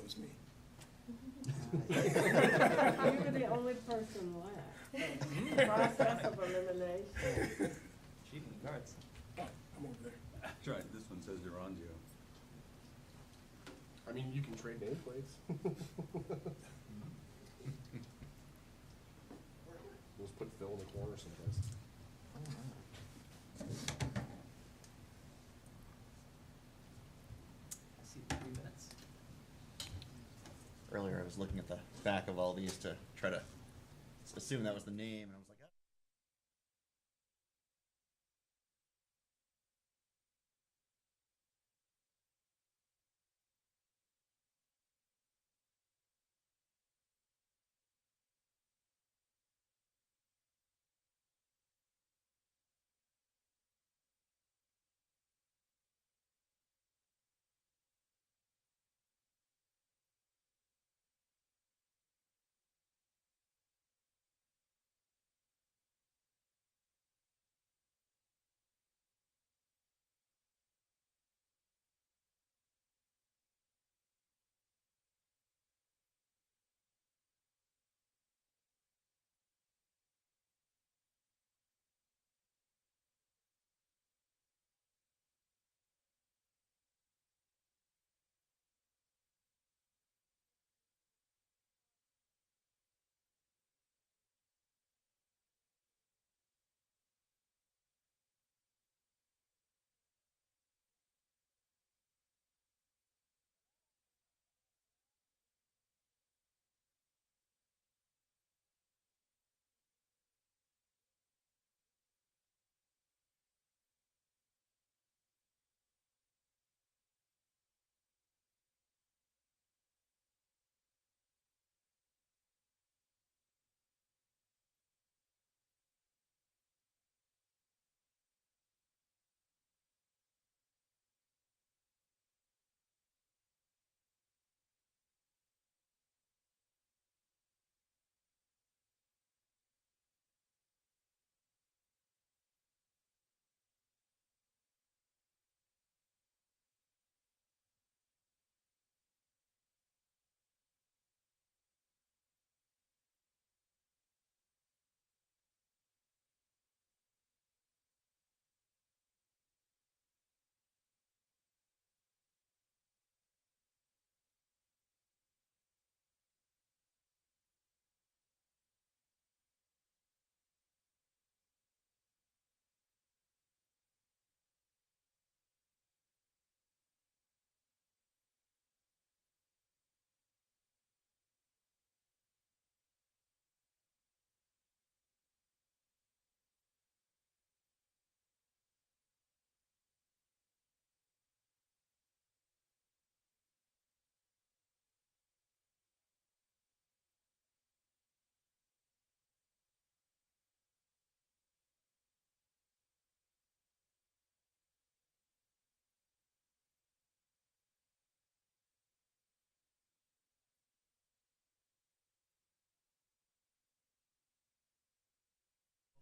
was me. You were the only person left. Process of elimination. Cheating cards. Oh, I'm over there. That's right, this one says Gerondio. I mean, you can trade nameplates. We'll just put Phil in the corner someplace. I see 3 minutes. Earlier, I was looking at the back of all these to try to assume that was the name, and I was like, oh.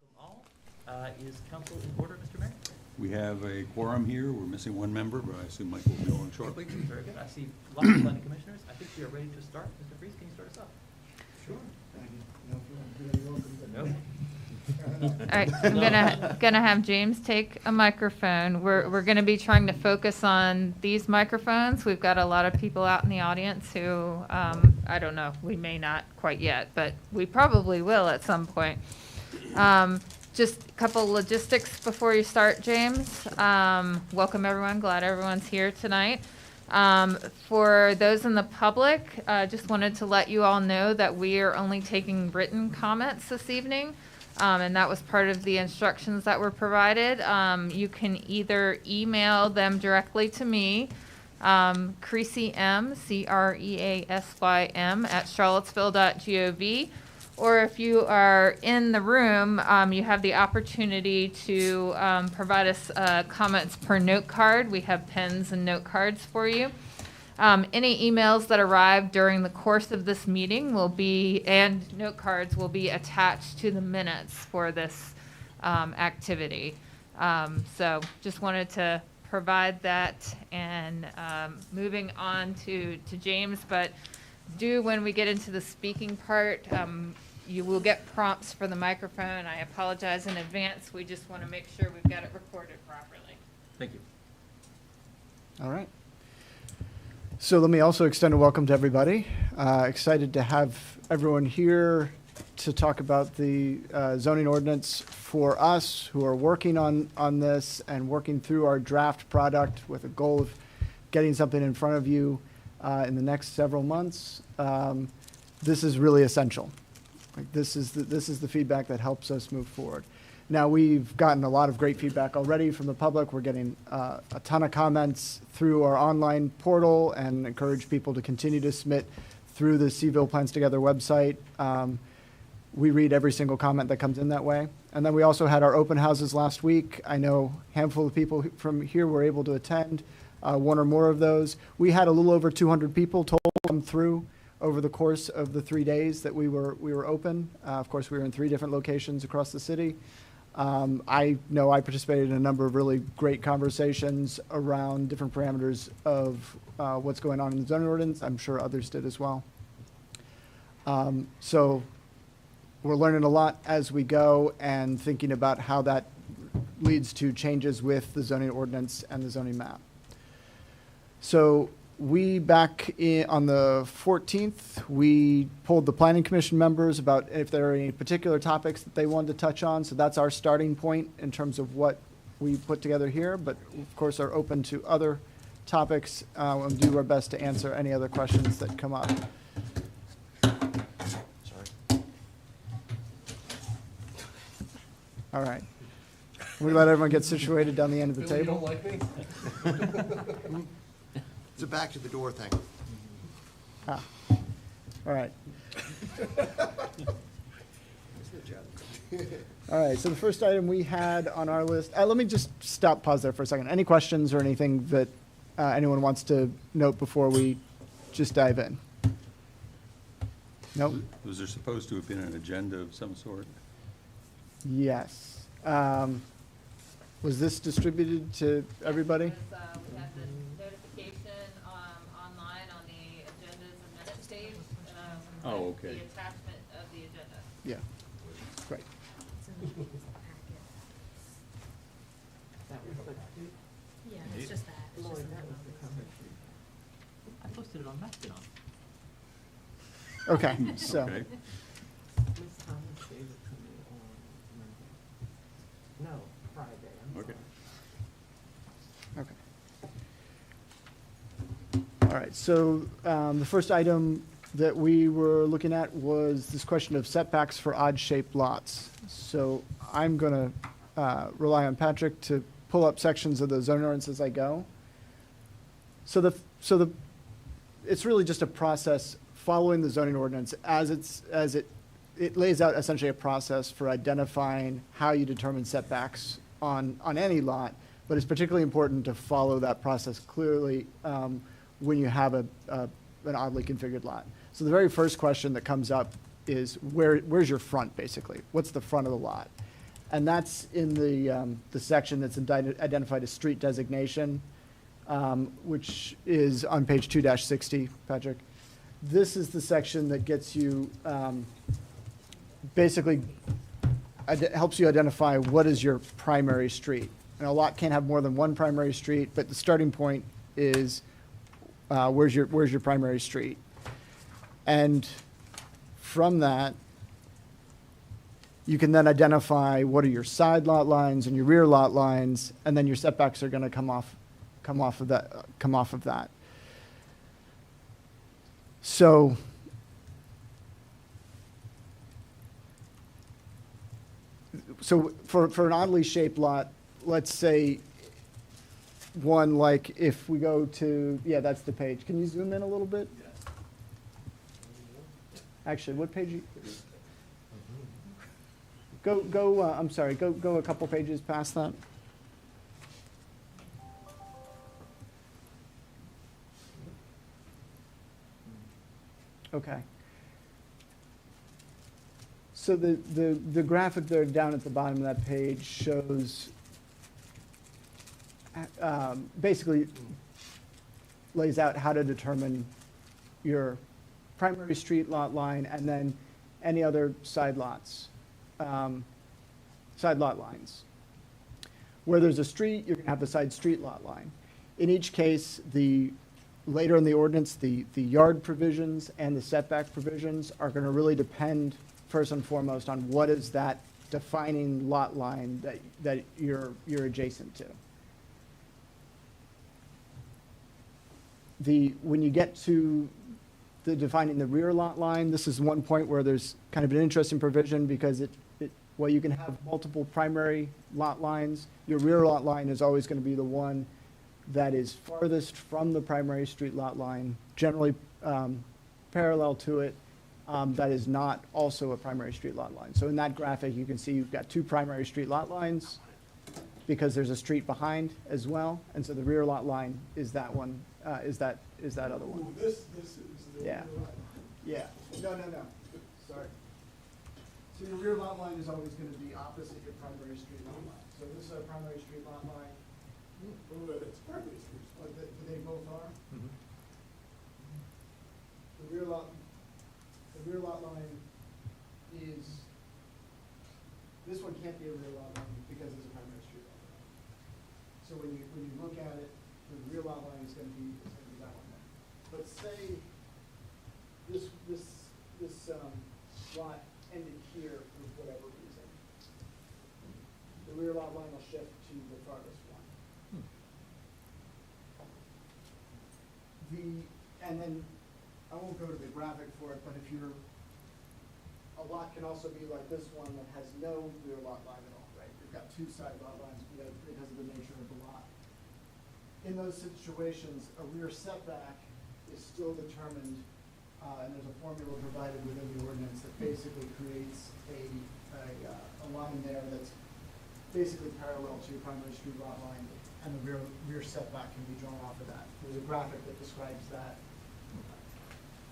Welcome all. Is council in order, Mr. Mayor? We have a quorum here, we're missing one member, but I assume Mike will be on shortly. Very good. I see lots of planning commissioners. I think we are ready to start. Mr. Freeze, can you start us off? Sure. No? All right, I'm gonna have James take a microphone. We're gonna be trying to focus on these microphones. We've got a lot of people out in the audience who, I don't know, we may not quite yet, but we probably will at some point. Just a couple logistics before you start, James. Welcome everyone, glad everyone's here tonight. For those in the public, just wanted to let you all know that we are only taking written comments this evening. And that was part of the instructions that were provided. You can either email them directly to me, Creasy M, CREASYM @charlottesville.gov, or if you are in the room, you have the opportunity to provide us comments per note card. We have pens and note cards for you. Any emails that arrive during the course of this meeting will be, and note cards will be attached to the minutes for this activity. So just wanted to provide that, and moving on to James, but when we get into the speaking part, you will get prompts for the microphone. I apologize in advance. We just want to make sure we've got it recorded properly. Thank you. All right. So let me also extend a welcome to everybody. Excited to have everyone here to talk about the zoning ordinance for us who are working on this and working through our draft product with a goal of getting something in front of you in the next several months. This is really essential. Like, this is the feedback that helps us move forward. Now, we've gotten a lot of great feedback already from the public. We're getting a ton of comments through our online portal and encourage people to continue to submit through the Seville Plans Together website. We read every single comment that comes in that way. And then we also had our open houses last week. I know a handful of people from here were able to attend one or more of those. We had a little over 200 people total come through over the course of the 3 days that we were open. Of course, we were in 3 different locations across the city. I know I participated in a number of really great conversations around different parameters of what's going on in the zoning ordinance. I'm sure others did as well. So we're learning a lot as we go and thinking about how that leads to changes with the zoning ordinance and the zoning map. So we, on the 14th, we polled the planning commission members about if there are any particular topics that they wanted to touch on. So that's our starting point in terms of what we put together here, but of course are open to other topics and do our best to answer any other questions that come up. Sorry. All right. We let everyone get situated down the end of the Bill, you don't table. like me? It's a back to the door thing. Ah. All right. All right, so the first item we had on our list, let me just pause there for a second. Any questions or anything that anyone wants to note before we just dive in? Nope? Was there supposed to have been an agenda of some sort? Yes. Was this distributed to everybody? We have the notification online on the agendas and minutes page. Oh, with okay. The attachment of the agenda. Yeah. Great. That was the, Yeah, it's just that. It's Lloyd, just that was the cover sheet. I posted it on Mastodon. Okay, so, Okay. Ms. Thomas gave it to me on Monday. No, Friday, I'm Okay. sorry. okay. All right, so the first item that we were looking at was this question of setbacks for odd-shaped lots. So I'm going to rely on Patrick to pull up sections of the zoning ordinance as I go. So it's really just a process following the zoning ordinance as it lays out essentially a process for identifying how you determine setbacks on any lot, but it's particularly important to follow that process clearly when you have an oddly configured lot. So the very first question that comes up is where's your front, basically? What's the front of the lot? And that's in the section that's identified as street designation, which is on page 2-60, Patrick. This is the section that gets you, basically, helps you identify what is your primary street. And a lot can't have more than one primary street, but the starting point is where's your primary street. And from that, you can then identify what are your side lot lines and your rear lot lines, and then your setbacks are going to come off of that. So for an oddly shaped lot, let's say one like if we go to, yeah, that's the page. Can you zoom in a little bit? Actually, what page? I'm sorry, go a couple pages past that. Okay. So the graphic there down at the bottom of that page shows basically lays out how to determine your primary street lot line and then any other side lots, side lot lines. Where there's a street, you're going to have the side street lot line. In each case, later in the ordinance, the yard provisions and the setback provisions are going to really depend first and foremost on what is that defining lot line that you're adjacent to. When you get to the defining the rear lot line, this is one point where there's kind of an interesting provision because well, you can have multiple primary lot lines. Your rear lot line is always going to be the one that is farthest from the primary street lot line, generally parallel to it, that is not also a primary street lot line. So in that graphic, you can see you've got two primary street lot lines because there's a street behind as well. And so the rear lot line is that one, is that other one. Ooh, this is the. Yeah. Yeah, no, sorry. So your rear lot line is always going to be opposite your primary street lot line. So this is a primary street lot line. Ooh, it's primary street. They both are. The rear lot line is, this one can't be a rear lot line because it's a primary street lot line. So when you look at it, the rear lot line is gonna be that one there. But say this lot ended here for whatever reason. The rear lot line will shift to the farthest one. And then, I won't go to the graphic for it, but if a lot can also be like this one that has no rear lot line at all, right? You've got two side lot lines because of the nature of the lot. In those situations, a rear setback is still determined, and there's a formula provided within the ordinance that basically creates a line there that's basically parallel to your primary street lot line, and the rear setback can be drawn off of that. There's a graphic that describes that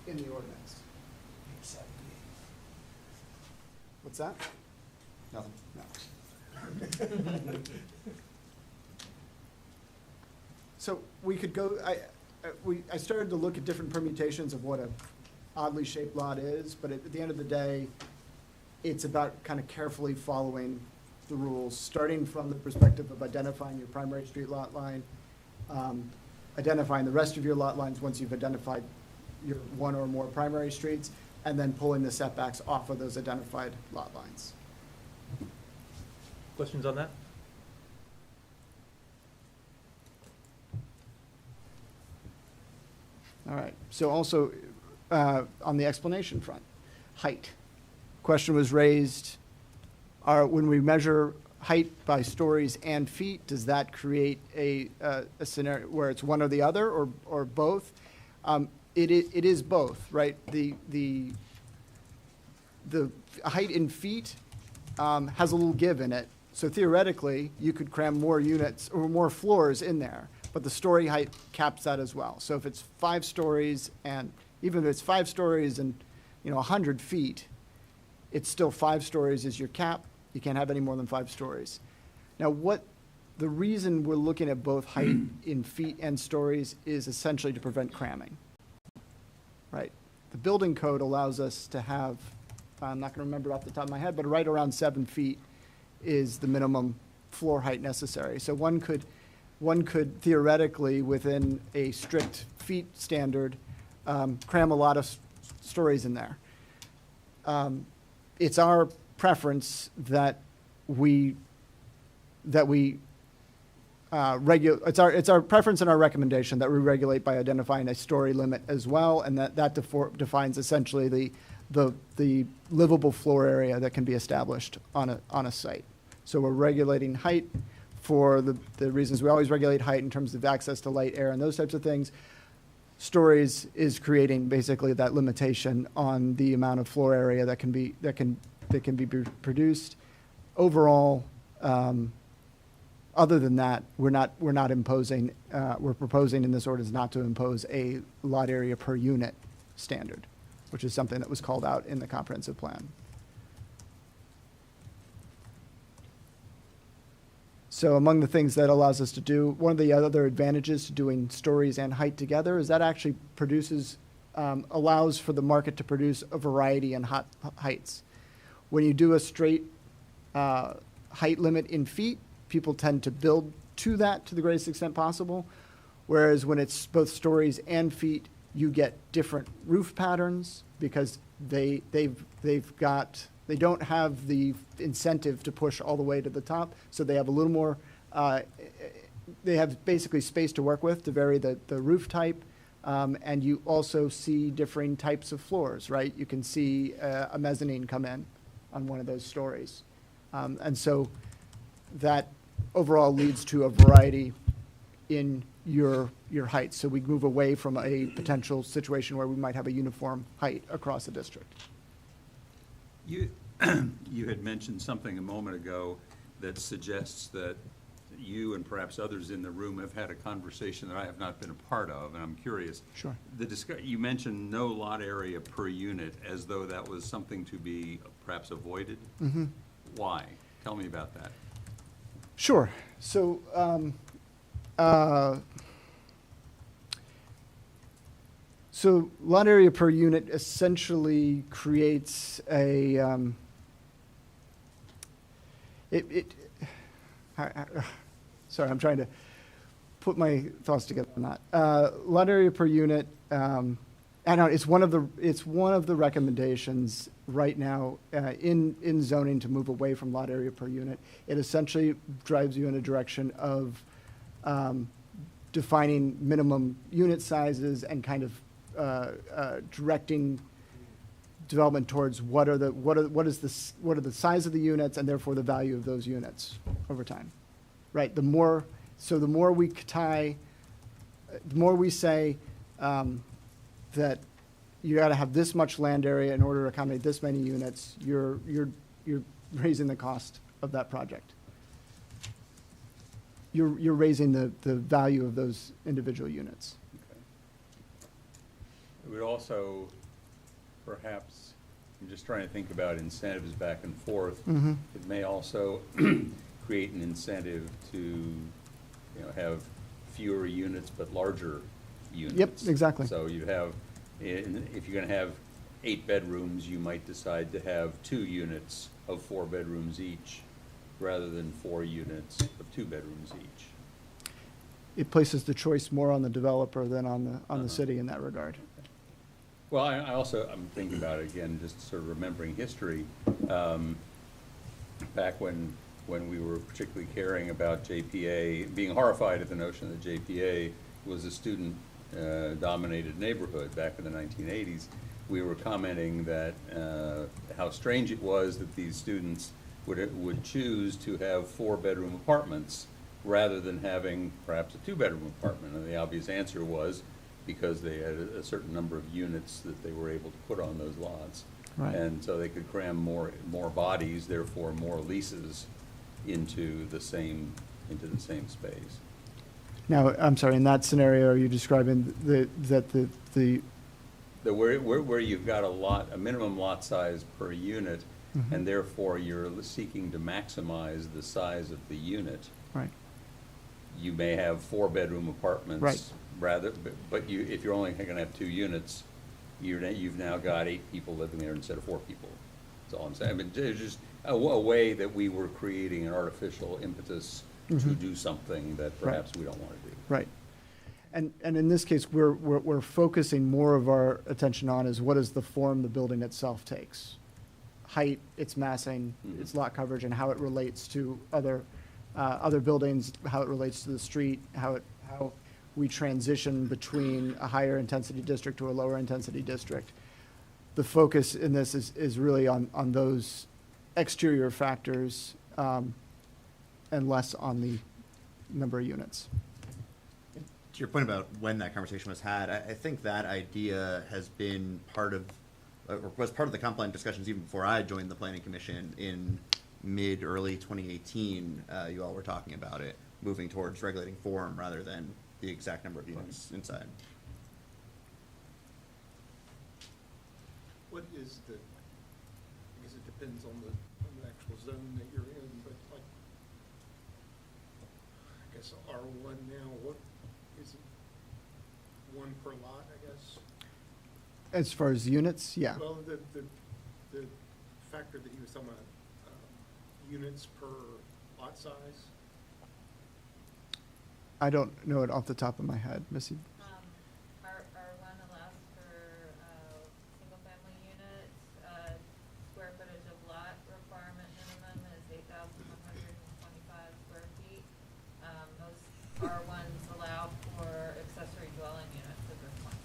in the ordinance. What's that? Nothing. No. So we could go, I started to look at different permutations of what a oddly shaped lot is, but at the end of the day, it's about kind of carefully following the rules, starting from the perspective of identifying your primary street lot line, identifying the rest of your lot lines once you've identified your one or more primary streets, and then pulling the setbacks off of those identified lot lines. Questions on that? All right, so also, on the explanation front, height. Question was raised, when we measure height by stories and feet, does that create a scenario where it's one or the other, or both? It is both, right? The height in feet has a little give in it. So theoretically, you could cram more units or more floors in there, but the story height caps that as well. So if it's 5 stories, and even if it's 5 stories and 100 feet, it's still 5 stories is your cap. You can't have any more than 5 stories. Now, the reason we're looking at both height in feet and stories is essentially to prevent cramming, right? The building code allows us to have, I'm not going to remember off the top of my head, but right around 7 feet is the minimum floor height necessary. So one could theoretically, within a strict feet standard, cram a lot of stories in there. It's our preference that it's our preference and our recommendation that we regulate by identifying a story limit as well, and that defines essentially the livable floor area that can be established on a site. So we're regulating height for the reasons we always regulate height in terms of access to light, air, and those types of things. Stories is creating basically that limitation on the amount of floor area that can be produced. Overall, other than that, we're not imposing. We're proposing in this ordinance not to impose a lot area per unit standard, which is something that was called out in the comprehensive plan. So among the things that allows us to do, one of the other advantages to doing stories and height together is that actually produces, allows for the market to produce a variety in heights. When you do a straight height limit in feet, people tend to build to that to the greatest extent possible. Whereas when it's both stories and feet, you get different roof patterns because they don't have the incentive to push all the way to the top. So they have a little more, they have basically space to work with to vary the roof type. And you also see differing types of floors, right? You can see a mezzanine come in on one of those stories. And so that overall leads to a variety in your height. So we move away from a potential situation where we might have a uniform height across the district. You had mentioned something a moment ago that suggests that you and perhaps others in the room have had a conversation that I have not been a part of, and I'm curious. Sure. You mentioned no lot area per unit as though that was something to be perhaps avoided. Mm-hmm. Why? Tell me about that. Sure. So, so lot area per unit essentially creates a, sorry, I'm trying to put my thoughts together on that. Lot area per unit, I know it's one of the recommendations right now in zoning to move away from lot area per unit. It essentially drives you in a direction of defining minimum unit sizes and kind of directing development towards what are the size of the units and therefore the value of those units over time, right? The more we tie, the more we say that you got to have this much land area in order to accommodate this many units, you're raising the cost of that project. You're raising the value of those individual units. Okay. It would also, perhaps, I'm just trying to think about incentives back and forth. Mm-hmm. It may also create an incentive to, have fewer units but larger units. Yep, exactly. So you have, if you're going to have 8 bedrooms, you might decide to have 2 units of 4 bedrooms each, rather than 4 units of 2 bedrooms each. It places the choice more on the developer than on the Uh-huh. city in that regard. Well, I'm thinking about it again, just sort of remembering history. Back when we were particularly caring about JPA, being horrified at the notion that JPA was a student-dominated neighborhood back in the 1980s, we were commenting that how strange it was that these students would choose to have 4-bedroom apartments rather than having perhaps a 2-bedroom apartment. And the obvious answer was because they had a certain number of units that they were able to put on those lots. Right. And so they could cram more bodies, therefore more leases into the same space. Now, I'm sorry, in that scenario, are you describing Where you've got a minimum lot size per unit, Mhm. and therefore you're seeking to maximize the size of the unit. right, You may have 4-bedroom apartments. Right. But if you're only gonna have 2 units, you've now got 8 people living there instead of 4 people. That's all I'm saying. I mean, there's just a way that we were creating an artificial impetus to Mhm. do something that Right. perhaps we don't wanna do. right. And in this case, we're focusing more of our attention on is what is the form the building itself takes. Height, its massing, Mhm. its lot coverage, and how it relates to other buildings, how it relates to the street, how we transition between a higher intensity district to a lower intensity district. The focus in this is really on those exterior factors, and less on the number of units. To your point about when that conversation was had, I think that idea has been or was part of the comp plan discussions even before I joined the planning commission in early 2018. You all were talking about it, moving towards regulating form rather than the exact number of units inside. What is I guess it depends on the actual zone that you're in, but like, guess, R1 now, what, is it one per lot, I guess? As far as units, yeah. Well, the factor that he was talking about, units per lot size? I don't know it off the top of my head. Missy? R1 allows for, single-family units, square footage of lot requirement minimum is 8,125 square feet. Most R1s allow for accessory dwelling units at this point.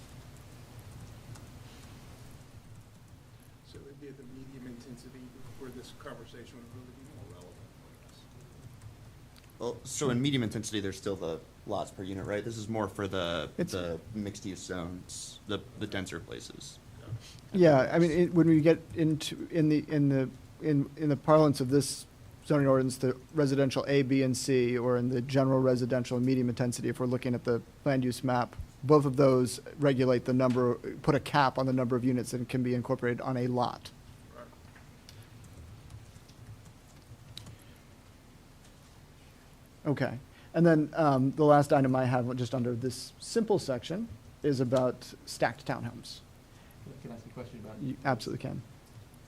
So it'd be at the medium intensity where this conversation would really be more relevant, I guess. Well, so in medium intensity, there's still the lots per unit, right? This is more for the It's- mixed-use zones, the denser places. Yeah, I mean, when we get into, in the parlance of this zoning ordinance, the residential A, B, and C, or in the general residential and medium intensity, if we're looking at the land use map, both of those regulate the number, put a cap on the number of units that can be incorporated on a lot. Right. Okay, and then the last item I have, just under this simple section, is about stacked townhomes. Can I ask you a question about? You absolutely can.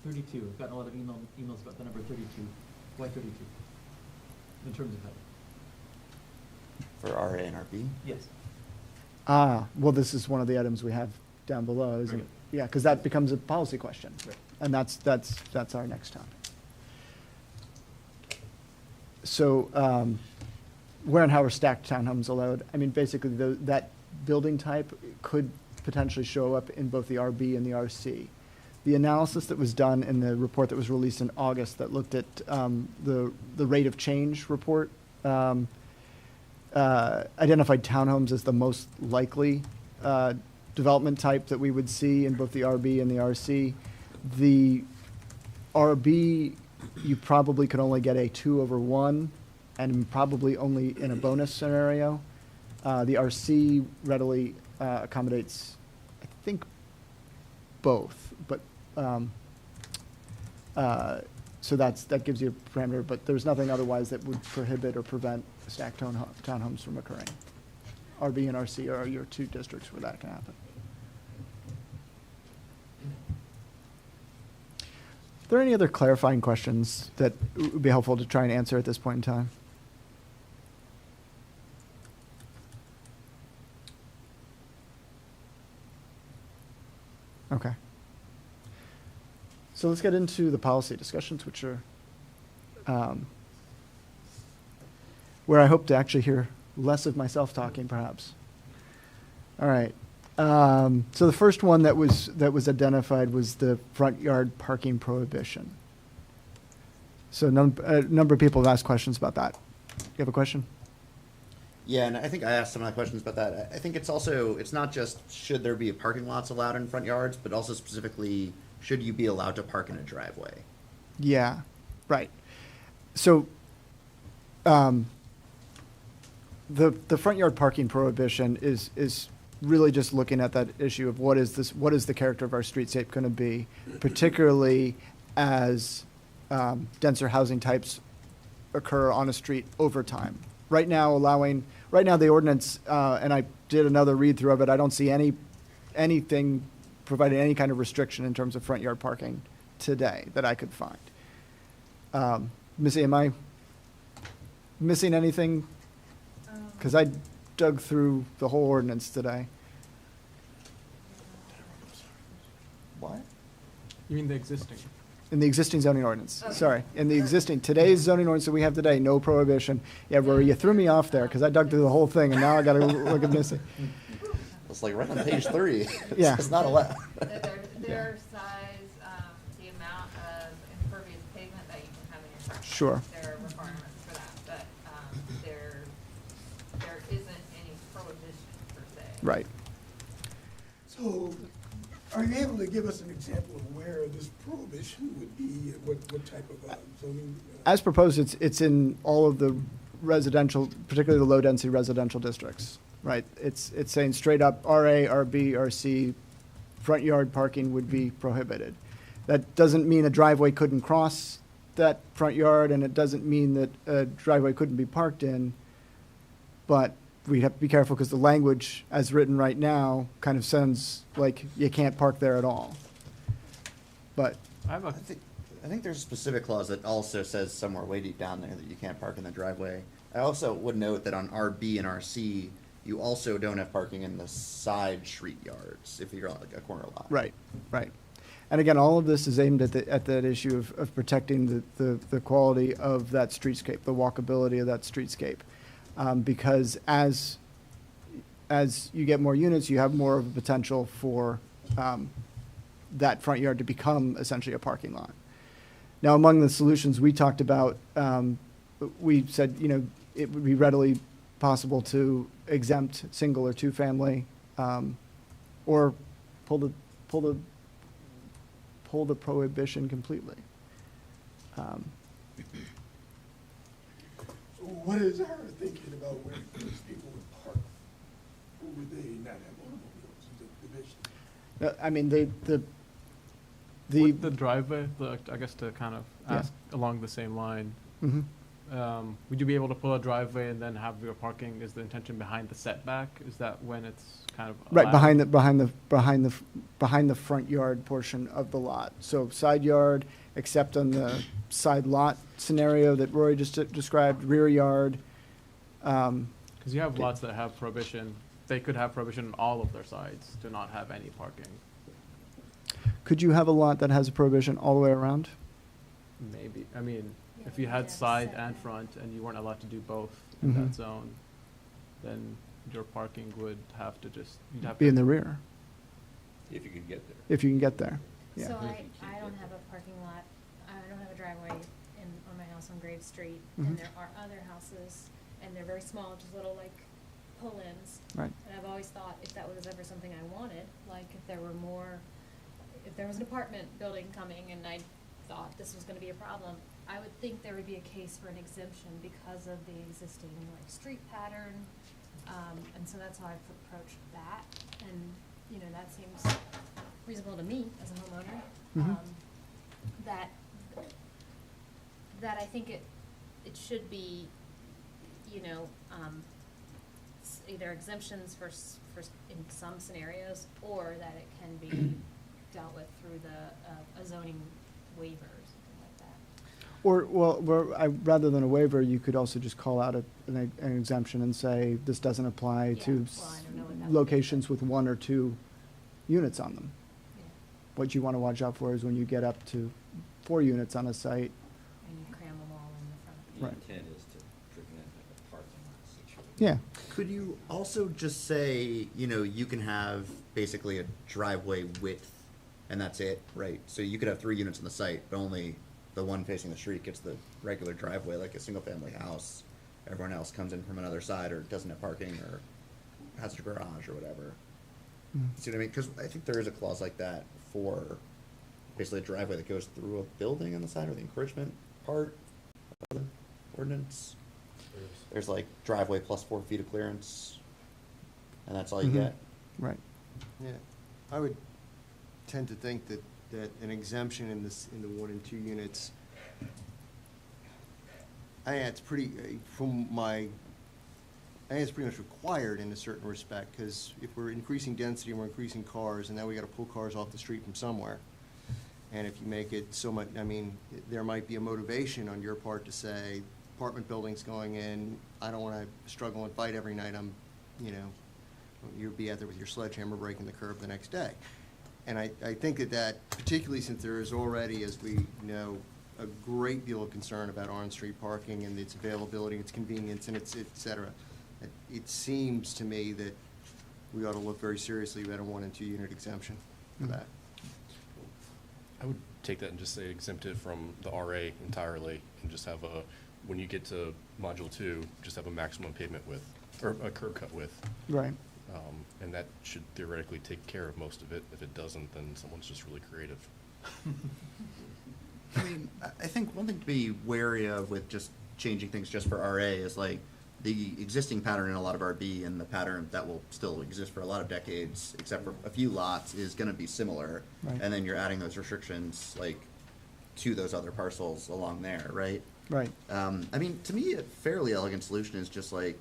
32, I've gotten a lot of emails about the number 32. Why 32? In terms of height? For RA and RB? Yes. Ah, well, this is one of the items we have down below, isn't it? Right. Yeah, because that becomes a policy question. Right. And that's our next topic. So, where and how are stacked townhomes allowed? I mean, basically, that building type could potentially show up in both the RB and the RC. The analysis that was done in the report that was released in August that looked at the rate of change report identified townhomes as the most likely development type that we would see in both the RB and the RC. The RB, you probably could only get a 2/1, and probably only in a bonus scenario. The RC readily accommodates, I think, both, but, so that gives you a parameter, but there's nothing otherwise that would prohibit or prevent stacked townhomes from occurring. RB and RC are your two districts where that can happen. Are there any other clarifying questions that would be helpful to try and answer at this point in time? Okay. So let's get into the policy discussions, which are where I hope to actually hear less of myself talking, perhaps. All right. So the first one that was identified was the front yard parking prohibition. So a number of people have asked questions about that. You have a question? Yeah, and I think I asked some of the questions about that. I think it's also, it's not just should there be parking lots allowed in front yards, but also specifically, should you be allowed to park in a driveway? Yeah, right. So, the front yard parking prohibition is really just looking at that issue of what is the character of our streetscape going to be, particularly as denser housing types occur on a street over time. Right now, the ordinance, and I did another read through of it, I don't see anything providing any kind of restriction in terms of front yard parking today that I could find. Missy, am I missing anything? Because I dug through the whole ordinance today. What? You mean the existing? In the existing zoning ordinance, Okay. sorry. In the existing, today's zoning ordinance that we have today, no prohibition. Yeah, Rory, you threw me off there because I dug through the whole thing and now I gotta look at Missy. It's like right on page 3. Yeah. It's not allowed. Their size, the amount of impervious pavement that you can have in your parking lot. Sure. There are requirements for that, but there isn't any prohibition per se. Right. So, are you able to give us an example of where this prohibition would be, what type of zoning? As proposed, it's in all of the residential, particularly the low-density residential districts, right? It's saying straight up RA, RB, RC, front yard parking would be prohibited. That doesn't mean a driveway couldn't cross that front yard, and it doesn't mean that a driveway couldn't be parked in. but we have to be careful because the language as written right now kind of sounds like you can't park there at all. But, I have a, I think there's a specific clause that also says somewhere way deep down there that you can't park in the driveway. I also would note that on RB and RC, you also don't have parking in the side street yards if you're on like a corner lot. right, right. And again, all of this is aimed at that issue of protecting the quality of that streetscape, the walkability of that streetscape. Because as you get more units, you have more of a potential for that front yard to become essentially a parking lot. Now, among the solutions we talked about, we said, you know, it would be readily possible to exempt single or two-family, or pull the prohibition completely. So what is our thinking about where these people would park? Or would they not have automobiles? Is it the vision? I mean, with the driveway, I guess to kind of Yeah. ask along the same line, Mhm. would you be able to pull a driveway and then have your parking, is the intention behind the setback? Is that when it's kind of Right, allowed? behind the front yard portion of the lot. So side yard, except on the side lot scenario that Rory just described, rear yard. Because you have lots that have prohibition, they could have prohibition on all of their sides to not have any parking. Could you have a lot that has a prohibition all the way around? Maybe, I mean, Yeah, if you we had have side setback. and front and you weren't allowed to do both in Mhm. that zone, then your parking would have to just, you'd have Be to. in the rear, If you could get there. if you can get there. Yeah. So I don't have a parking lot, I don't have a driveway on my house on Grave Street, Mhm. and there are other houses, and they're very small, just little like pull-ins. Right. And I've always thought if that was ever something I wanted, like if there were more, if there was an apartment building coming and I thought this was gonna be a problem, I would think there would be a case for an exemption because of the existing like street pattern. And so that's how I've approached that, and, you know, that seems reasonable to me as a homeowner. Mhm. That I think it should be, you know, either exemptions for in some scenarios, or that it can be dealt with through a zoning waiver or something like that. Or, rather than a waiver, you could also just call out an exemption and say, this doesn't apply Yeah, to well, I don't know what that would be, locations but- with one or two units on them. Yeah, What you want to watch out for is when you get up to 4 units on a site. and you cram them all in the front. The Right. intent is to prevent like a parking lot situation. Yeah, Could you also just say, you know, you can have basically a driveway width and that's it, right? So you could have 3 units on the site, but only the one facing the street gets the regular driveway like a single family house. Everyone else comes in from another side or doesn't have parking or has a garage or whatever. Mm. See what I mean? Because I think there is a clause like that for basically a driveway that goes through a building on the side or the encouragement part of the ordinance. There's like driveway plus 4 feet of clearance, and that's all you Mhm. get. right. Yeah, I would tend to think that an exemption in the 1 and 2 units, I think it's pretty, I think it's pretty much required in a certain respect, because if we're increasing density and we're increasing cars, and now we gotta pull cars off the street from somewhere. And if you make it so much, I mean, there might be a motivation on your part to say, apartment buildings going in, I don't wanna struggle and fight every night, you know, you'll be out there with your sledgehammer breaking the curb the next day. And I think that particularly since there is already, as we know, a great deal of concern about on-street parking and its availability, its convenience, and its et cetera, it seems to me that we ought to look very seriously at a 1 and 2 unit exemption for that. I would take that and just say exempt it from the RA entirely and just have when you get to module 2, just have a maximum pavement width, or a curb cut width. Right. And that should theoretically take care of most of it. If it doesn't, then someone's just really creative. I mean, I think one thing to be wary of with just changing things just for RA is like the existing pattern in a lot of RB and the pattern that will still exist for a lot of decades, except for a few lots, is gonna be similar. Right. And then you're adding those restrictions like to those other parcels along there, right? Right. I mean, to me, a fairly elegant solution is just like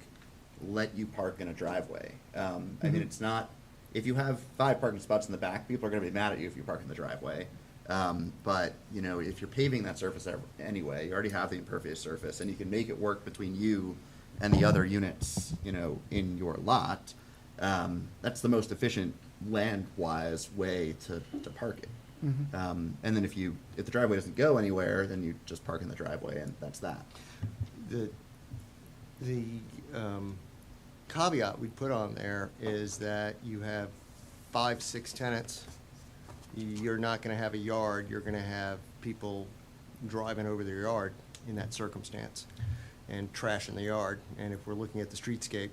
let you park in a driveway. I mean, it's not, if you have 5 parking spots in the back, people are gonna be mad at you if you park in the driveway. But, you know, if you're paving that surface anyway, you already have the impervious surface, and you can make it work between you and the other units, you know, in your lot, that's the most efficient land-wise way to park it. And then if the driveway doesn't go anywhere, then you just park in the driveway, and that's that. The caveat we'd put on there is that you have 5, 6 tenants. You're not gonna have a yard, you're gonna have people driving over their yard in that circumstance and trashing the yard. And if we're looking at the streetscape,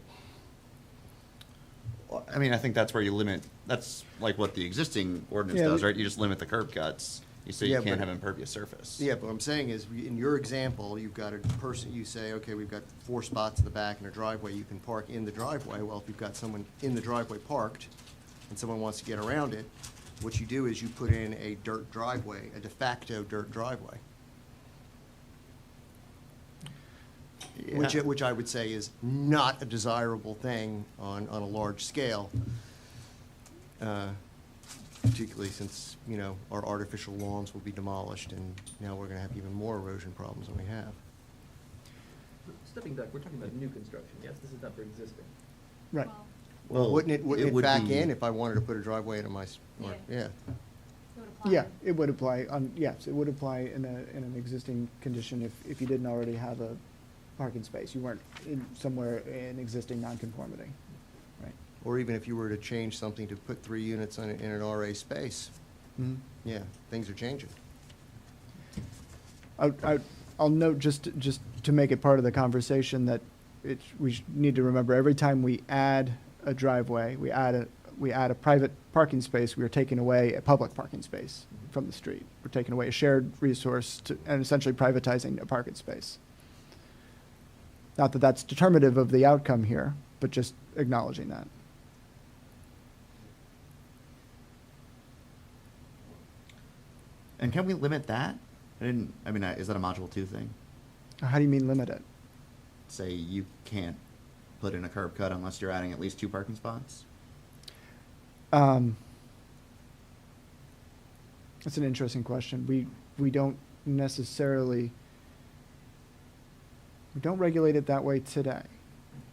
Well, I mean, I think that's where you limit, that's like what the existing ordinance Yeah, does, we- right? You just limit the curb cuts. You say Yeah, you can't but- have impervious surface. yeah, but what I'm saying is, in your example, you've got a person, you say, okay, we've got 4 spots in the back and a driveway, you can park in the driveway. Well, if you've got someone in the driveway parked, and someone wants to get around it, what you do is you put in a dirt driveway, a de facto dirt driveway. Yeah. Which I would say is not a desirable thing on a large scale, particularly since, you know, our artificial lawns will be demolished, and now we're gonna have even more erosion problems than we have. Stepping back, we're talking about new construction, yes, this is not for existing. Right. Well, Well, Wouldn't it would back be- in if I wanted to put a driveway into my, Yeah. yeah? it would apply. Yeah, it would apply on, yes, it would apply in an existing condition if you didn't already have a parking space. You weren't in somewhere in existing nonconformity. Right. Or even if you were to change something to put 3 units in an RA space, yeah, things are changing. I'll note, just to make it part of the conversation, that we need to remember, every time we add a driveway, we add a private parking space, we are taking away a public parking space from the street. We're taking away a shared resource and essentially privatizing a parking space. Not that that's determinative of the outcome here, but just acknowledging that. And can we limit that? I mean, is that a module 2 thing? How do you mean limit it? Say you can't put in a curb cut unless you're adding at least 2 parking spots? That's an interesting question. We don't necessarily, we don't regulate it that way today.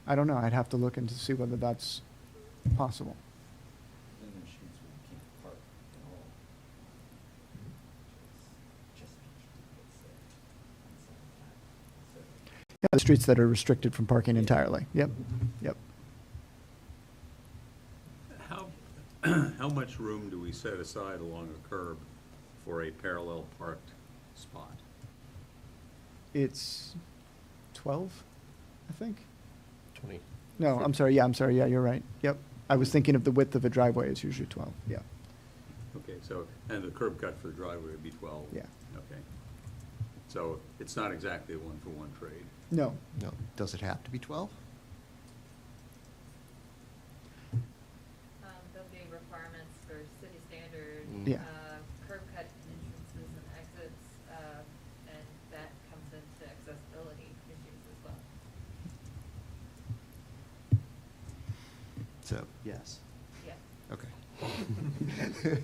I don't know. I'd have to look into see whether that's possible. Then there's streets where you can't park at all. Just Yeah, the streets that are restricted from parking entirely. Yep, yep. How much room do we set aside along a curb for a parallel parked spot? It's 12, I think. 20. No, I'm sorry. Yeah, you're right. Yep. I was thinking of the width of a driveway is usually 12. Yeah. Okay, so, and the curb cut for the driveway would be 12? Yeah. Okay. So it's not exactly a one-for-one trade. No. No, does it have to be 12? There'll be requirements for city standard, Yeah. curb cut entrances and exits, and that comes into accessibility issues as well. So, yes. Yeah. Okay.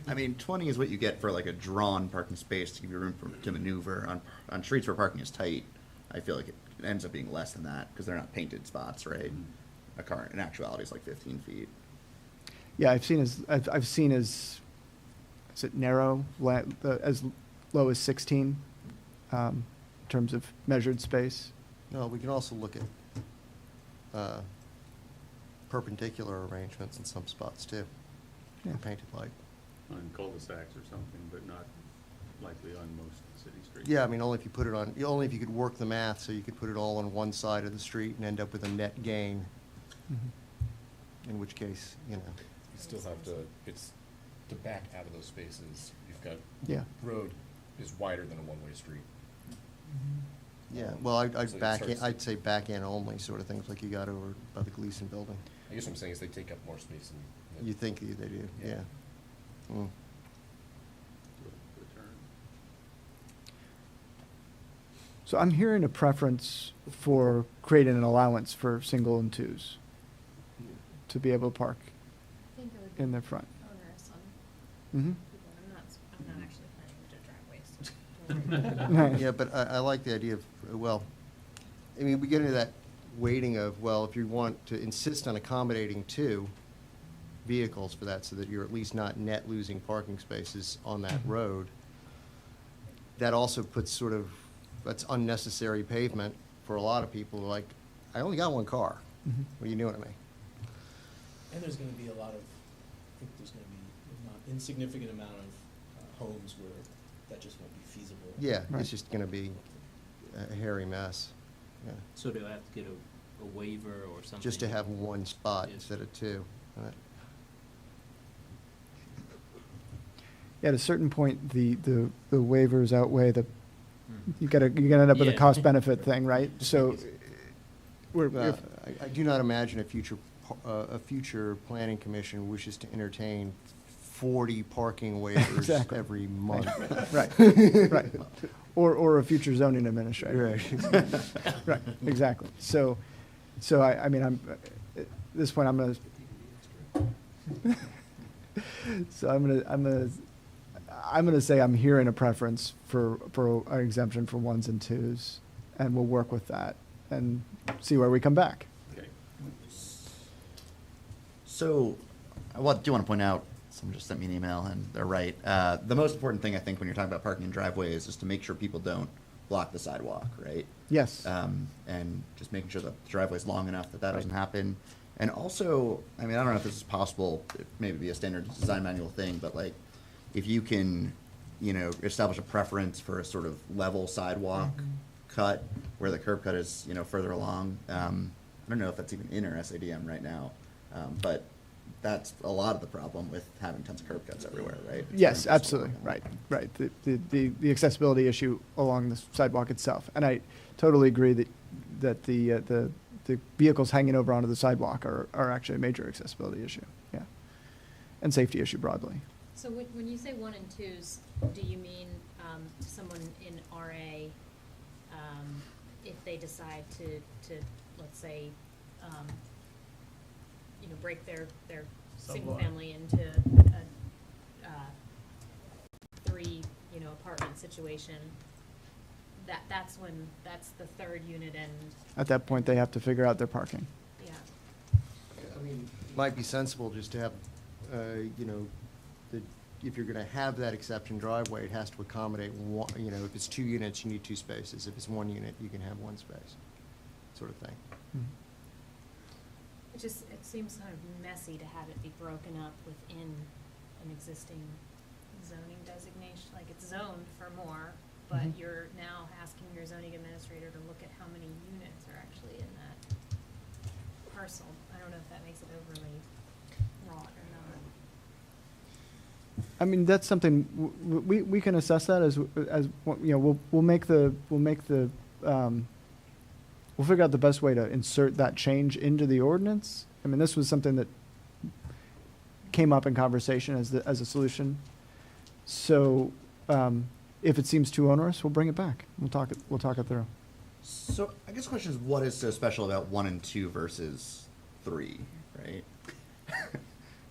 I mean, 20 is what you get for like a drawn parking space to give you room to maneuver. On streets where parking is tight, I feel like it ends up being less than that because they're not painted spots, right? A car in actuality is like 15 feet. Yeah, I've seen as, is it narrow, as low as 16, in terms of measured space. No, we can also look at perpendicular arrangements in some spots too. Yeah. Painted light. On cul-de-sacs or something, but not likely on most city streets. Yeah, I mean, only if you put it on, only if you could work the math, so you could put it all on one side of the street and end up with a net gain, in which case, you know. You still have to, it's, to back out of those spaces, you've got, Yeah. road is wider than a one-way street. Yeah, well, So it starts- I'd say back in only, sort of things like you got over by the Gleason building. I guess what I'm saying is they take up more space than. You think they do, Yeah. yeah. Mm. Return. So I'm hearing a preference for creating an allowance for single and twos. to be able to park I think it would in be their front. onerous on Mm-hmm. people, I'm not actually planning to driveways. Don't worry. Yeah, but I like the idea of, well, I mean, we get into that weighting of, well, if you want to insist on accommodating 2 vehicles for that, so that you're at least not net losing parking spaces on that road, that also puts sort of, that's unnecessary pavement for a lot of people, like, I only got 1 car. Mm-hmm. What are you doing to me? And there's gonna be a lot of, I think there's gonna be a not insignificant amount of homes where that just won't be feasible. Yeah, Right. it's just gonna be a hairy mess, yeah. So do I have to get a waiver or something? Just to have 1 spot Yes. instead of 2. Right. Yeah, at a certain point, the waivers outweigh the, Hmm. you're gonna end up with a Yeah. cost-benefit thing, right? So, we're, Well, I do not imagine a future planning commission wishes to entertain 40 parking waivers Exactly. every month. right, right. Or a future zoning administrator. Right. Right, exactly. So I mean, at this point, I'm gonna, so I'm gonna say I'm hearing a preference for an exemption for 1s and 2s, and we'll work with that and see where we come back. Okay. So, what I do want to point out, someone just sent me an email, and they're right. The most important thing, I think, when you're talking about parking in driveways is to make sure people don't block the sidewalk, right? Yes. And just making sure that the driveway's long enough that doesn't happen. And also, I mean, I don't know if this is possible, it may be a standard design manual thing, but like, if you can, establish a preference for a sort of level sidewalk cut, where the curb cut is, further along. I don't know if that's even in our SADM right now, but that's a lot of the problem with having tons of curb cuts everywhere, right? It's Yes, very absolutely, impossible. right. The accessibility issue along the sidewalk itself. And I totally agree that the vehicles hanging over onto the sidewalk are actually a major accessibility issue, yeah. And safety issue broadly. So when you say 1 and 2s, do you mean someone in RA, if they decide to let's say, break their single family into a 3, apartment situation, that's the 3rd unit and, At that point, they have to figure out their parking. yeah. I mean, might be sensible just to have, if you're gonna have that exception driveway, it has to accommodate one, if it's 2 units, you need 2 spaces. If it's 1 unit, you can have 1 space, sort of thing. It seems kind of messy to have it be broken up within an existing zoning designation, like it's zoned for more, but Mhm. you're now asking your zoning administrator to look at how many units are actually in that parcel. I don't know if that makes it overly wrought or not. I mean, that's something, we can assess that as, we'll make the, we'll figure out the best way to insert that change into the ordinance. I mean, this was something that came up in conversation as a solution. So, if it seems too onerous, we'll bring it back. We'll talk it through. So, I guess the question is, what is so special about 1 and 2 versus 3, right?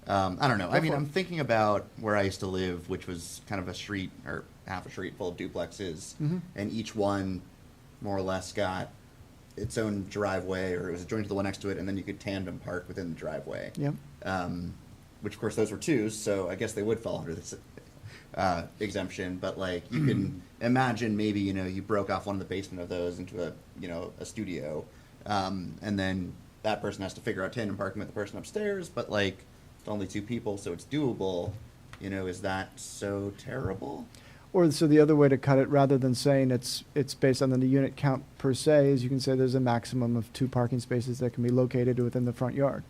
I don't know. I mean, I'm thinking about where I used to live, which was kind of a street, or half a street full of duplexes, Mhm. and each one more or less got its own driveway, or it was joined to the one next to it, and then you could tandem park within the driveway. Yep. Which, of course, those were 2s, so I guess they would fall under this exemption. But like, you can imagine maybe you broke off one of the basement of those into a studio, and then that person has to figure out tandem parking with the person upstairs. But like, it's only 2 people, so it's doable. Is that so terrible? Or, so the other way to cut it, rather than saying it's based on the unit count per se, is you can say there's a maximum of 2 parking spaces that can be located within the front yard.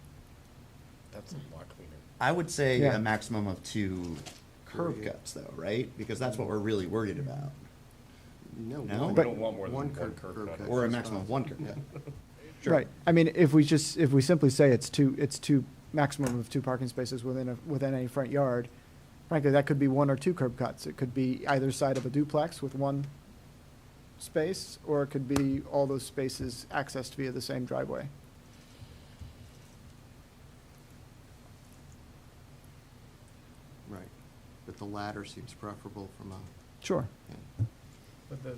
That's a lot cleaner. I would say Yeah. a maximum of 2 curb cuts, though, right? Because that's what we're really worried about. No. No? We But- don't want more than One one curb curb cut. cut. Or a maximum of 1 curb cut. Sure. Right. I mean, if we simply say it's two maximum of 2 parking spaces within a front yard, frankly, that could be 1 or 2 curb cuts. It could be either side of a duplex with 1 space, or it could be all those spaces accessed via the same driveway. but the latter seems preferable from a, Sure. yeah. But the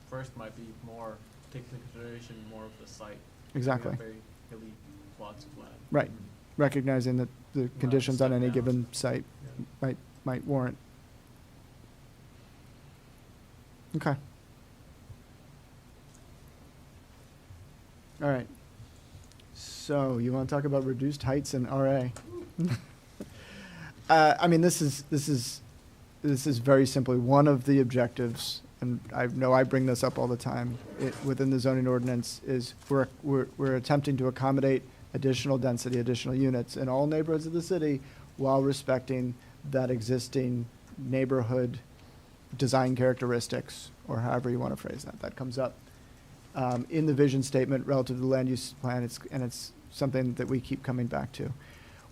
first might be more, take into consideration more of the site. Exactly. We have very hilly plots of land. Right. Recognizing that the conditions on step any down. given site Yeah. might warrant. Okay. All right. So you want to talk about reduced heights in RA? I mean, this is very simply one of the objectives, and I know I bring this up all the time, within the zoning ordinance, is we're attempting to accommodate additional density, additional units in all neighborhoods of the city while respecting that existing neighborhood design characteristics, or however you want to phrase that. That comes up in the vision statement relative to the land use plan, and it's something that we keep coming back to.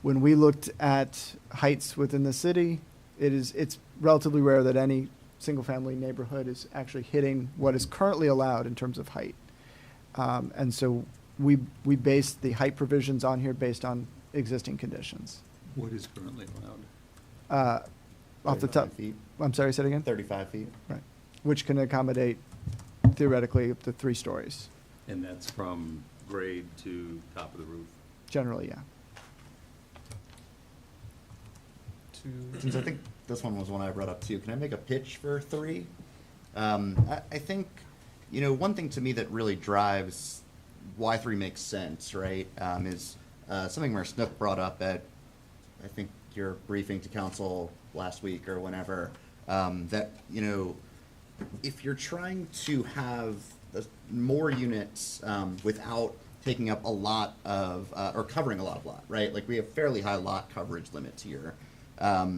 When we looked at heights within the city, it's relatively rare that any single-family neighborhood is actually hitting what is currently allowed in terms of height. And so we based the height provisions on here based on existing conditions. What is currently allowed? Off the top, 35 feet. I'm sorry, say it again? 35 feet. Right, which can accommodate theoretically up to 3 stories, And that's from grade to top of the roof. generally, yeah. Since I think this one was one I brought up too, can I make a pitch for 3? I think, one thing to me that really drives why 3 makes sense, right, is something Mayor Snook brought up at, I think, your briefing to council last week or whenever, that, if you're trying to have more units without taking up a lot of, or covering a lot of lot, right? Like, we have fairly high lot coverage limits here. By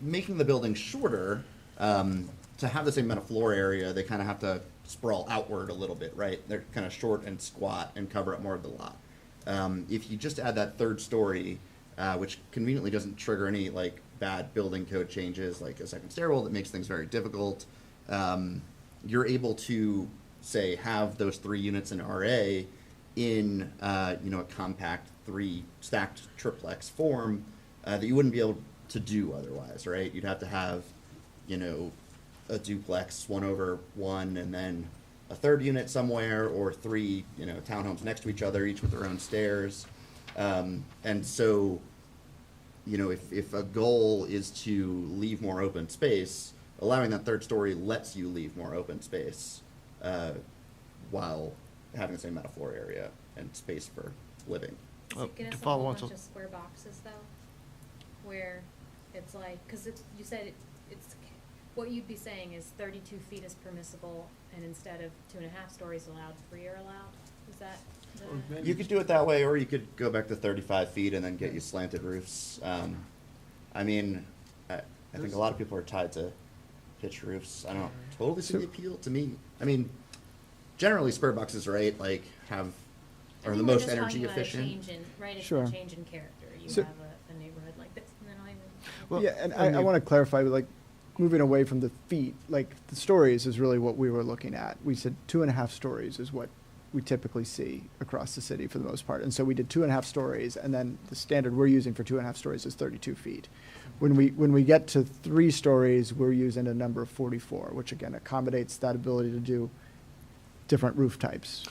making the building shorter, to have the same amount of floor area, they kind of have to sprawl outward a little bit, right? They're kind of short and squat and cover up more of the lot. If you just add that 3rd story, which conveniently doesn't trigger any like bad building code changes, like a second stairwell that makes things very difficult, you're able to say have those 3 units in RA in a compact 3 stacked triplex form that you wouldn't be able to do otherwise, right? You'd have to have a duplex 1 over 1 and then a 3rd unit somewhere, or 3 townhomes next to each other, each with their own stairs. And so if a goal is to leave more open space, allowing that 3rd story lets you leave more open space while having the same amount of floor area and space for living. Is it gonna To solve follow a on bunch to- of square boxes though? Where it's like, cause you said it's, what you'd be saying is 32 feet is permissible, and instead of 2.5 stories allowed, 3 are allowed? Is that? You could do it that way, or you could go back to 35 feet and then get you slanted roofs. I think a lot of people are tied to pitched roofs. I don't totally see the appeal to me. I mean, generally square boxes, right, like are the we're most just energy talking about a efficient. change in, right, it's Sure. a change in character. You So- have a neighborhood like this, and then I even. Well, Yeah, and I want to clarify, like, moving away from the feet, like, the stories is really what we were looking at. We said 2.5 stories is what we typically see across the city for the most part. And so we did 2.5 stories, and then the standard we're using for 2.5 stories is 32 feet. When we get to 3 stories, we're using a number of 44, which again accommodates that ability to do different roof types.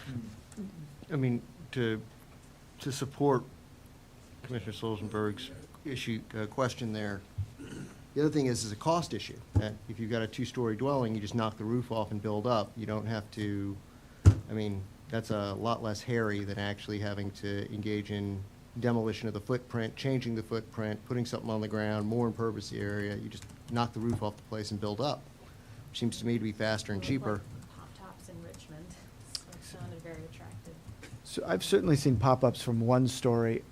I mean, to support Commissioner Solzenberg's question there, the other thing is a cost issue. That if you've got a 2-story dwelling, you just knock the roof off and build up. You don't have to, that's a lot less hairy than actually having to engage in demolition of the footprint, changing the footprint, putting something on the ground, more impervious area. You just knock the roof off the place and build up. Which seems to me to be faster and Looked cheaper. like Pop-tops in Richmond, so it sounded very attractive. So I've certainly seen pop-ups from 1 story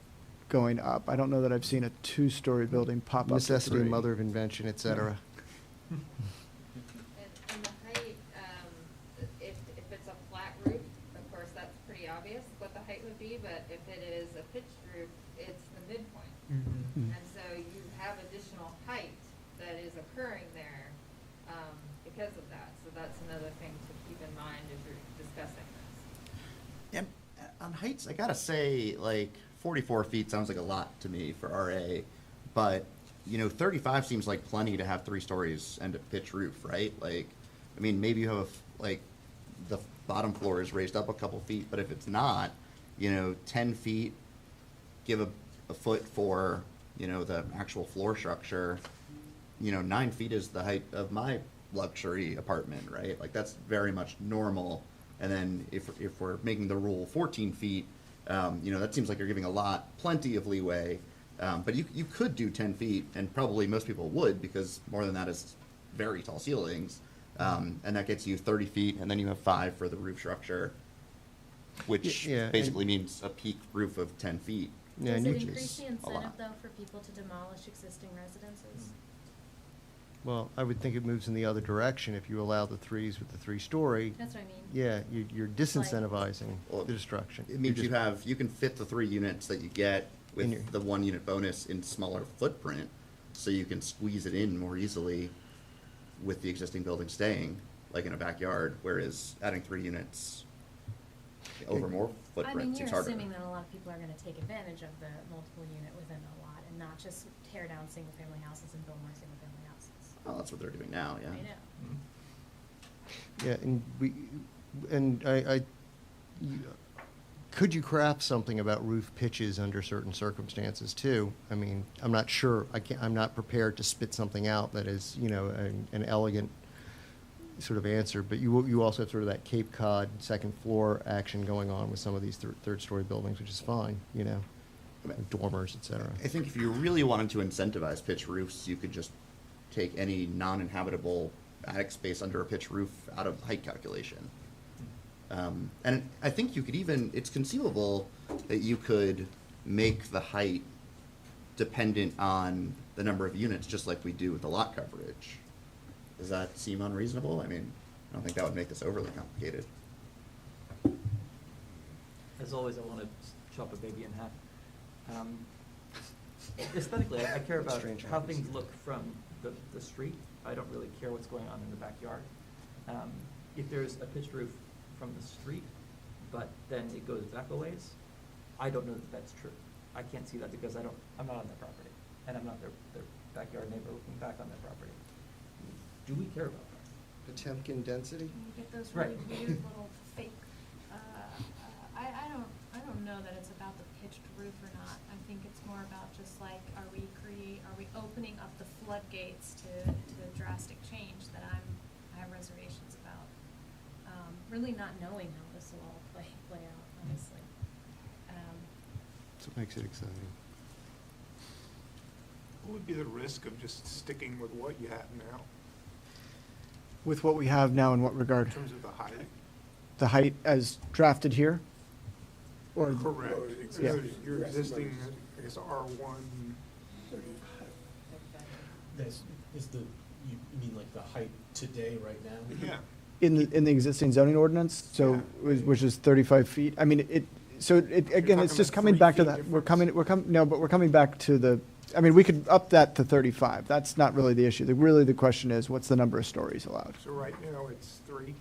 going up. I don't know that I've seen a 2-story building pop up to 3. Necessity, mother of invention, et cetera. And the height, if it's a flat roof, of course, that's pretty obvious what the height would be, but if it is a pitched roof, it's the midpoint. Mhm. And so you have additional height that is occurring there, because of that. So that's another thing to keep in mind as you're discussing this. Yeah, on heights, I gotta say, like, 44 feet sounds like a lot to me for RA, but, 35 seems like plenty to have 3 stories and a pitch roof, right? Like, I mean, maybe you have, the bottom floor is raised up a couple feet, but if it's not, 10 feet, give a foot for, the actual floor structure, 9 feet is the height of my luxury apartment, right? Like, that's very much normal. And then if we're making the rule 14 feet, that seems like you're giving plenty of leeway. But you could do 10 feet, and probably most people would, because more than that is very tall ceilings. And that gets you 30 feet, and then you have 5 for the roof structure, which Yeah, and- basically means a peak roof of 10 feet. Yeah, Does and it you- increase the a incentive, lot. though, for people to demolish existing residences? Well, I would think it moves in the other direction if you allow the 3s with the 3-story. That's what I mean. Yeah, you're disincentivizing Well, the destruction. It means You're just- you can fit the 3 units that you get In your- with the 1 unit bonus in smaller footprint, so you can squeeze it in more easily with the existing building staying, like in a backyard, whereas adding 3 units over more I mean, footprint you're seems harder. assuming that a lot of people are gonna take advantage of the multiple unit within a lot and not just tear down single-family houses and build more single-family houses. Well, that's what they're doing now, yeah. I know. Yeah, and could you craft something about roof pitches under certain circumstances too? I mean, I'm not sure, I'm not prepared to spit something out that is, an elegant sort of answer, but you also have sort of that Cape Cod second floor action going on with some of these third-story buildings, which is fine, dormers, et cetera. I think if you really wanted to incentivize pitch roofs, you could just take any non-inhabitable attic space under a pitch roof out of height calculation. And I think you could it's conceivable that you could make the height dependent on the number of units, just like we do with the lot coverage. Does that seem unreasonable? I mean, I don't think that would make this overly complicated. As always, I want to chop a baby in half. Aesthetically, I care about Strange how habits. things look from the street. I don't really care what's going on in the backyard. If there's a pitched roof from the street, but then it goes back a ways, I don't know that that's true. I can't see that because I'm not on their property, and I'm not their backyard neighbor looking back on their property. Do we care about that? Potemkin density? You get those Right. really weird little fake, I don't know that it's about the pitched roof or not. I think it's more about just like, are we opening up the floodgates to drastic change that I have reservations about. Really not knowing how this will all play out, honestly. That's what makes it exciting. What would be the risk of just sticking with what you have now With what we have now, in what regard? in terms of the height? The height as drafted here? Or? Correct. Yeah. Your existing, I guess, R1, That's, you mean like the height today, right now? yeah. In the existing zoning ordinance, so, Yeah. which is 35 feet? I mean, again, it's talking just about coming 3 back to feet that, we're coming back to we could up that to 35. That's not really the issue. Really, the question is, what's the number of stories allowed? So right now, it's 3.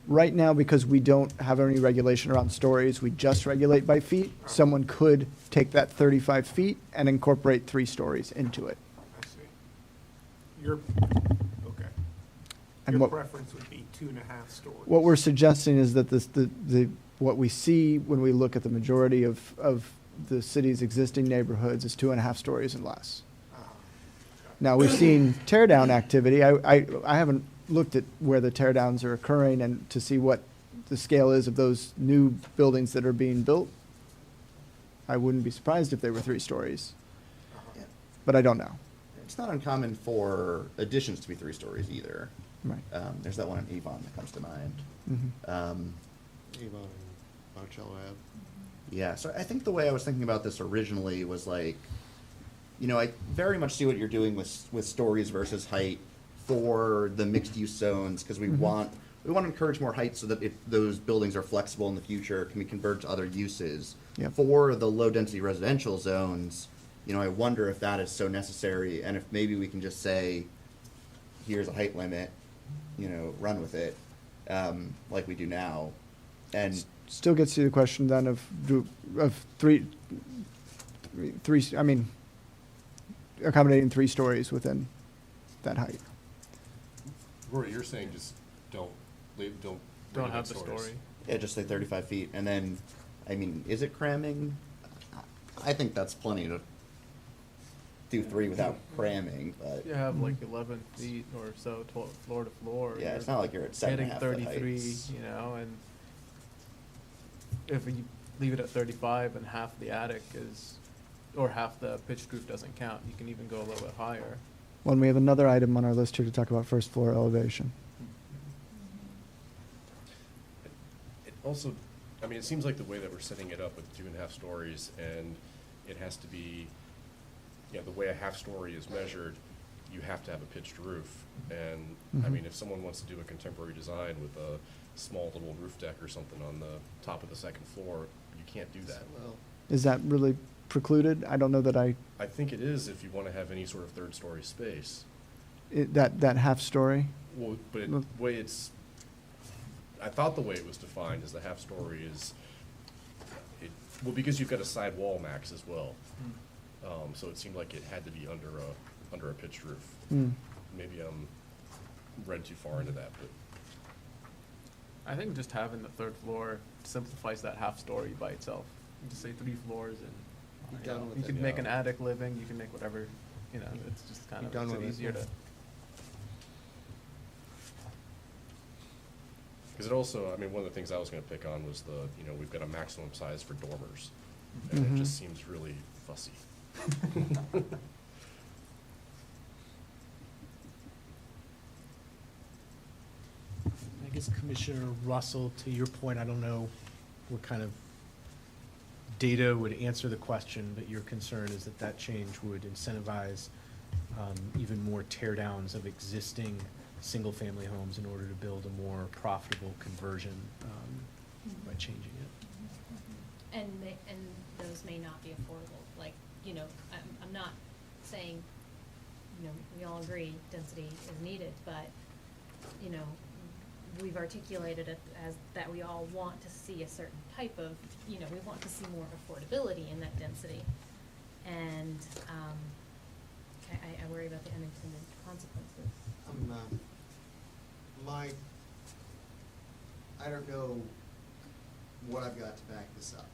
Right now, because we don't have any regulation around stories, we just regulate by feet, someone could take that 35 feet and incorporate 3 stories into it. I see. Okay. And Your what- preference would be 2.5 stories. What we're suggesting is that what we see when we look at the majority of the city's existing neighborhoods is 2.5 stories and less. Now, we've seen tear down activity. I haven't looked at where the tear downs are occurring and to see what the scale is of those new buildings that are being built. I wouldn't be surprised if they were 3 stories, Yeah. but I don't know. It's not uncommon for additions to be 3 stories either. Right. There's that one in Avon that comes to mind. Mhm. Um, Avon and Monticello Ave. Yeah, so I think the way I was thinking about this originally was like, I very much see what you're doing with stories versus height for the mixed-use zones, because we Mhm. want to encourage more height so that if those buildings are flexible in the future, can be converted to other uses. Yep. For the low-density residential zones, I wonder if that is so necessary, and if maybe we can just say, here's a height limit, run with it, like we do now. And still gets to the question then of three, I mean, accommodating 3 stories within that height. Rory, you're saying just don't Don't regulate have the stories. story. Yeah, just say 35 feet, and then, I mean, is it cramming? I think that's plenty to do 3 without cramming, but. You have like 11 feet or so floor to floor. Yeah, it's you're not like you're at 7.5 foot hitting 33, heights. you know, and if you leave it at 35 and half the attic is, or half the pitched roof doesn't count, you can even go a little bit higher. Well, and we have another item on our list here to talk about first floor elevation. It also, I mean, it seems like the way that we're setting it up with 2.5 stories, and it has to be, the way a half story is measured, you have to have a pitched roof. And, I Mhm. mean, if someone wants to do a contemporary design with a small little roof deck or something on the top of the second floor, you can't do that. Is that really precluded? I don't know that I think it is if you want to have any sort of third-story space. that half story. Well, but Well- the way it's, I thought the way it was defined is the half story is, well, because you've got a side wall max as well. So it seemed like it had to be under a pitched roof. Hmm. Maybe I'm read too far into that, but I think just having the 3rd floor simplifies that half story by itself. You just say 3 floors and Be done with you it. can make an attic living, you can make whatever, you know, it's just kind Be of done makes it with it, easier yeah. to. because it also, I mean, one of the things I was going to pick on was we've got a maximum size for dormers, and Mhm. it just seems really fussy. I guess Commissioner Russell, to your point, I don't know what kind of data would answer the question, but your concern is that that change would incentivize even more tear downs of existing single-family homes in order to build a more profitable conversion by changing it. And those may not be affordable, like, I'm not saying, we all agree density is needed, but, we've articulated it as that we all want to see a certain type of, we want to see more affordability in that density. And, I worry about the unintended consequences. I don't know what I've got to back this up.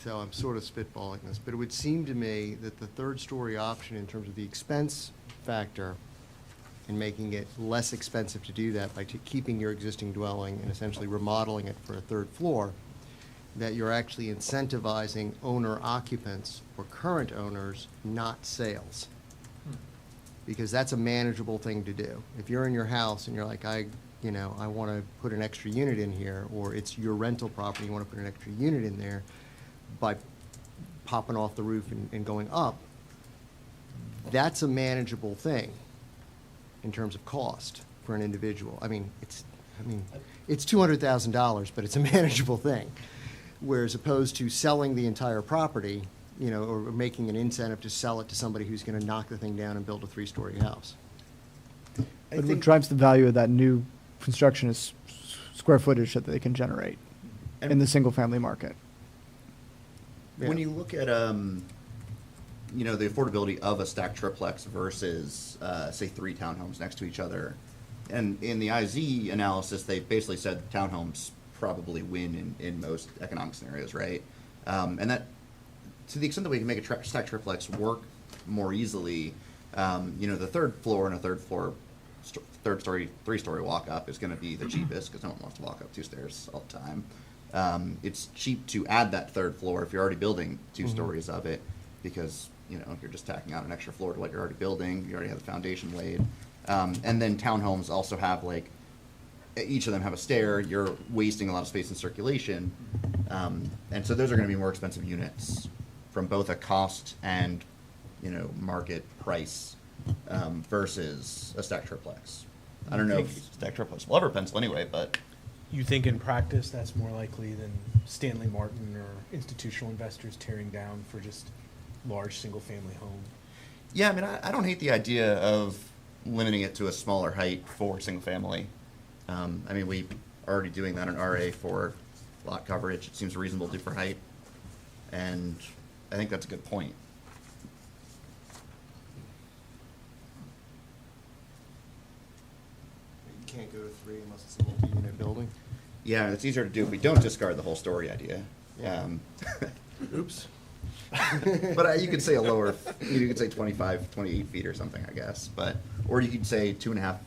So I'm sort of spitballing this, but it would seem to me that the 3rd-story option in terms of the expense factor and making it less expensive to do that by keeping your existing dwelling and essentially remodeling it for a 3rd floor, that you're actually incentivizing owner occupants or current owners, not sales. Because that's a manageable thing to do. If you're in your house and you're like, I want to put an extra unit in here, or it's your rental property, you want to put an extra unit in there, by popping off the roof and going up, that's a manageable thing in terms of cost for an individual. I mean, it's $200,000, but it's a manageable thing. Whereas opposed to selling the entire property, or making an incentive to sell it to somebody who's going to knock the thing down and build a 3-story house. But what drives the value of that new construction is square footage that they can generate in the single-family market. When you look at, the affordability of a stacked triplex versus, say, 3 townhomes next to each other, and in the IZ analysis, they basically said townhomes probably win in most economic scenarios, right? And that, to the extent that we can make a stacked triplex work more easily, the 3rd floor and a 3rd-story, 3-story walk-up is going to be the cheapest because no one wants to walk up 2 stairs all the time. It's cheap to add that 3rd floor if you're already building 2 stories of it because, you're just tacking on an extra floor to what you're already building. You already have the foundation laid. And then townhomes also have, each of them have a stair. You're wasting a lot of space in circulation. And so those are going to be more expensive units from both a cost and, market price versus a stacked triplex. I don't know if stacked triplex will ever pencil anyway, but. You think in practice that's more likely than Stanley Martin or institutional investors tearing down for just large single-family home? Yeah, I mean, I don't hate the idea of limiting it to a smaller height for single family. I mean, we already doing that in RA for lot coverage. It seems reasonable to do for height. And I think that's a good point. You can't go to 3 unless it's a multi-unit building. Yeah, it's easier to do if we don't discard the whole story idea. Oops. But you could say you could say 25, 28 feet or something, I guess. Or you could say 2.5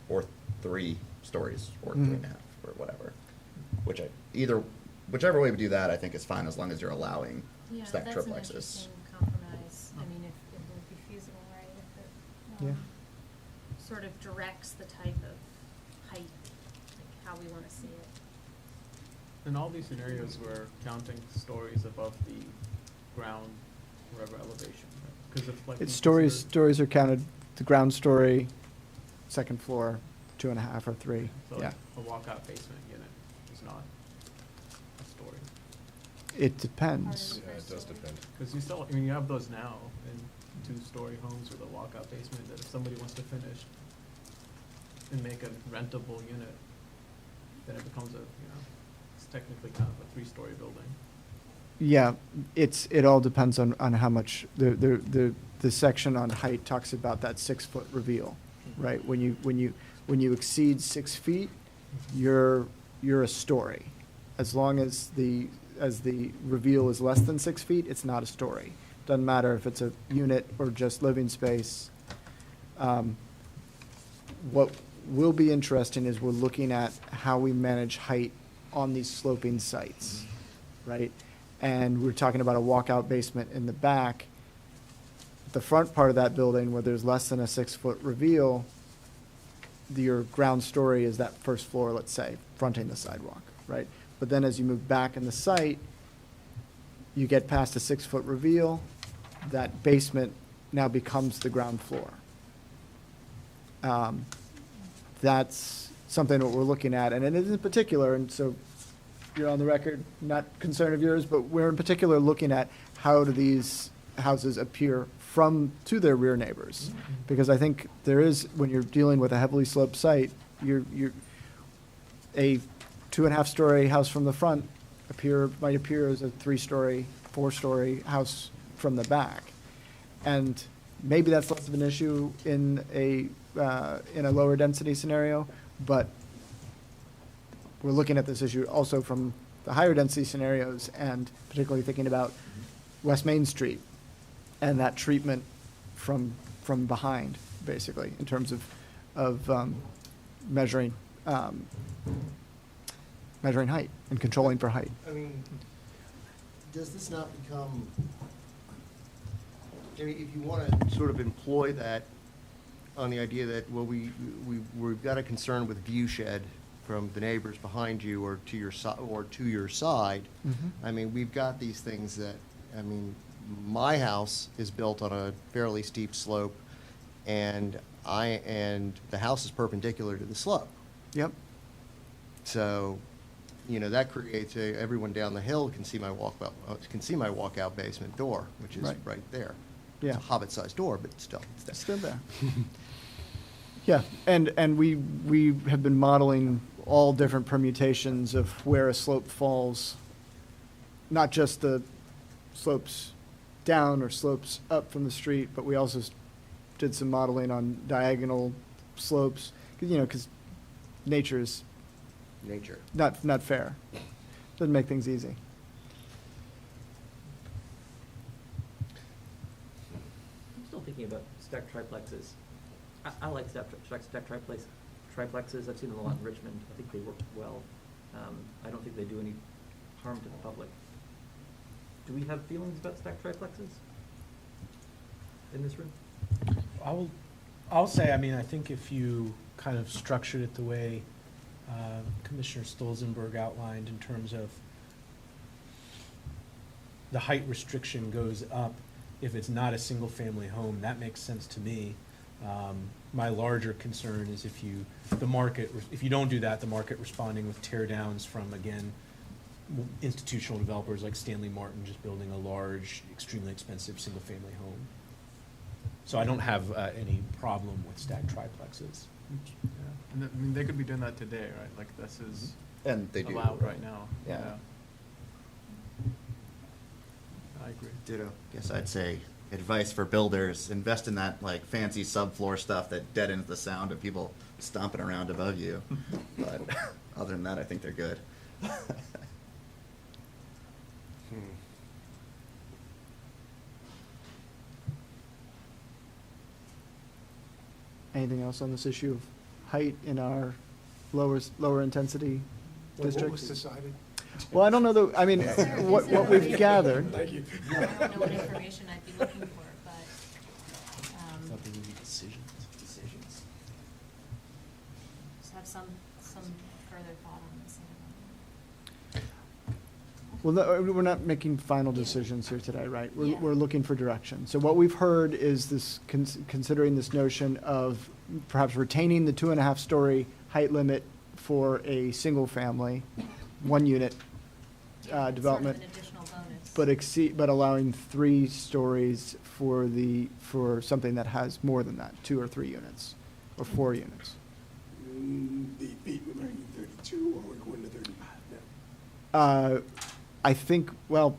or 3 stories or 3.5 or whatever. Whichever way we do that, I think is fine as long as you're allowing Yeah, stacked that's an triplexes. interesting compromise. I mean, if it would be feasible, right, if it, Yeah. sort of directs the type of height, like how we wanna see it. In all these scenarios, we're counting stories above the ground, whatever elevation, because if like. It's we stories are counted, the ground story, second floor, 2.5 or 3, So yeah. a walkout basement unit is not a story. It depends. Yeah, it does depend. Because you still, I mean, you have those now in 2-story homes with a walkout basement that if somebody wants to finish and make a rentable unit, then it becomes it's technically kind of a 3-story building. Yeah, it all depends on how much, the section on height talks about that 6-foot reveal, right? When you exceed 6 feet, you're a story. As long as the reveal is less than 6 feet, it's not a story. Doesn't matter if it's a unit or just living space. What will be interesting is we're looking at how we manage height on these sloping sites, right? And we're talking about a walkout basement in the back. The front part of that building, where there's less than a 6-foot reveal, your ground story is that first floor, let's say, fronting the sidewalk, right? But then as you move back in the site, you get past a 6-foot reveal, that basement now becomes the ground floor. That's something that we're looking at, and it is in particular, and so you're on the record, not concern of yours, but we're in particular looking at how do these houses appear to their rear neighbors. Because I think there is, when you're dealing with a heavily sloped site, you're a 2.5-story house from the front might appear as a 3-story, 4-story house from the back. And maybe that's less of an issue in a lower density scenario, but we're looking at this issue also from the higher density scenarios, and particularly thinking about West Main Street and that treatment from behind, basically, in terms of measuring height and controlling for height. I mean, does this not become, I mean, if you want to sort of employ that on the idea that, well, we've got a concern with view shed from the neighbors behind you or to your side, I mean, we've got these things that, I mean, my house is built on a fairly steep slope, and the house is perpendicular to the slope. Yep. So, that creates everyone down the hill can see my walkout basement door, which is right there. Yeah. It's a hobbit-sized door, but still, it's there. Still there. Yeah, and we have been modeling all different permutations of where a slope falls, not just the slopes down or slopes up from the street, but we also did some modeling on diagonal slopes, because nature is not fair. Doesn't make things easy. I'm still thinking about stacked triplexes. I like stacked triplexes. I've seen them a lot in Richmond. I think they work well. I don't think they do any harm to the public. Do we have feelings about stacked triplexes in this room? I'll say, I mean, I think if you kind of structured it the way Commissioner Stolzenberg outlined in terms of the height restriction goes up if it's not a single-family home, that makes sense to me. My larger concern is if you don't do that, the market responding with tear downs from, again, institutional developers like Stanley Martin just building a large, extremely expensive single-family home. So I don't have any problem with stacked triplexes. Yeah, and I mean, they could be doing that today, right? Like, this is And they do. allowed right now. Yeah. I agree. Ditto. Guess I'd say advice for builders, invest in that like fancy subfloor stuff that deadens the sound of people stomping around above you. But other than that, I think they're good. Anything else on this issue of height in our lower intensity What was districts? decided? Well, I don't know, I mean, what we've gathered. Thank you. I don't know what information I'd be looking for, but, Thought there would be decisions. just have some further thought on this. Well, no, we're not making final decisions here today, right? Yeah. We're looking for direction. So what we've heard is this, considering this notion of perhaps retaining the 2.5-story height limit for a single-family, one-unit development, Sort of an additional bonus. but allowing 3 stories for something that has more than that, 2 or 3 units, or 4 units. The feet would bring you 32, or we're going to 35 now? I think, well,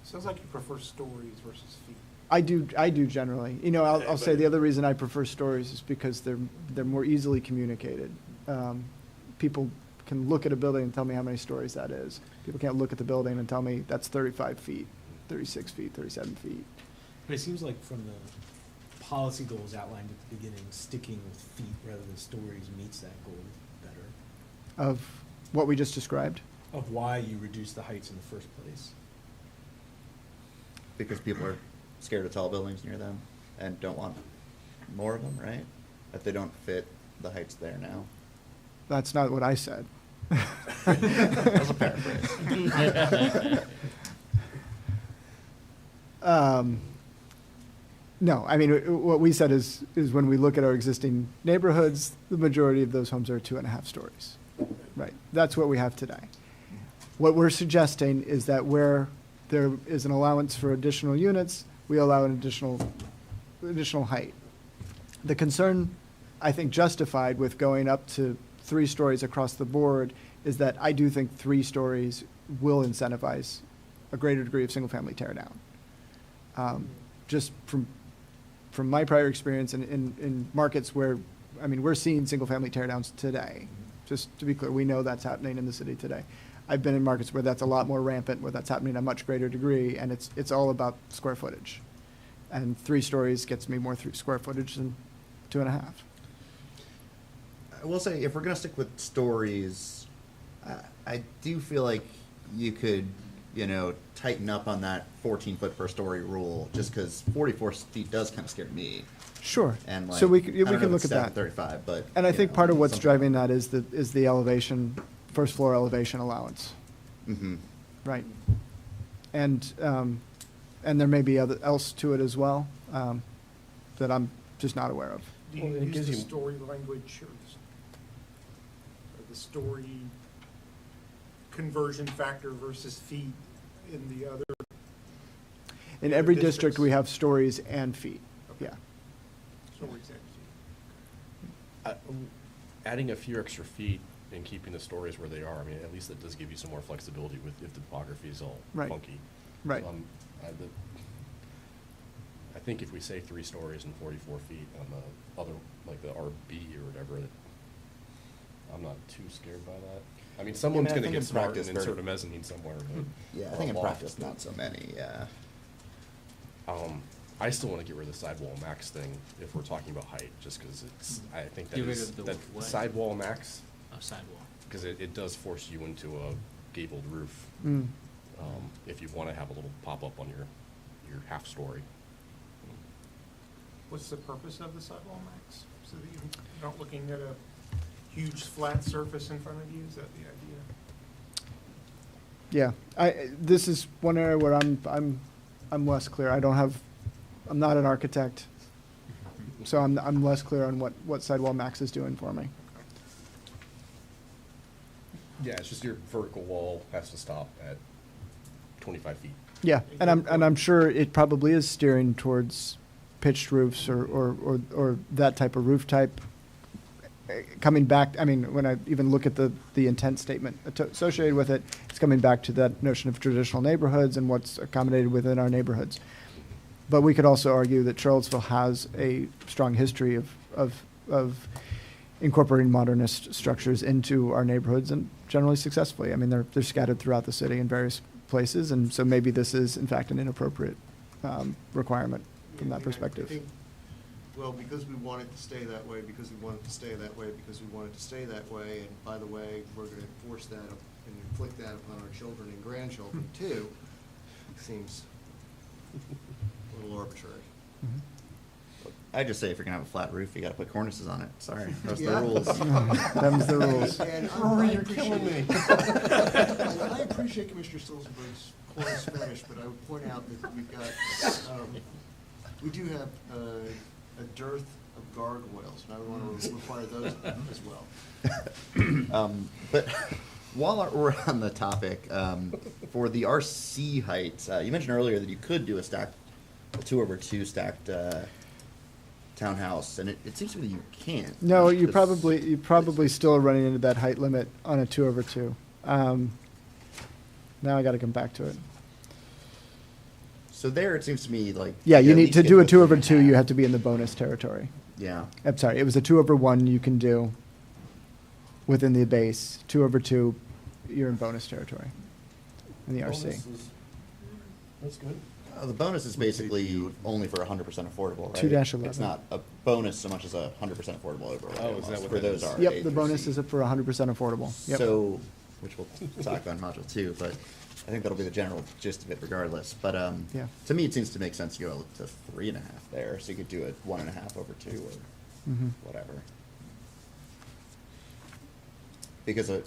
Sounds like you prefer stories versus feet. I do generally. You know, I'll say but- the other reason I prefer stories is because they're more easily communicated. People can look at a building and tell me how many stories that is. People can't look at the building and tell me that's 35 feet, 36 feet, 37 feet. But it seems like from the policy goals outlined at the beginning, sticking with feet rather than stories meets that goal better. Of what we just described. Of why you reduce the heights in the first place. Because people are scared of tall buildings near them and don't want more of them, right? If they don't fit the heights there now. That's not what I said. That was a paraphrase. No, I mean, what we said is when we look at our existing neighborhoods, the majority of those homes are 2.5 stories. Right, that's what we have today. What we're suggesting is that where there is an allowance for additional units, we allow an additional height. The concern, I think justified with going up to 3 stories across the board, is that I do think 3 stories will incentivize a greater degree of single-family tear down. Just from my prior experience in markets where, I mean, we're seeing single-family tear downs today. Just to be clear, we know that's happening in the city today. I've been in markets where that's a lot more rampant, where that's happening at a much greater degree, and it's all about square footage. And 3 stories gets me more square footage than 2.5. I will say, if we're gonna stick with stories, I do feel like you could, tighten up on that 14-foot per story rule, just because 44 feet does kind of scare me. Sure. And So we can I don't know if look it's at that. 35, but. And I think part of what's something- driving that is the elevation, first floor elevation allowance, Mhm. right? And there may be else to it as well, that I'm just not aware of. Do Well, you it use gives the you- story language or the story conversion factor versus feet in the other? In the every district, districts? we have stories and feet, Okay. yeah. Stories and Adding a few extra feet and keeping the stories where they are, I mean, at least that does give you some more flexibility with, if the topography is all Right. funky. Right. So I think if we say 3 stories and 44 feet on the other, like the RB or whatever, I'm not too scared by that. I mean, someone's I gonna think in get smart practice, and insert a mezzanine somewhere, but. Yeah, I or think a in loft. practice, not so many, yeah. I still wanna get rid of the sidewall max thing if we're talking about height, just cause it's, I think that Get rid is, of the that what? sidewall max, Of sidewall. cause it does force you into a gabled roof. Mm. If you wanna have a little pop-up on your half story. What's the purpose of the sidewall max? So that you're not looking at a huge flat surface in front of you? Is that the idea? Yeah, this is one area where I'm less clear. I'm not an architect, so I'm less clear on what sidewall max is doing for me. Yeah, it's just your vertical wall has to stop at 25 feet. Yeah, and I'm sure it probably is steering towards pitched roofs or that type of roof type. coming back, I mean, when I even look at the intent statement associated with it, it's coming back to that notion of traditional neighborhoods and what's accommodated within our neighborhoods. But we could also argue that Charlottesville has a strong history of incorporating modernist structures into our neighborhoods, and generally successfully. I mean, they're scattered throughout the city in various places, and so maybe this is in fact an inappropriate requirement from that perspective. Well, because we want it to stay that way, because we want it to stay that way, because we want it to stay that way, and by the way, we're gonna enforce that and inflict that upon our children and grandchildren too, seems a little arbitrary. Mhm. I just say if you're gonna have a flat roof, you gotta put cornices on it. Sorry, those are the Yeah. rules. Them's the rules. And Rory, you're killing me. I appreciate Commissioner Stolzenberg's cornice fetish, but I would point out that we've got, we do have a dearth of gargoyles, and I would want to require those as well. But while we're on the topic, for the RC heights, you mentioned earlier that you could do a 2/2 stacked townhouse, and it seems to me that you can't. No, you Because- probably still are running into that height limit on a 2/2. Now I got to come back to it. So there, it seems to me like. Yeah, you at need least to get do a the 2/2, you 3.5. have to be in the bonus territory. Yeah. I'm sorry, it was a 2/1 you can do within the base. 2/2, you're in bonus territory in the RC. That's good. The bonus is basically only for 100% affordable, right? 2-11. It's not a bonus so much as a 100% affordable overlay. Oh, is that almost, what where that those is? are? Yep, A the through bonus C. is for 100% affordable. Yep. So, which we'll talk about in module 2, but I think that'll be the general gist of it regardless. But Yeah. to me, it seems to make sense to go to 3.5 there, so you could do it 1.5/2 or Mhm. whatever. Because a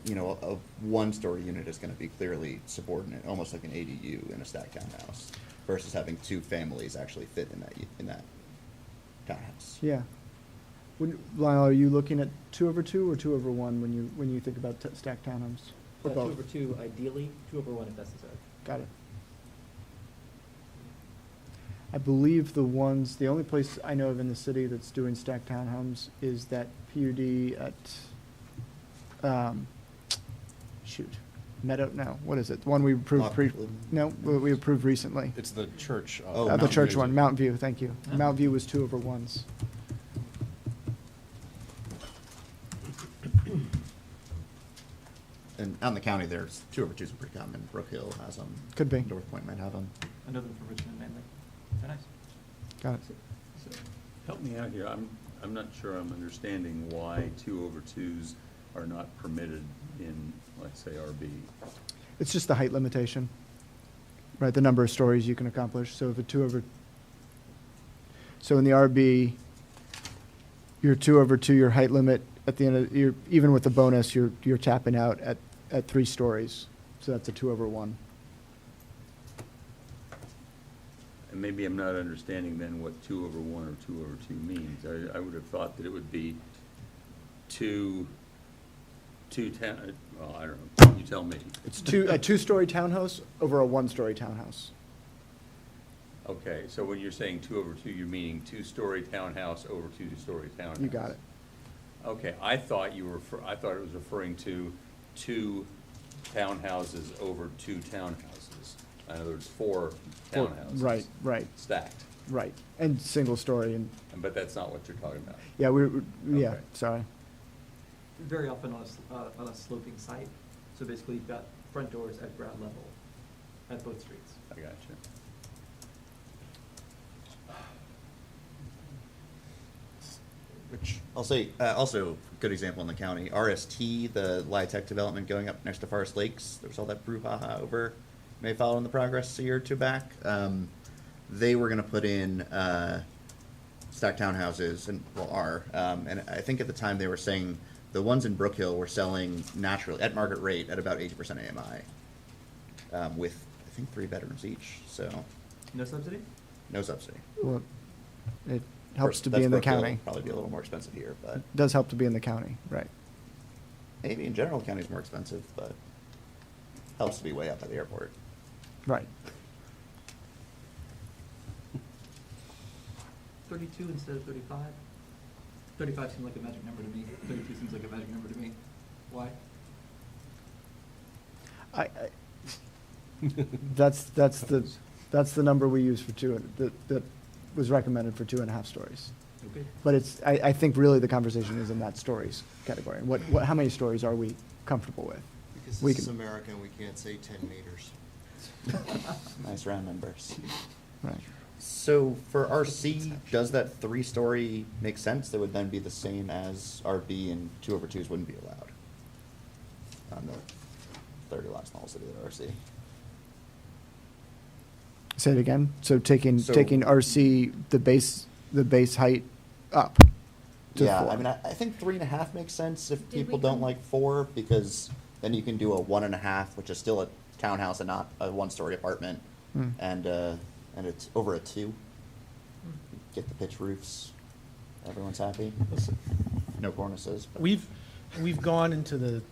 one-story unit is going to be clearly subordinate, almost like an ADU in a stacked townhouse, versus having two families actually fit in that townhouse. Yeah. Lyle, are you looking at 2/2 or 2/1 when you think about stacked townhomes? Or both? 2/2 ideally, 2/1 if necessary. Got it. I believe the only place I know of in the city that's doing stacked townhomes is that PUD at, what is it? The one we approved we approved recently. It's the church. Oh, The Mountain church View. one, Mountain View, thank you. Yeah. Mountain View was 2/1s. And out in the county, there's 2/2s are pretty common. Brook Hill has them. Could be. North Point might have them. I know them from Richmond mainly. They're nice. Got it. So, help me out here, I'm not sure I'm understanding why 2/2s are not permitted in, let's say, RB. It's just the height limitation, right? The number of stories you can accomplish. So if so in the RB, your 2/2, your height limit at the end of, even with the bonus, you're tapping out at 3 stories. So that's a 2/1. And maybe I'm not understanding then what 2/1 or 2/2 means. I would have thought that it would be well, I don't know, you tell me. It's a 2-story townhouse over a 1-story townhouse. Okay, so when you're saying 2/2, you're meaning 2-story townhouse over 2-story townhouse? You got it. Okay, I thought it was referring to 2 townhouses over 2 townhouses. In other words, 4 townhouses. Right. Stacked. Right. And single story and, But that's not what you're talking about. yeah, yeah, Okay. sorry. Very often on a sloping site, so basically you've got front doors at ground level at both streets. I got you. Which I'll say, also, good example in the county, RST, the LIHTC development going up next to Forest Lakes, there was all that brouhaha over, may follow in the progress a year or 2 back. They were gonna put in, stacked townhouses, and I think at the time they were saying the ones in Brook Hill were selling naturally, at market rate, at about 80% AMI, with, I think, 3 bedrooms each, so, No subsidy? no subsidy. Well, it helps to be That's in the Brook Hill, county. Probably be a little more expensive here, but. Does help to be in the county, right. Maybe in general, the county's more expensive, but helps to be way up by the airport. Right. 32 instead of 35? 35 seems like a magic number to me. 32 seems like a magic number to me. Why? That's the number we use for that was recommended for 2.5 stories. Okay. But I think really the conversation is in that stories category. How many stories are we comfortable with? Because We this is can- America and we can't say 10 meters. Nice round numbers. Right. So for RC, does that 3-story make sense? That would then be the same as RB, and 2/2s wouldn't be allowed on the 30 lots in the whole city of RC. Say it again. So taking So- RC, the base height up to Yeah, 4. I mean, I think 3.5 makes sense if Did we people don't come- like 4, because then you can do a 1.5, which is still a townhouse and not a 1-story apartment, Hmm. and it's over a 2. Get the pitch roofs, everyone's happy. No cornices. but- We've gone into the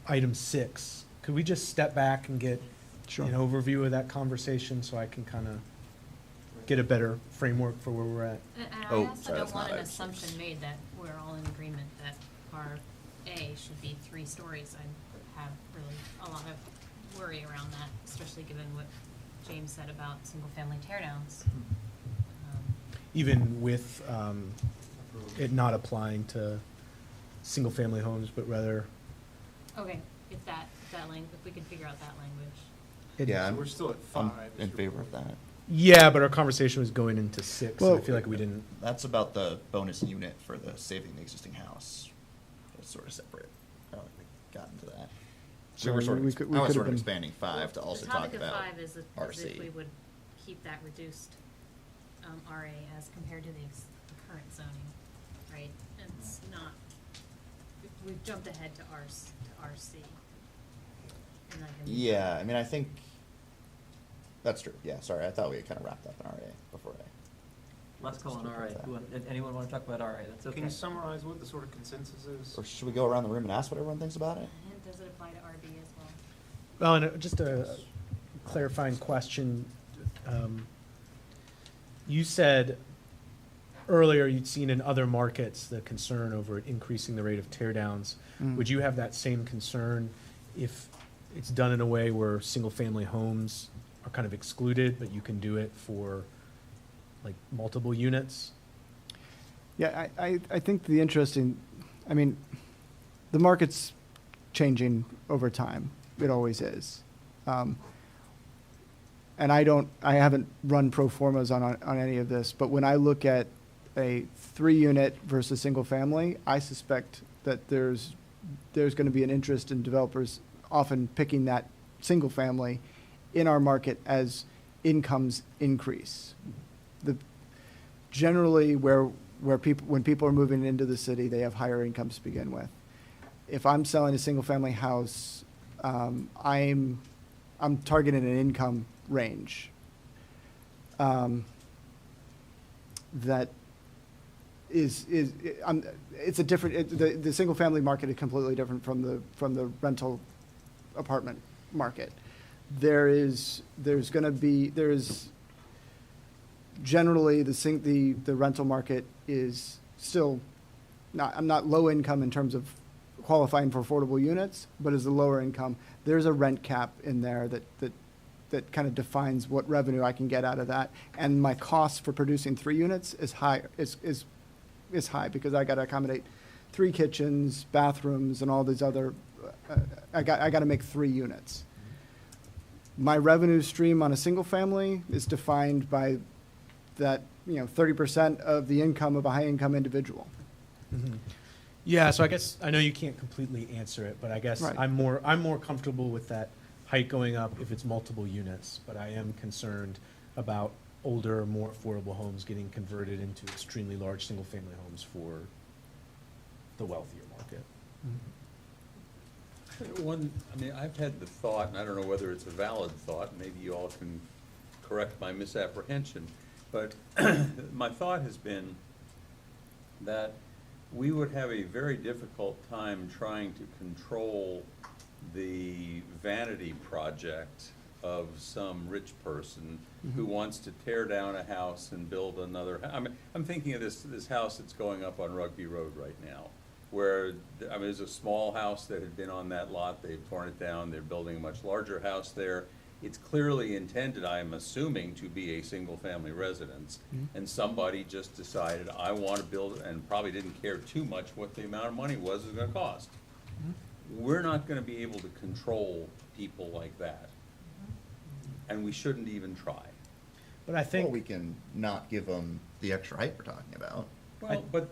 item 6. Could we just step back and get Sure. an overview of that conversation so I can kind of get a better framework for where we're at? And I Oh, also sorry, don't that's want not an item six. assumption made that we're all in agreement that our A should be 3 stories. I have really a lot of worry around that, especially given what James said about single-family teardowns. Even with it not applying to single-family homes, but rather. Okay, if we could figure out that language. it- Yeah, So we're still at I'm 5. in favor of that. Yeah, but our conversation was going into 6, and I Well- feel like we didn't. That's about the bonus unit for the saving the existing house. It's sort of separate. I don't think we got into that. So We were sort we of, could- I we was could've sort of been- expanding 5 to also talk about The topic of 5 is if RC. we would keep that reduced RA as compared to the current zoning, right? And it's not, we've jumped ahead to RC. And I can- Yeah, I mean, I think that's true. Yeah, sorry, I thought we had kind of wrapped up in RA before I. Last call on RA. Anyone want to talk about RA? That's okay. Can you summarize what the sort of consensus is? Or should we go around the room and ask what everyone thinks about it? And does it apply to RB as well? Well, and just a clarifying question. You said earlier you'd seen in other markets the concern over increasing the rate of teardowns. Mm. Would you have that same concern if it's done in a way where single-family homes are kind of excluded, but you can do it for like multiple units? Yeah, I think the interesting, I mean, the market's changing over time. It always is. And I haven't run pro formas on any of this, but when I look at a 3-unit versus single family, I suspect that there's going to be an interest in developers often picking that single family in our market as incomes increase. Generally when people are moving into the city, they have higher incomes to begin with. If I'm selling a single family house, I'm targeting an income range that it's a different, the single family market is completely different from the rental apartment market. There's generally the rental market is still I'm not low income in terms of qualifying for affordable units, but as a lower income, there's a rent cap in there that kind of defines what revenue I can get out of that. And my cost for producing 3 units is high because I got to accommodate 3 kitchens, bathrooms, and all these other. I got to make 3 units. My revenue stream on a single family is defined by that 30% of the income of a high income individual. Mhm. Yeah, so I guess, I know you can't completely answer it, but I guess Right. I'm more comfortable with that height going up if it's multiple units, but I am concerned about older, more affordable homes getting converted into extremely large single-family homes for the wealthier market. I've had the thought, and I don't know whether it's a valid thought, maybe you all can correct my misapprehension, but my thought has been that we would have a very difficult time trying to control the vanity project of some rich person who wants to tear down a house and build another. I mean, I'm thinking of this house that's going up on Rugby Road right now, where, I mean, there's a small house that had been on that lot, they've torn it down, they're building a much larger house there. It's clearly intended, I am assuming, to be a single-family residence, and somebody just decided, I want to build, and probably didn't care too much what the amount of money was gonna cost. We're not gonna be able to control people like that, and we shouldn't even try. But I think. Well, we can not give them the extra height we're talking about. Well, but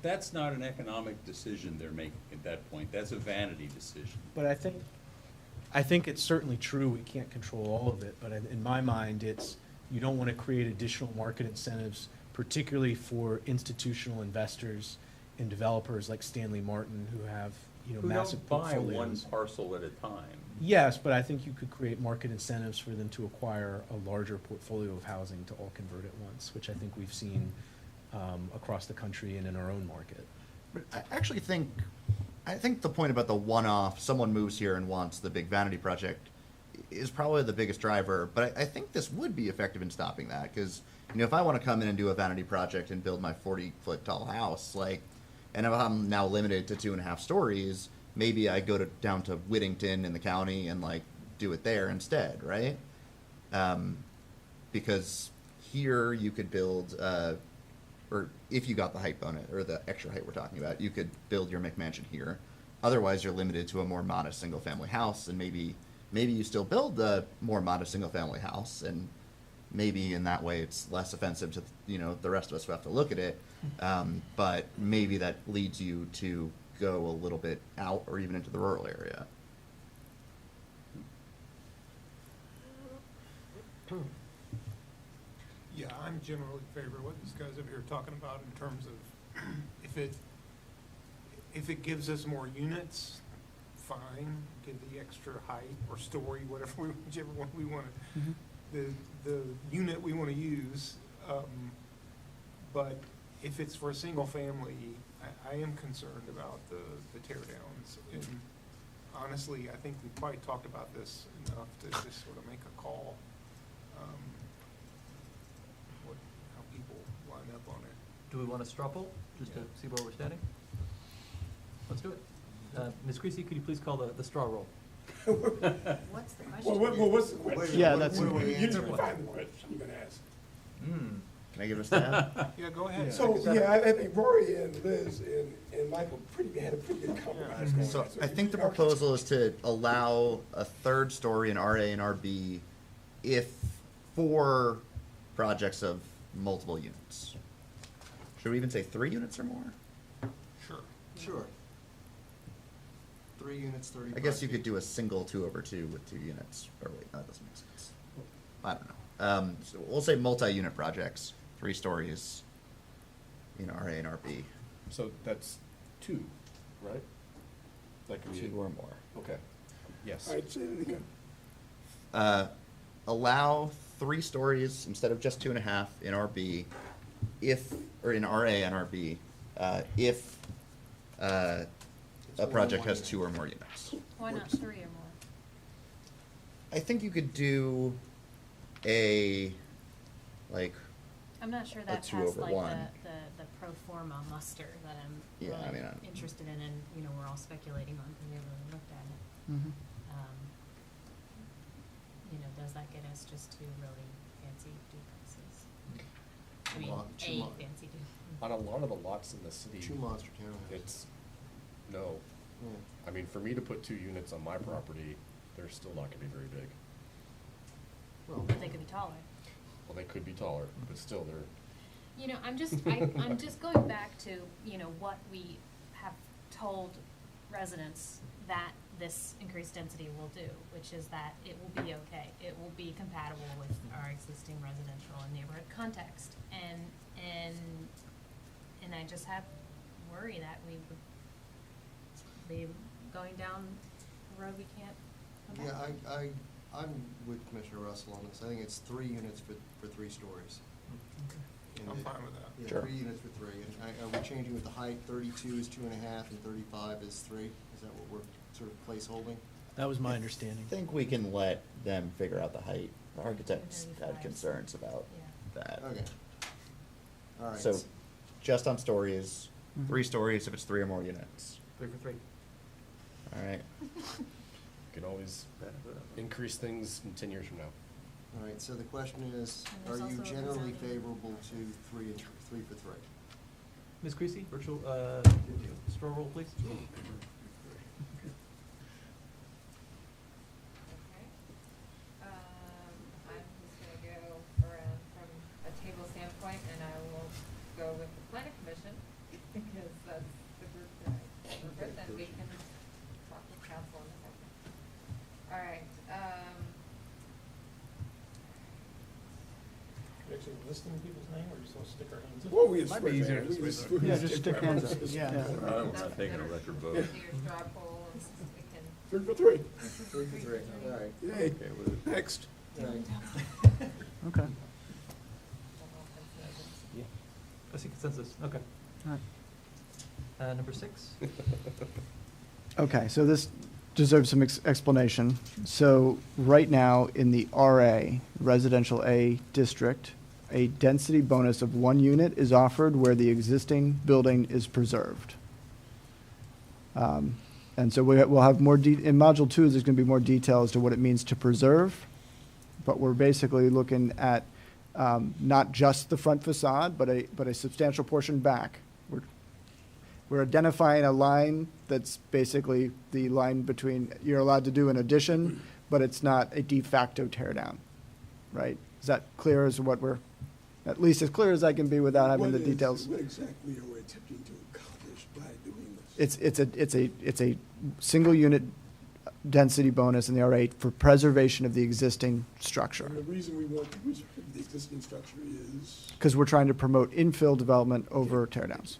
that's not an economic decision they're making at that point, that's a vanity decision. But I think it's certainly true, we can't control all of it, but in my mind, it's, you don't want to create additional market incentives, particularly for institutional investors and developers like Stanley Martin, who have, massive Who don't buy portfolios. one parcel at a time. Yes, but I think you could create market incentives for them to acquire a larger portfolio of housing to all convert at once, which I think we've seen across the country and in our own market. But I actually think, the point about the one-off, someone moves here and wants the big vanity project is probably the biggest driver, but I think this would be effective in stopping that, because, if I want to come in and do a vanity project and build my 40-foot tall house, and if I'm now limited to 2.5 stories, maybe I go down to Whittington in the county and do it there instead, right? Because here you could build, or if you got the height bonus, or the extra height we're talking about, you could build your McMansion here. Otherwise, you're limited to a more modest single-family house, and maybe you still build a more modest single-family house, and maybe in that way it's less offensive to, the rest of us who have to look at it. But maybe that leads you to go a little bit out or even into the rural area. Yeah, I'm generally in favor of what these guys over here are talking about in terms of if it gives us more units, fine, give the extra height or story, whichever one we want to, the unit we want to use. But if it's for a single family, I am concerned about the tear downs. And honestly, I think we probably talked about this enough to just sort of make a call. How people line up on it. Do we want to straw poll, just to see where we're standing? Let's do it. Ms. Creasy, could you please call the straw roll? What's the question? Well, what's the question? Yeah, that's- You didn't find the question I'm gonna ask. Can I give a stab? Yeah, go ahead. So, yeah, I think Rory and Liz and Michael had a pretty good compromise going on. So I think the proposal is to allow a third story in RA and RB for projects of multiple units. Should we even say 3 units or more? Sure. 3 units, 30. I guess you could do a single 2/2 with 2 units. Or wait, no, that doesn't make sense. I don't know. So we'll say multi-unit projects, 3 stories in RA and RB. So that's 2, right? That could be 2 or more. Okay, yes. All right, say it again. Allow 3 stories instead of just 2.5 in RB, or in RA and RB, if a project has 2 or more units. Why not 3 or more? I think you could do a, I'm not sure a that 2 has over like 1. the pro forma muster that I'm Yeah, I really mean, interested in, and, we're all speculating on because we haven't really looked at it. Does that get us just 2 really fancy duplexes? I mean, Two a fancy duplex. On a lot of the lots in the city, 2 monster townhouses. it's, no. Yeah. I mean, for me to put 2 units on my property, they're still not gonna be very big. But they could be taller. Well, they could be taller, but still, they're, I'm just going back to, what we have told residents that this increased density will do, which is that it will be okay. It will be compatible with our existing residential and neighborhood context. And I just have worry that we would be going down a road we can't come back. Yeah, I'm with Commissioner Russell on this. I think it's 3 units for 3 stories. And I'm fine with that. Yeah, Sure. 3 units for 3. And are we changing with the height? 32 is 2.5 and 35 is 3? Is that what we're sort of placeholding? That was my understanding. I think we can let them figure out the height. The architects had concerns about that. Okay. All right. So, just on stories, 3 stories if it's 3 or more units. 3 for 3. All right. You can always increase things in 10 years from now. All right, so the question is, And are there's you also a generally rezoning. favorable to 3 for 3? Ms. Creasy, virtual, straw roll, please. Okay. I'm just gonna go around from a table standpoint, and I will go with the planning commission, because that's the group that I work with, and we can talk with council on the second. All right, Actually listing people's name, or just want to stick our hands up? Well, we Might be easier this way, though. Yeah, just stick hands up. Yeah. I'm not taking a record vote. do your straw poll, and we can. 3 for 3. 3 for 3, all right. Yay. Okay with it. Next. All right. Okay. I see consensus, okay. All right. Number 6? Okay, so this deserves some explanation. So right now, in the RA, Residential A District, a density bonus of 1 unit is offered where the existing building is preserved. And so we'll have more, in Module 2, there's going to be more detail as to what it means to preserve, but we're basically looking at not just the front facade, but a substantial portion back. We're identifying a line that's basically the line between, you're allowed to do an addition, but it's not a de facto tear down, right? Is that clear as what we're, at least as clear as I can be without having the details? What exactly are we attempting to accomplish by doing this? It's a single unit density bonus in the R8 for preservation of the existing structure. And the reason we want to preserve the existing structure is? Because we're trying to promote infill development over tear downs.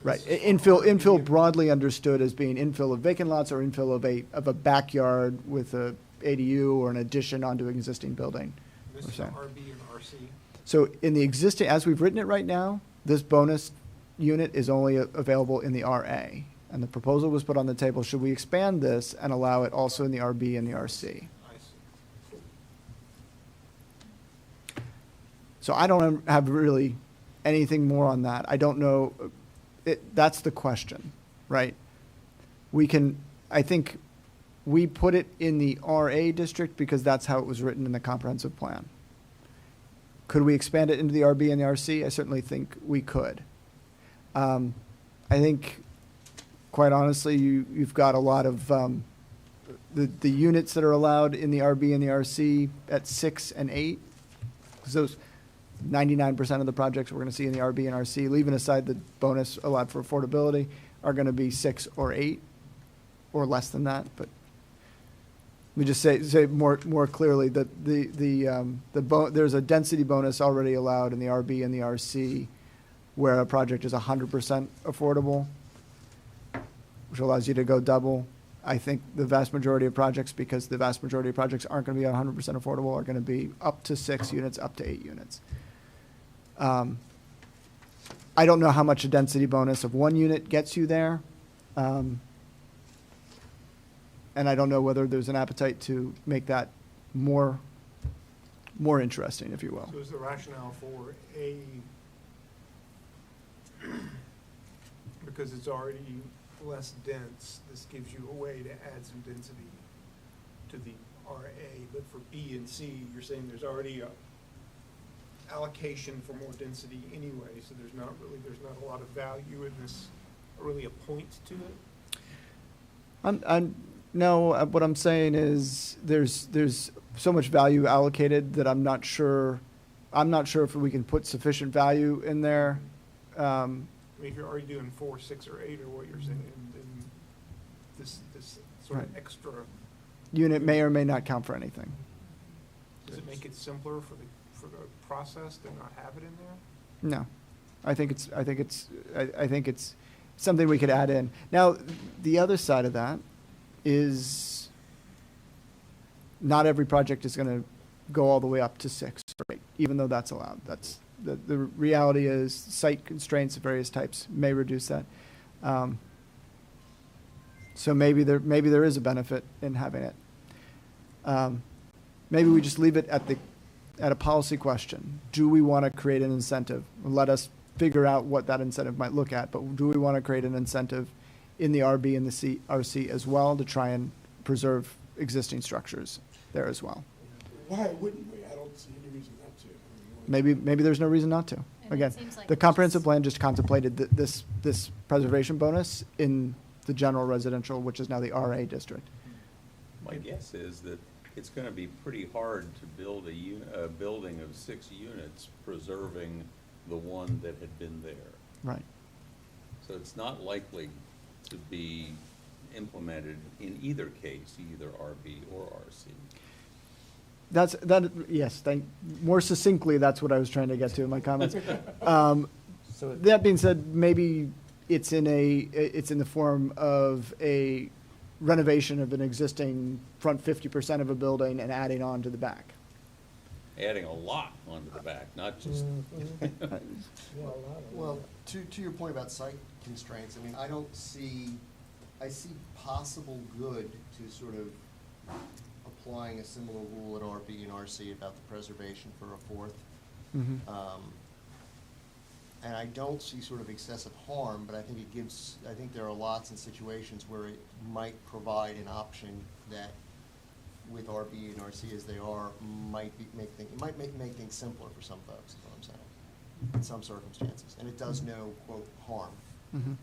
Right, infill broadly understood as being infill of vacant lots or infill of a backyard with a ADU or an addition onto an existing building. This we're is saying. RB and RC. So in the existing, as we've written it right now, this bonus unit is only available in the RA. And the proposal was put on the table, should we expand this and allow it also in the RB and the RC? I see. So I don't have really anything more on that. I don't know, that's the question, right? We can, I think we put it in the RA district because that's how it was written in the comprehensive plan. Could we expand it into the RB and the RC? I certainly think we could. I think, quite honestly, you've got a lot of, the units that are allowed in the RB and the RC at 6 and 8, because those 99% of the projects we're going to see in the RB and RC, leaving aside the bonus allowed for affordability, are going to be 6 or 8, or less than that. But let me just say more clearly that there's a density bonus already allowed in the RB and the RC, where a project is 100% affordable, which allows you to go double. I think the vast majority of projects, because the vast majority of projects aren't going to be 100% affordable, are going to be up to 6 units, up to 8 units. I don't know how much a density bonus of 1 unit gets you there. And I don't know whether there's an appetite to make that more interesting, if you will. So is the rationale for A, because it's already less dense, this gives you a way to add some density to the RA, but for B and C, you're saying there's already a allocation for more density anyway, so there's not a lot of value in this, really a point to it? No, what I'm saying is there's so much value allocated that I'm not sure if we can put sufficient value in there. I mean, if you're already doing 4, 6, or 8, or what you're saying, then this sort of Right. extra, Unit may or may not count for anything. does it make it simpler for the process to not have it in there? No, I think it's something we could add in. Now, the other side of that is not every project is going to go all the way up to 6 or 8, even though that's allowed. That's the reality is site constraints of various types may reduce that. So maybe there is a benefit in having it. Maybe we just leave it at a policy question. Do we want to create an incentive? Let us figure out what that incentive might look at, but do we want to create an incentive in the RB and the CRC as well to try and preserve existing structures there as well? Why wouldn't we? I don't see any reason not to. I mean, Maybe there's no reason not to. And it Again, seems like the it's comprehensive just- plan just contemplated this preservation bonus in the general residential, which is now the RA district. My guess is that it's gonna be pretty hard to build a building of 6 units preserving the one that had been there. Right. So it's not likely to be implemented in either case, either RB or RC. Yes, more succinctly, that's what I was trying to get to in my comments. So That being said, maybe it's in the form of a renovation of an existing front 50% of a building and adding on to the back. Adding a lot onto the back, not just, Well, to your point about site constraints, I mean, I see possible good to sort of applying a similar rule at RB and RC about the preservation for a fourth. Mhm. And I don't see sort of excessive harm, but I think there are lots and situations where it might provide an option that with RB and RC as they are, might make things simpler for some folks, is what I'm saying, in some circumstances. And it does no, quote, harm. Mhm.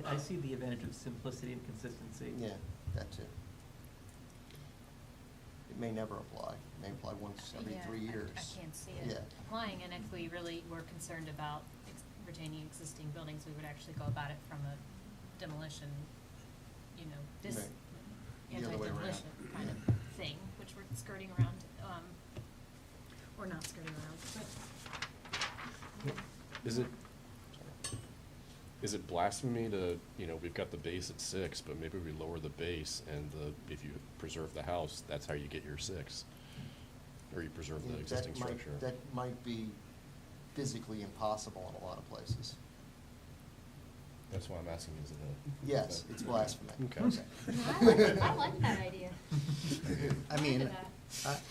I see the advantage of simplicity and consistency. Yeah, that too. It may never apply. It may apply once every Yeah, 3 years. I can't see Yeah. it applying, and if we really were concerned about retaining existing buildings, we would actually go about it from a demolition, Right. The other way around. anti-demolition kind of thing, which we're skirting around, or not skirting around, but. Is it blasphemy to, we've got the base at 6, but maybe we lower the base and if you preserve the house, that's how you get your 6? Or you preserve the Yeah, existing structure? That might be physically impossible in a lot of places. That's why I'm asking, is it a? Yes, it's blasphemy. Okay. I like that idea. I I'm mean, into that.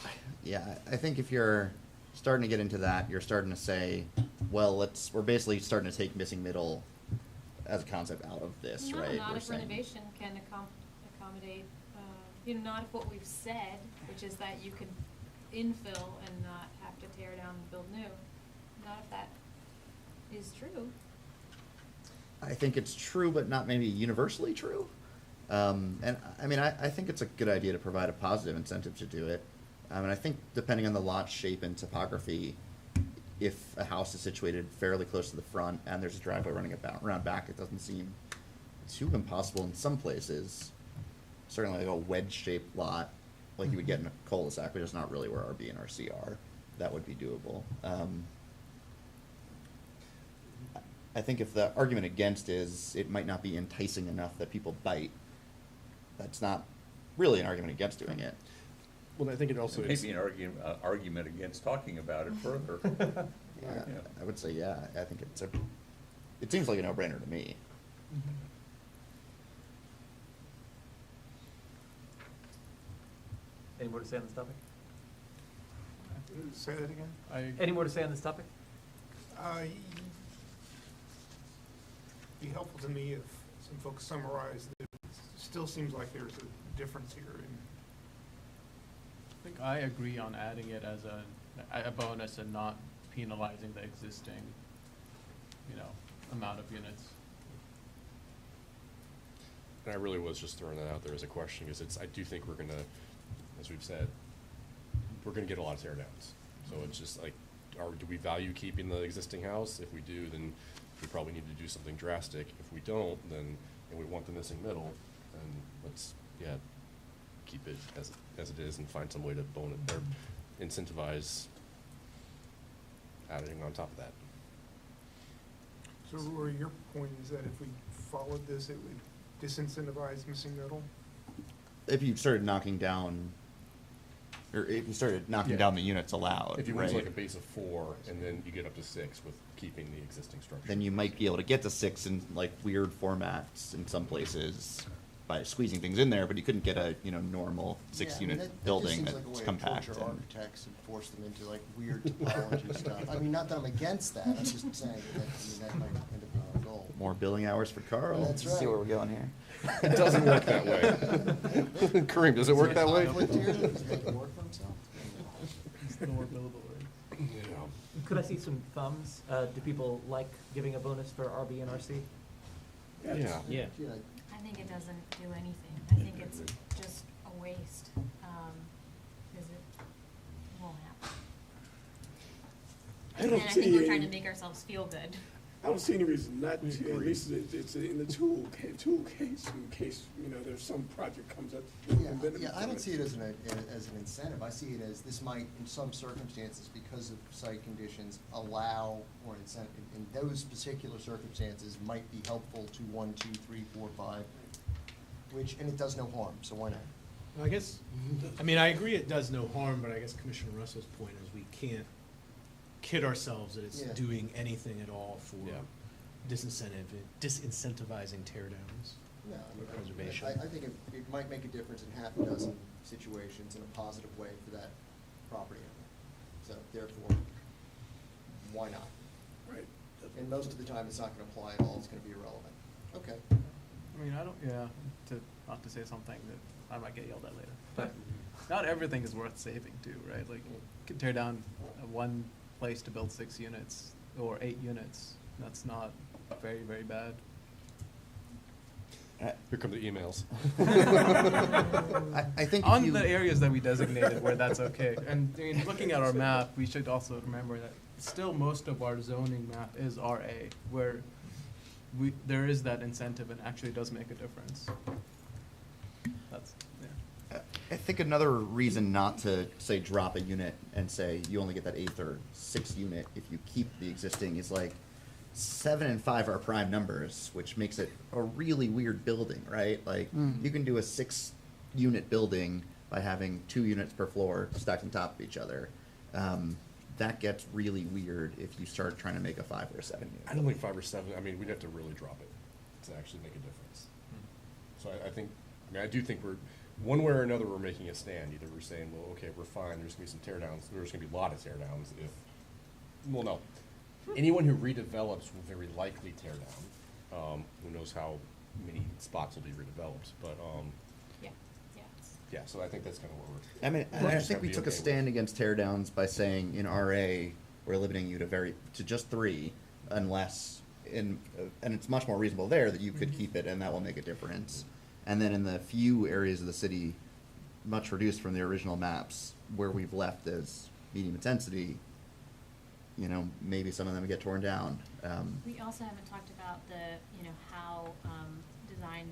yeah, I think if you're starting to get into that, you're starting to say, well, we're basically starting to take missing middle as a concept out of this, No, right? not We're if saying- renovation can accommodate, not if what we've said, which is that you could infill and not have to tear down and build new. Not if that is true. I think it's true, but not maybe universally true. And I mean, I think it's a good idea to provide a positive incentive to do it. And I think depending on the lot shape and topography, if a house is situated fairly close to the front and there's a driveway running around back, it doesn't seem too impossible in some places. Certainly like a wedge-shaped lot, like you would get in a cul-de-sac, which is not really where RB and RC are, that would be doable. I think if the argument against is it might not be enticing enough that people bite, that's not really an argument against doing it. Well, I think it also is. maybe an argument against talking about it further. Yeah, Yeah. I would say, yeah, I think it seems like a no-brainer to me. Any more to say on this topic? Say that again? Any more to say on this topic? Be helpful to me if some folks summarize that it still seems like there's a difference here in. I think I agree on adding it as a bonus and not penalizing the existing, amount of units. And I really was just throwing that out there as a question, because I do think we're gonna, as we've said, we're gonna get a lot of tear downs. So it's just like, do we value keeping the existing house? If we do, then we probably need to do something drastic. If we don't, then, and we want the missing middle, then let's, keep it as it is and find some way to bone it, or incentivize adding on top of that. So Rory, your point is that if we followed this, it would disincentivize missing middle? If you started knocking down or if you started knocking Yeah. down the units allowed, If you went to like a right? base of 4, and then you get up to 6 with keeping the existing structure. Then you might be able to get to 6 in like weird formats in some places by squeezing things in there, but you couldn't get a, normal Yeah, I mean, 6-unit that building just seems like a that's way to compact. torture and- architects and force them into like weird topology stuff. I mean, not that I'm against that, I'm just saying that might end up being our goal. More billing hours for Carl. That's See right. where we're going here. It doesn't work that way. Kareem, does it work that way? Conflict here? Does he make it work for himself? It's the more billable rate. Yeah. Could I see some thumbs? Do people like giving a bonus for RB and RC? Yeah. Yeah. Yeah, I think it doesn't do anything. I think it's just a waste, because it won't happen. I And don't I think we're see trying to any, make ourselves feel good. I don't see any reason not to, at least it's in the tool case, in case, there's some project comes up. yeah, I don't see it as an incentive. I see it as this might, in some circumstances, because of site conditions, allow or incentive, in those particular circumstances, might be helpful to 1, 2, 3, 4, 5, and it does no harm, so why not? I guess, I agree it does no harm, but I guess Commissioner Russell's point is we can't kid ourselves that it's Yeah. doing anything at all for Yeah. disincentivizing tear downs. No, Or preservation. I think it might make a difference in half a dozen situations in a positive way for that property owner. So therefore, why not? Right. And most of the time, it's not gonna apply at all, it's gonna be irrelevant. Okay. I mean, not to say something that I might get yelled at later, but not everything is worth saving too, right? Like, you can tear down one place to build 6 units or 8 units. That's not very, very bad. Here come the emails. I think if On you- the areas that we designated where that's okay. And I mean, looking at our map, we should also remember that still most of our zoning map is RA, where there is that incentive and actually does make a difference. That's, yeah. I think another reason not to, say, drop a unit and say you only get that 8th or 6th unit if you keep the existing is like 7 and 5 are prime numbers, which makes it a really weird building, right? Like, you can do a 6-unit building by having 2 units per floor stacked on top of each other. That gets really weird if you start trying to make a 5 or a 7 unit. I don't think 5 or 7, we'd have to really drop it to actually make a difference. So I do think one way or another, we're making a stand. Either we're saying, well, okay, we're fine, there's gonna be some tear downs, there's gonna be a lot of tear downs no. Anyone who redevelops will very likely tear down. Who knows how many spots will be redeveloped, but, Yeah. yeah, so I think that's kind of what we're. I mean, we'll I just think have we to be took a okay with. stand against tear downs by saying in RA, we're limiting you to just 3 unless, and it's much more reasonable there that you could keep it and that will make a difference. And then in the few areas of the city, much reduced from the original maps, where we've left as medium intensity, maybe some of them get torn down. We also haven't talked about how design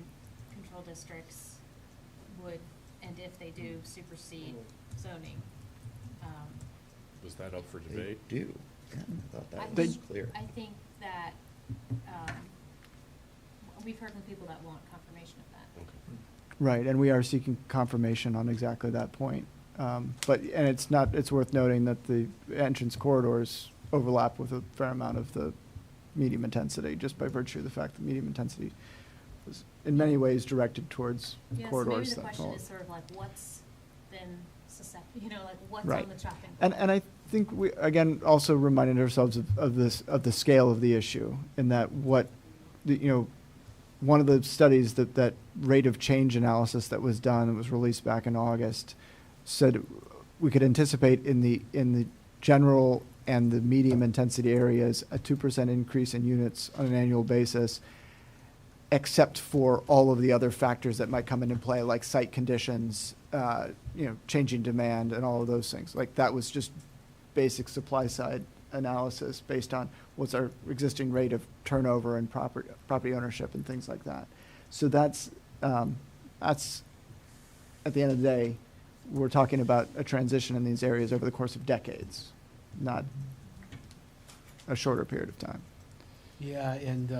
control districts would, and if they do, supersede zoning. Was that up for They debate? do. Yeah, I thought I that was think- clear. I think that, we've heard from people that want confirmation of that. Okay. Right, and we are seeking confirmation on exactly that point. It's worth noting that the entrance corridors overlap with a fair amount of the medium intensity, just by virtue of the fact that medium intensity was in many ways directed towards Yeah, so maybe corridors the that question fall. is sort of like, what's been what's Right. on the chopping And block? I think we, again, also reminded ourselves of the scale of the issue, in that one of the studies that rate of change analysis that was done, that was released back in August, said we could anticipate in the general and the medium intensity areas a 2% increase in units on an annual basis, except for all of the other factors that might come into play, like site conditions, changing demand and all of those things. Like, that was just basic supply side analysis based on what's our existing rate of turnover and property ownership and things like that. So that's at the end of the day, we're talking about a transition in these areas over the course of decades, not a shorter period of time. Yeah, and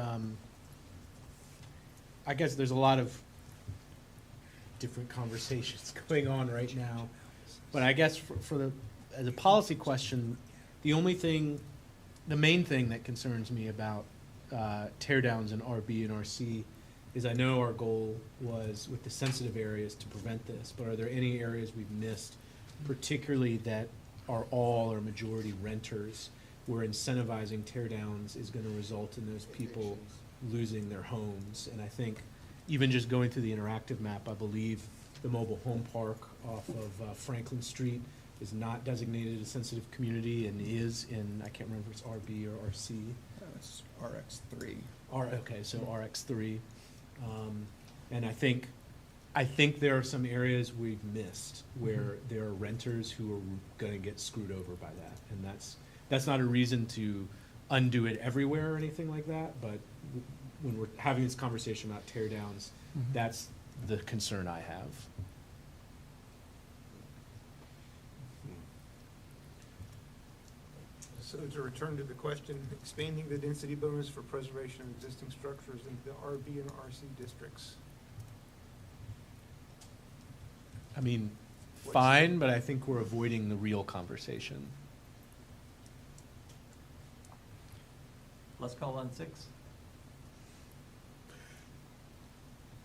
I guess there's a lot of different conversations going on right now. But I guess as a policy question, the main thing that concerns me about tear downs in RB and RC is I know our goal was with the sensitive areas to prevent this, but are there any areas we've missed, particularly that are all or majority renters, where incentivizing tear downs is gonna result in those people losing their homes? And I think even just going through the interactive map, I believe the mobile home park off of Franklin Street is not designated a sensitive community and is in, I can't remember if it's RB or RC. It's RX3. Okay, so RX3. And I think there are some areas we've missed where there are renters who are gonna get screwed over by that. And that's not a reason to undo it everywhere or anything like that, but when we're having this conversation about tear downs, that's the concern I have. So to return to the question, expanding the density bonus for preservation of existing structures in the RB and RC districts. I mean, fine, but I think we're avoiding the real conversation. Let's call on 6.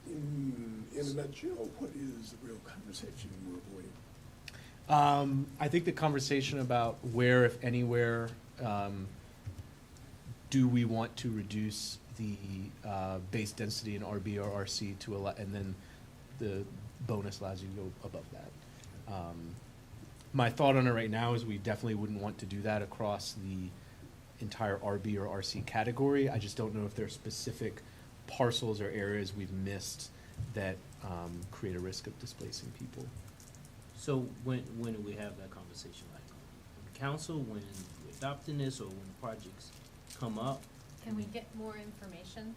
In a nutshell, what is the real conversation we're avoiding? I think the conversation about where, if anywhere, do we want to reduce the base density in RB or RC to allow, and then the bonus allows you to go above that. My thought on it right now is we definitely wouldn't want to do that across the entire RB or RC category. I just don't know if there are specific parcels or areas we've missed that create a risk of displacing people. So when do we have that conversation, like in council, when we're adopting this, or when projects come up? Can we get more information?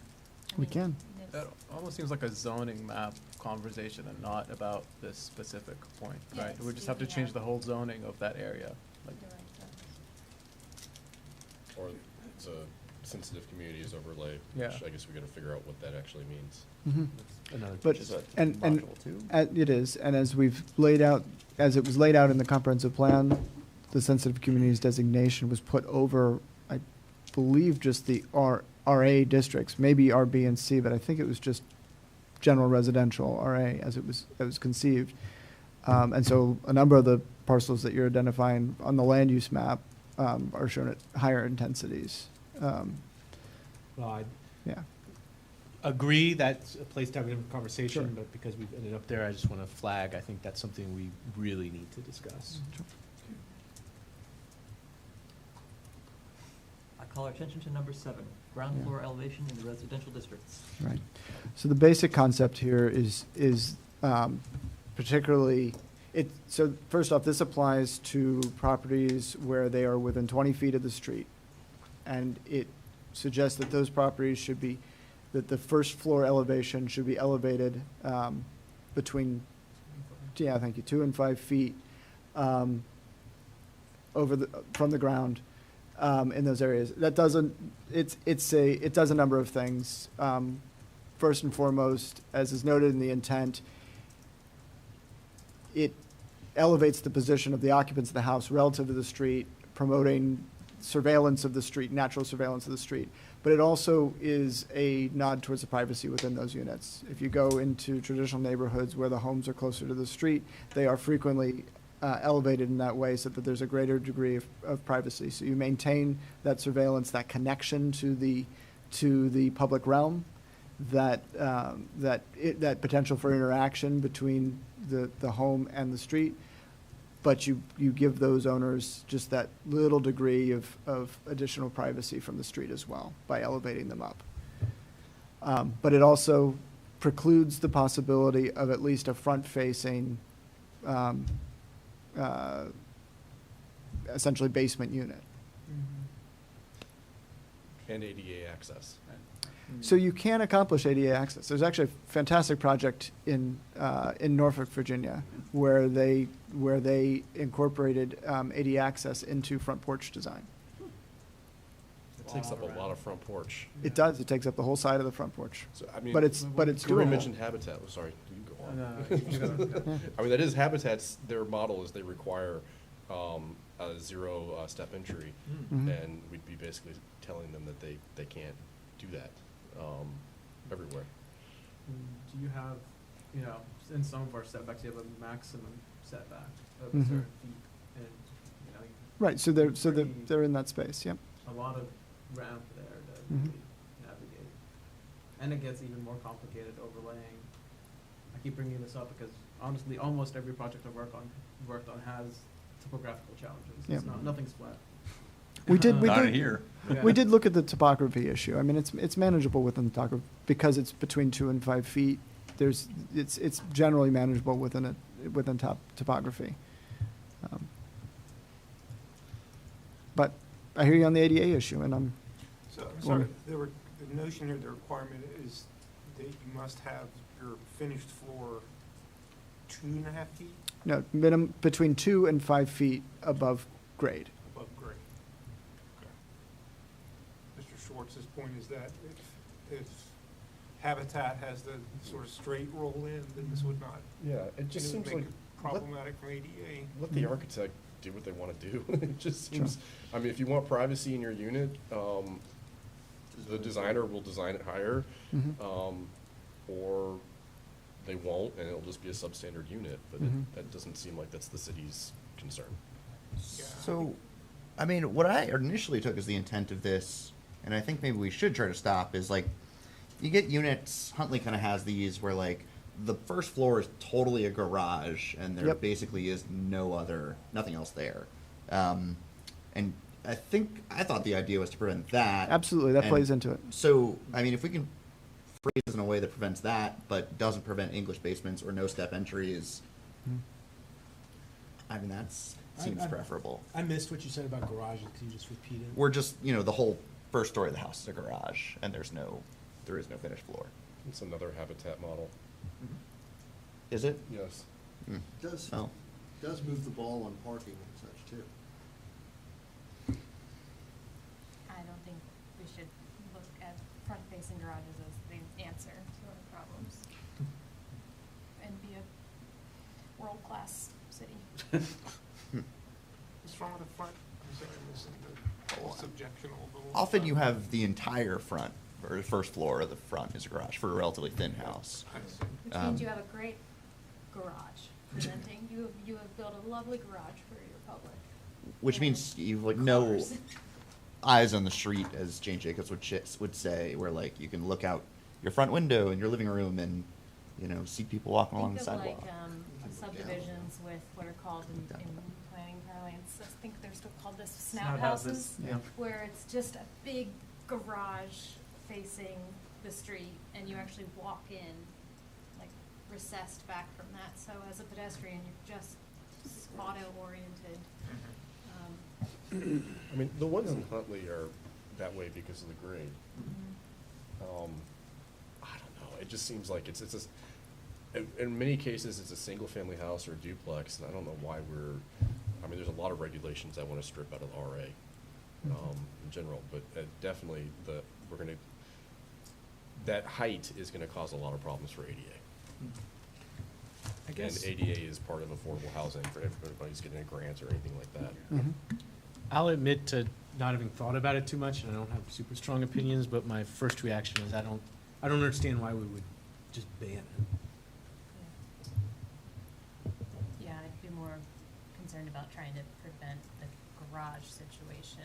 I We mean, can. if- That almost seems like a zoning map conversation and not about this specific point, Yeah, right? We it's just have to speaking change of- the whole zoning of that area. Like, You're right, that Or it's a sensitive communities overlay, Yeah. which I guess we gotta figure out what that actually means. Another But, Is that and, module two? it is, and as we've laid out, as it was laid out in the comprehensive plan, the sensitive communities designation was put over, I believe, just the RA districts, maybe RB and C, but I think it was just general residential RA as it was conceived. And so a number of the parcels that you're identifying on the land use map are shown at higher intensities. Well, I Yeah. agree that's a place to have a different conversation, Sure. but because we've ended up there, I just want to flag, I think that's something we really need to discuss. I call our attention to number 7, ground Yeah. floor elevation in the residential districts. Right. So the basic concept here is particularly, so first off, this applies to properties where they are within 20 feet of the street. And it suggests that those properties should be, that the first floor elevation should be elevated between, yeah, thank you, 2 and 5 feet from the ground. In those areas. That doesn't, it does a number of things. First and foremost, as is noted in the intent, it elevates the position of the occupants of the house relative to the street, promoting surveillance of the street, natural surveillance of the street. But it also is a nod towards the privacy within those units. If you go into traditional neighborhoods where the homes are closer to the street, they are frequently elevated in that way so that there's a greater degree of privacy. So you maintain that surveillance, that connection to the public realm, that potential for interaction between the home and the street, but you give those owners just that little degree of additional privacy from the street as well by elevating them up. But it also precludes the possibility of at least a front-facing essentially basement unit. And ADA access. So you can accomplish ADA access. There's actually a fantastic project in Norfolk, Virginia, where they incorporated ADA access into front porch design. It takes up a lot of front porch. It does. It takes up the whole side of the front porch. So, I mean. But it's Corey doable. mentioned habitat, sorry, you can go I mean, that is Habitat's, their model is they require a zero step entry, Mhm. and we'd be basically telling them that they can't do that everywhere. Do you have, you know, in some of our setbacks, you have a maximum setback of a Mhm. certain feet, and, you know, Right, so they're in that space, yep. a lot of ramp there to Mhm. really navigate. And it gets even more complicated overlaying. I keep bringing this up because honestly, almost every project I've worked on has topographical challenges. Yeah. It's not, nothing's flat. We did, we Not did. here. We did look at the topography issue. I mean, it's manageable within the topography, because it's between 2 and 5 feet. It's generally manageable within topography. But I hear you on the ADA issue, and I'm, So, I'm sorry, the notion here, the requirement is that you must have your finished floor 2.5 feet no, between 2 and 5 feet above grade. above grade. Okay. Mr. Schwartz's point is that if Habitat has the sort of straight roll in, then this would not. Yeah, it just would seems make like it problematic from ADA. let the architect do what they want to do. It just seems, I mean, if you want privacy in your unit, the designer will design it higher, Mhm. or they won't, and it'll just be a substandard unit, but Mhm. that doesn't seem like that's the city's concern. So, I mean, what I initially took as the intent of this, and I think maybe we should try to stop, is like, you get units, Huntley kind of has these where like, the first floor is totally a garage, and there Yep. basically is nothing else there. And I thought the idea was to prevent that. Absolutely, that And plays into it. So, I mean, if we can phrase this in a way that prevents that, but doesn't prevent English basements or no step entries, Mhm. I mean, seems preferable. I missed what you said about garages. Can you just repeat it? We're just, the whole first story of the house is a garage, and there is no finished floor. It's another Habitat model. Is it? Yes. Hmm. Does Oh. move the ball on parking and such too. I don't think we should look at front-facing garages as the answer to our problems. And be a world-class city. What's wrong with the front? I'm sorry, I'm missing the whole subjection of the. Often you have the entire front, or the first floor of the front is a garage for a relatively thin house. Which Um, means you have a great garage presenting, you have built a lovely garage for your public. Which means you've like no eyes on the street, as Jane Jacobs would say, where like you can look out your front window in your living room and, see people walking along the sidewalk. Think of like subdivisions with what are called in planning parlance, I think they're still called this snout houses. Yeah. Where it's just a big garage facing the street and you actually walk in, like recessed back from that. So as a pedestrian, you're just auto-oriented. I mean, the ones in Huntley are that way because of the grade. I don't know, it just seems like it's just, in many cases, it's a single-family house or a duplex, and I don't know why there's a lot of regulations I want to strip out of the RA, in general, but definitely that height is gonna cause a lot of problems for ADA. I guess And ADA is part of affordable housing for everybody who's getting a grant or anything like that. Mhm. I'll admit to not having thought about it too much, and I don't have super strong opinions, but my first reaction is I don't understand why we would just ban it. Yeah, I'd be more concerned about trying to prevent the garage situation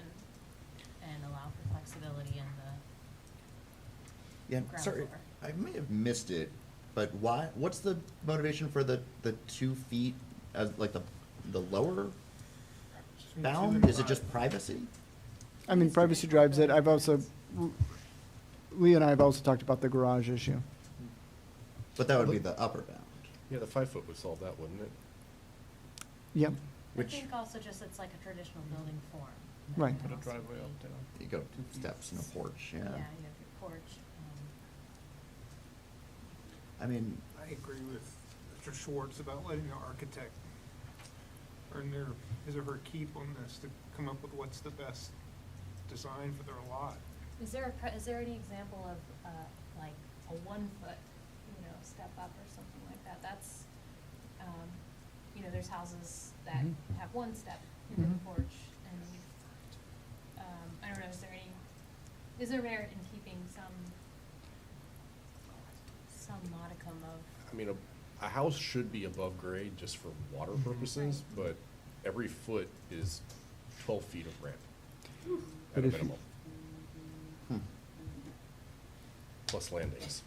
and allow for flexibility in the Yeah, ground sorry, floor. I may have missed it, but what's the motivation for the 2 feet as like the lower bound? Is it just privacy? I mean, privacy drives it. Lee and I have also talked about the garage issue. But that would be the upper bound. Yeah, the 5-foot would solve that, wouldn't it? Yep, I think also just it's like a traditional building form. Right. Put a driveway up there. You go steps and a porch, Yeah, yeah. you have your porch. I mean, I agree with Mr. Schwartz about letting the architect earn his or her keep on this to come up with what's the best design for their lot. Is there any example of, like, a 1 foot, step up or something like that. That's, you know, there's houses that Mhm. have one step into the Mhm. porch, and, I don't know, is there merit in keeping some modicum of, I mean, a house should be above grade just for water purposes, but every foot is 12 feet of ramp But at a if you- minimum. Plus landings.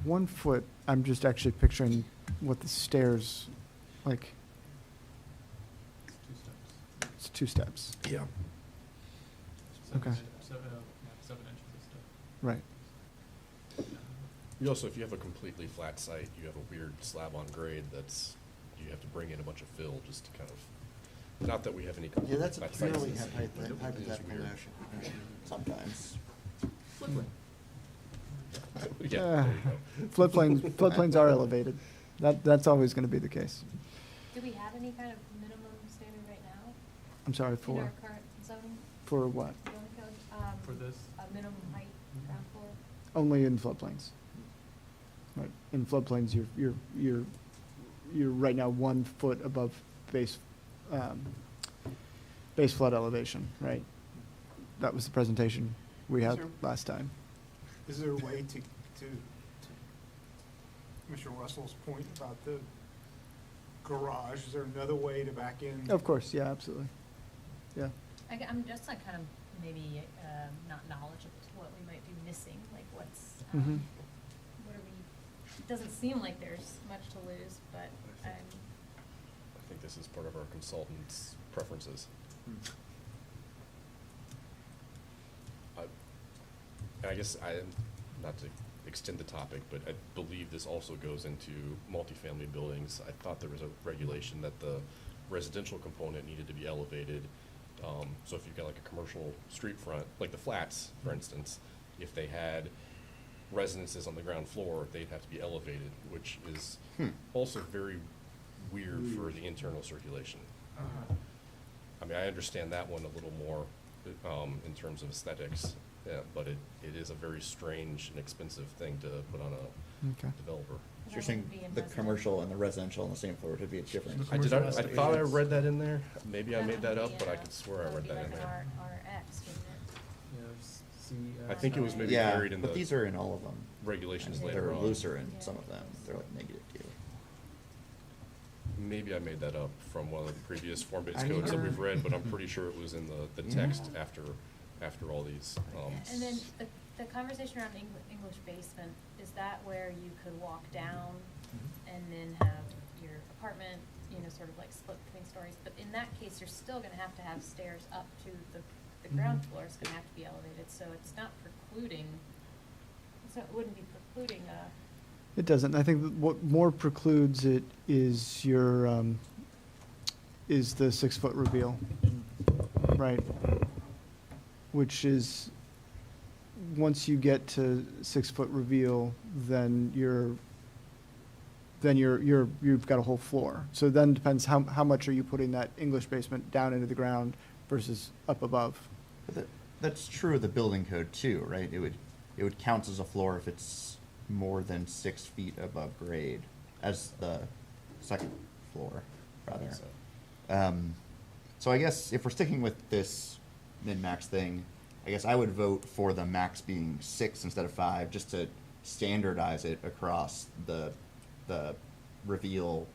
1 foot, I'm just actually picturing what the stairs, like, it's 2 steps. Yeah. Okay. 7 inches of stuff. Right. You also, if you have a completely flat site, you have a weird slab on grade that's, you have to bring in a bunch of fill just to kind of, not that we have any Yeah, completely that's a flat sites. purely It's- hypothetical weird. notion, sometimes. Yeah, Uh, there you go. Floodplains are elevated. That's always gonna be the case. do we have any kind of minimum standard right now? I'm sorry, In for, our current zoning, for what? zoning code? For this? A minimum height, ground floor? Only in floodplains. Right, in floodplains, you're right now 1 foot above base flood elevation, right? That was the presentation we had Sure. last time. Is there a way to Commissioner Russell's point about the garage, is there another way to back in? Of course, yeah, absolutely. Yeah. I'm just like kind of maybe, not knowledgeable to what we might be missing, like what's, Mhm. what are we, it doesn't seem like there's much to lose, but I think this is part of our consultant's preferences. I guess not to extend the topic, but I believe this also goes into multifamily buildings. I thought there was a regulation that the residential component needed to be elevated. So if you've got like a commercial street front, like the flats, for instance, if they had residences on the ground floor, they'd have to be elevated, which is also very weird for the internal circulation. I mean, I understand that one a little more, in terms of aesthetics, yeah, but it is a very strange and expensive thing to put on a Okay. developer. So you're saying the commercial and the residential on the same floor would be a different? I thought I read that in there, maybe I made that up, but I could swear I That would read be that in like there. an RX, wouldn't it? Yeah, I think it was maybe Yeah, buried in the but these are in all of them. regulations They're later on. looser in some of them, they're like negative too. Maybe I made that up from one of the previous form-based I codes that need we've to- read, but I'm pretty sure it was in the text after all these. And then the conversation around English basement, is that where you could walk down and then have your apartment, you know, sort of like split between stories? But in that case, you're still gonna have to have stairs up to the ground floor, it's gonna have to be elevated, so it's not precluding, it wouldn't be precluding It doesn't. I think that what more precludes it is is the 6-foot reveal, right? Which is, once you get to 6-foot reveal, then you've got a whole floor. So then depends how much are you putting that English basement down into the ground versus up above. But that's true of the building code too, right? It would count as a floor if it's more than 6 feet above grade as the second floor, rather. So I guess if we're sticking with this min-max thing, I guess I would vote for the max being 6 instead of 5, just to standardize it across the reveal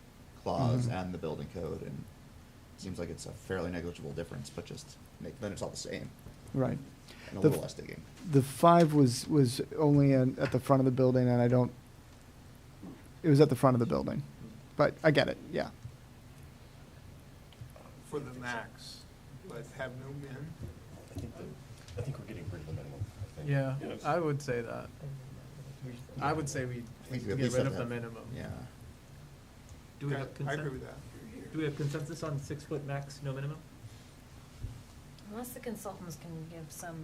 clause Mhm. and the building code, and it seems like it's a fairly negligible difference, but just then it's all the same. Right. And a The little less digging. The 5 was only at the front of the building, and it was at the front of the building. But I get it, yeah. For the max, but have no min? I think we're getting rid of the minimum, I think. Yeah, Yes. I would say that. I would say we think we get at least rid have of the to have- minimum. Yeah. Do we have I agree with that. Do we have consensus on 6-foot max, no minimum? Unless the consultants can give some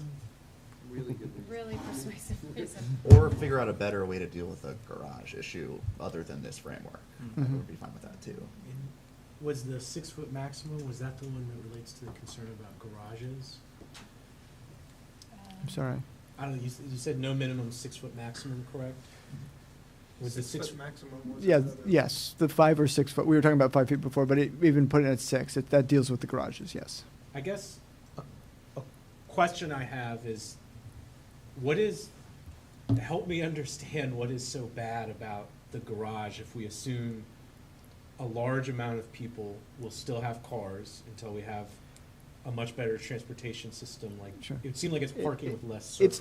Really good reason. really persuasive reason. Or figure out a better way to deal with the garage issue other than this framework. I Mhm. would be fine with that too. Was the 6-foot maximum, was that the one that relates to the concern about garages? I'm sorry. I don't know, you said no minimum 6-foot maximum, correct? Was the 6 6 foot maximum was Yeah, another- yes, the 5 or 6 foot, we were talking about 5 feet before, but even putting it at 6, that deals with the garages, yes. I guess a question I have is, help me understand what is so bad about the garage if we assume a large amount of people will still have cars until we have a much better transportation system, like, Sure. it would seem like it's parking with less surface.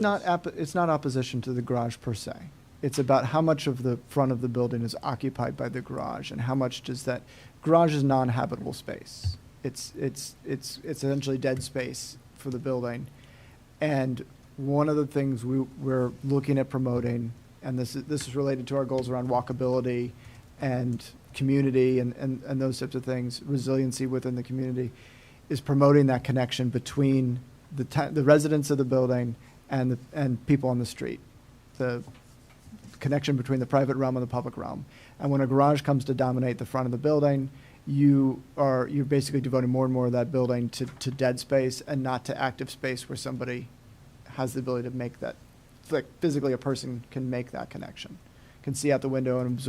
It's not opposition to the garage per se. It's about how much of the front of the building is occupied by the garage, and how much does that, garage is non-habitable space. It's essentially dead space for the building. And one of the things we're looking at promoting, and this is related to our goals around walkability and community and those types of things, resiliency within the community, is promoting that connection between the residents of the building and people on the street. The connection between the private realm and the public realm. And when a garage comes to dominate the front of the building, you're basically devoting more and more of that building to dead space and not to active space where somebody has the ability to make that, like physically a person can make that connection, can see out the window and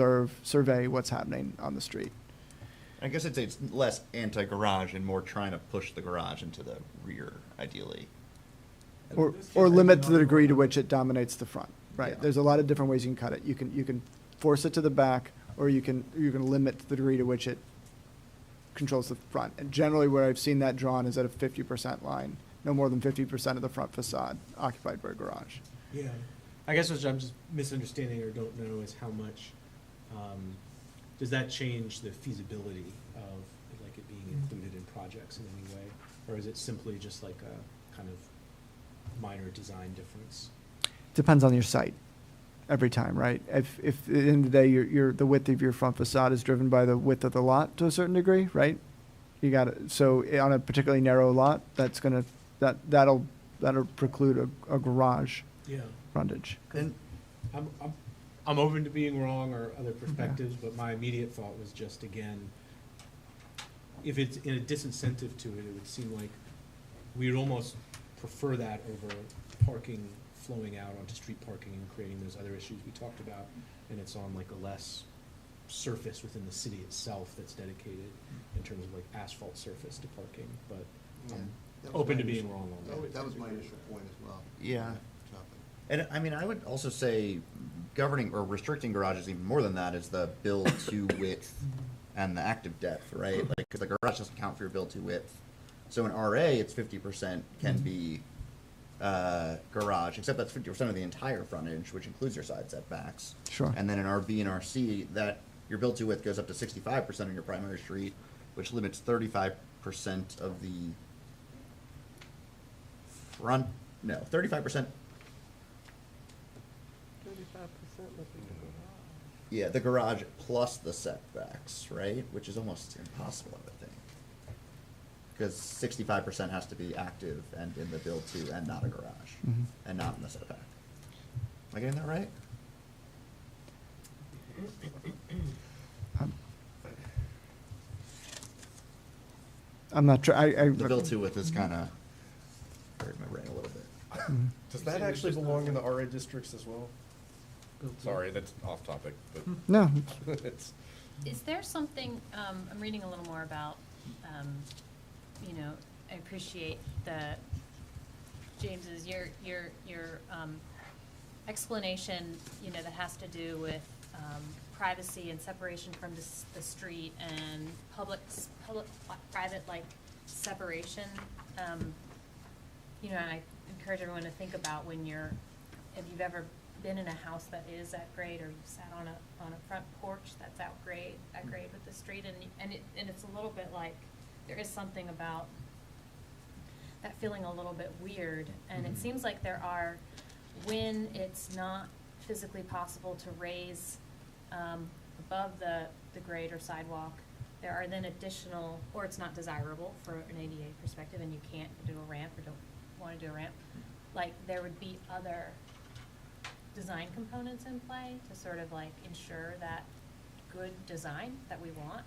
survey what's happening on the street. I guess it's less anti-garage and more trying to push the garage into the rear, ideally. Or limit to the degree to which it dominates the front, right? Yeah. There's a lot of different ways you can cut it. You can force it to the back, or you can limit the degree to which it controls the front. And generally where I've seen that drawn is at a 50% line, no more than 50% of the front facade occupied by a garage. Yeah, I guess what I'm just misunderstanding or don't know is how much, does that change the feasibility of like it being included in projects in any way? Or is it simply just like a kind of minor design difference? Depends on your site every time, right? If at the end of the day, the width of your front facade is driven by the width of the lot to a certain degree, right? You got it. So on a particularly narrow lot, that'll preclude a garage Yeah. frontage. And I'm open to being wrong or other perspectives, but my immediate thought was just, again, if it's in a disincentive to it, it would seem like we would almost prefer that over parking flowing out onto street parking and creating those other issues we talked about, and it's on like a less surface within the city itself that's dedicated in terms of like asphalt surface to parking, but I'm That was open my to being initial- wrong on that. That was my initial point as well. Yeah. on that topic. And I mean, I would also say governing or restricting garages even more than that is the build to width and the active depth, right? Like, because the garage doesn't count for your build to width. So in RA, it's 50% can be garage, except that's 50% of the entire frontage, which includes your side setbacks. Sure. And then in RB and RC, that your build to width goes up to 65% on your primary street, which limits 35% of the front, no, 35%. 35% would be the garage. Yeah, the garage plus the setbacks, right? Which is almost impossible, I would think. Because 65% has to be active and in the build to and not a garage, Mhm. and not in the setback. Am I getting that right? I'm not sure, The build to width is kind of hurting my brain a little bit. Mhm. Does that actually belong in the RA districts as well? Sorry, that's off topic, but. No. It's, Is there something, I'm reading a little more about, I appreciate James's, your explanation, that has to do with, privacy and separation from the street and private, like, separation. And I encourage everyone to think about if you've ever been in a house that is that grade, or you've sat on a front porch that's at grade with the street, and it's a little bit like, there is something about that feeling a little bit weird, and it seems like there are, when it's not physically possible to raise above the grade or sidewalk, there are then additional, or it's not desirable for an ADA perspective, and you can't do a ramp or don't want to do a ramp, like, there would be other design components in play to sort of like ensure that good design that we want.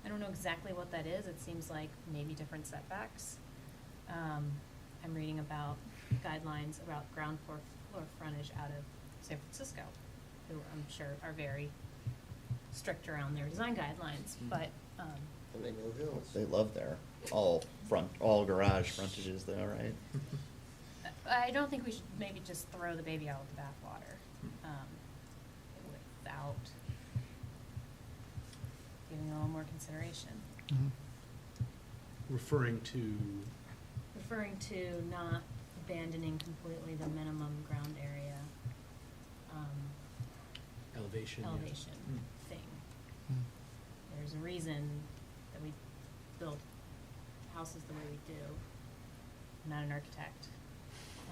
I don't know exactly what that is. It seems like maybe different setbacks. I'm reading about guidelines about ground floor frontage out of San Francisco. who I'm sure are very strict around their design guidelines, but, And they know hills. They love their all garage frontages though, right? I don't think we should maybe just throw the baby out with the bathwater, without giving a little more consideration. Referring to, Referring to not abandoning completely the minimum ground area, elevation. yeah. elevation thing. There's a reason that we build houses the way we do. I'm not an architect.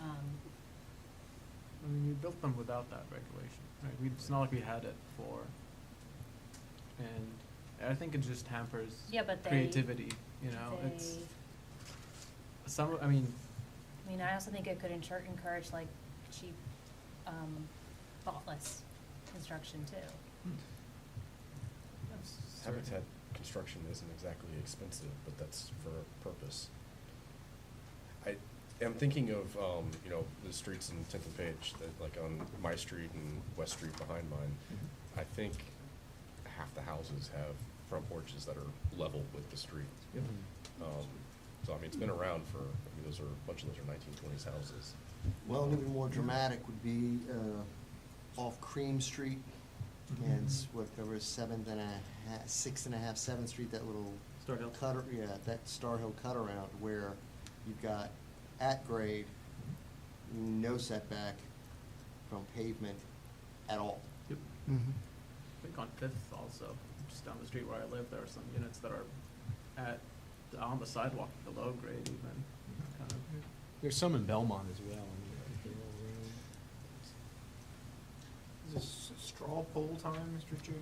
I mean, you built them without that regulation, right? It's not like we had it before. And I think it just hampers Yeah, but they- creativity, you know, it's, some, I mean, I also think it could encourage like cheap, thoughtless construction too. Habitat construction isn't exactly expensive, but that's for a purpose. I am thinking of, you know, the streets in 10th and Page, that, like on my street and West Street behind mine. I think half the houses have front porches that are level with the street. So, I mean, it's been around for, a bunch of those are 1920s houses. Well, and even more dramatic would be off Cream Street and whatever, 7th Street, that little Star Hill. cutter, yeah, that Star Hill cut around where you've got at grade, no setback from pavement at all. Yep. I think on Fifth also, just down the street where I live, there are some units that are on the sidewalk below grade even, kind of. There's some in Belmont as well. Is this straw poll time, Mr. Chair?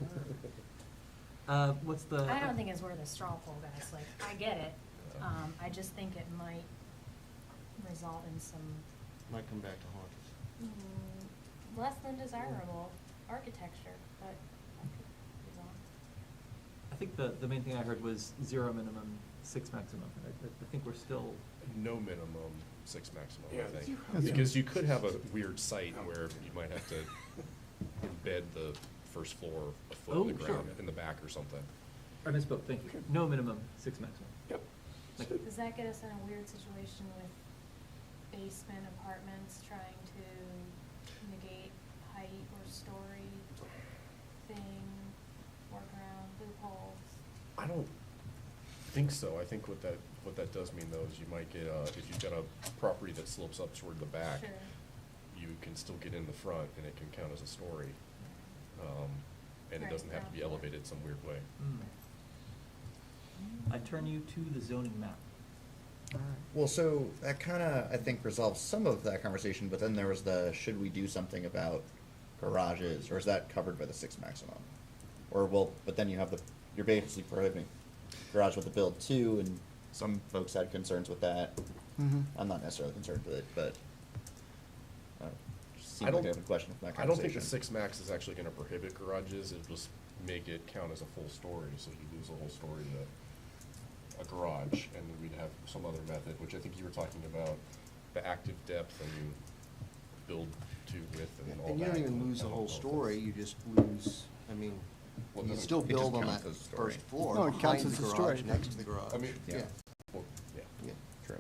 What's the? I don't think it's worth a straw poll, guys, like, I get it, I just think it might result in some Might come back to haunt us. less than desirable architecture, but I could be wrong. I think the main thing I heard was 0 minimum, 6 maximum. I think we're still. No minimum, 6 maximum, Yeah, I think. that's- Because you could have a weird site where you might have to embed the first floor a foot in the Oh, sure. ground in the back or something. I misspoke, thank you. No minimum, 6 maximum. Yep. Thank you. Does that get us in a weird situation with basement apartments trying to negate height or story thing, work around loopholes? I don't think so. I think what that does mean though is you might get, if you've got a property that slopes up toward the back, Sure. you can still get in the front and it can count as a story. And it Right, doesn't have to be ground floor. elevated some weird way. I turn you to the zoning map. Well, so that kind of, I think, resolves some of that conversation, but then there was should we do something about garages, or is that covered by the 6 maximum? Or, well, but then you're basically prohibiting garage with the build too, and some folks had concerns with that. I'm not necessarily concerned with it, but just seemed like a good question from that I don't think conversation. the 6 max is actually gonna prohibit garages, it'll just make it count as a full story, so you lose a whole story to a garage, and we'd have some other method, which I think you were talking about, the active depth, and you build to width and all that. And you don't even lose I the don't whole know if story, that's- you just lose, I mean, Well, you doesn't- still it just build on counts that as a story. first floor, No, it counts behind as the a garage, story. next to the garage. I mean, Yeah, Well, yeah. yeah. True.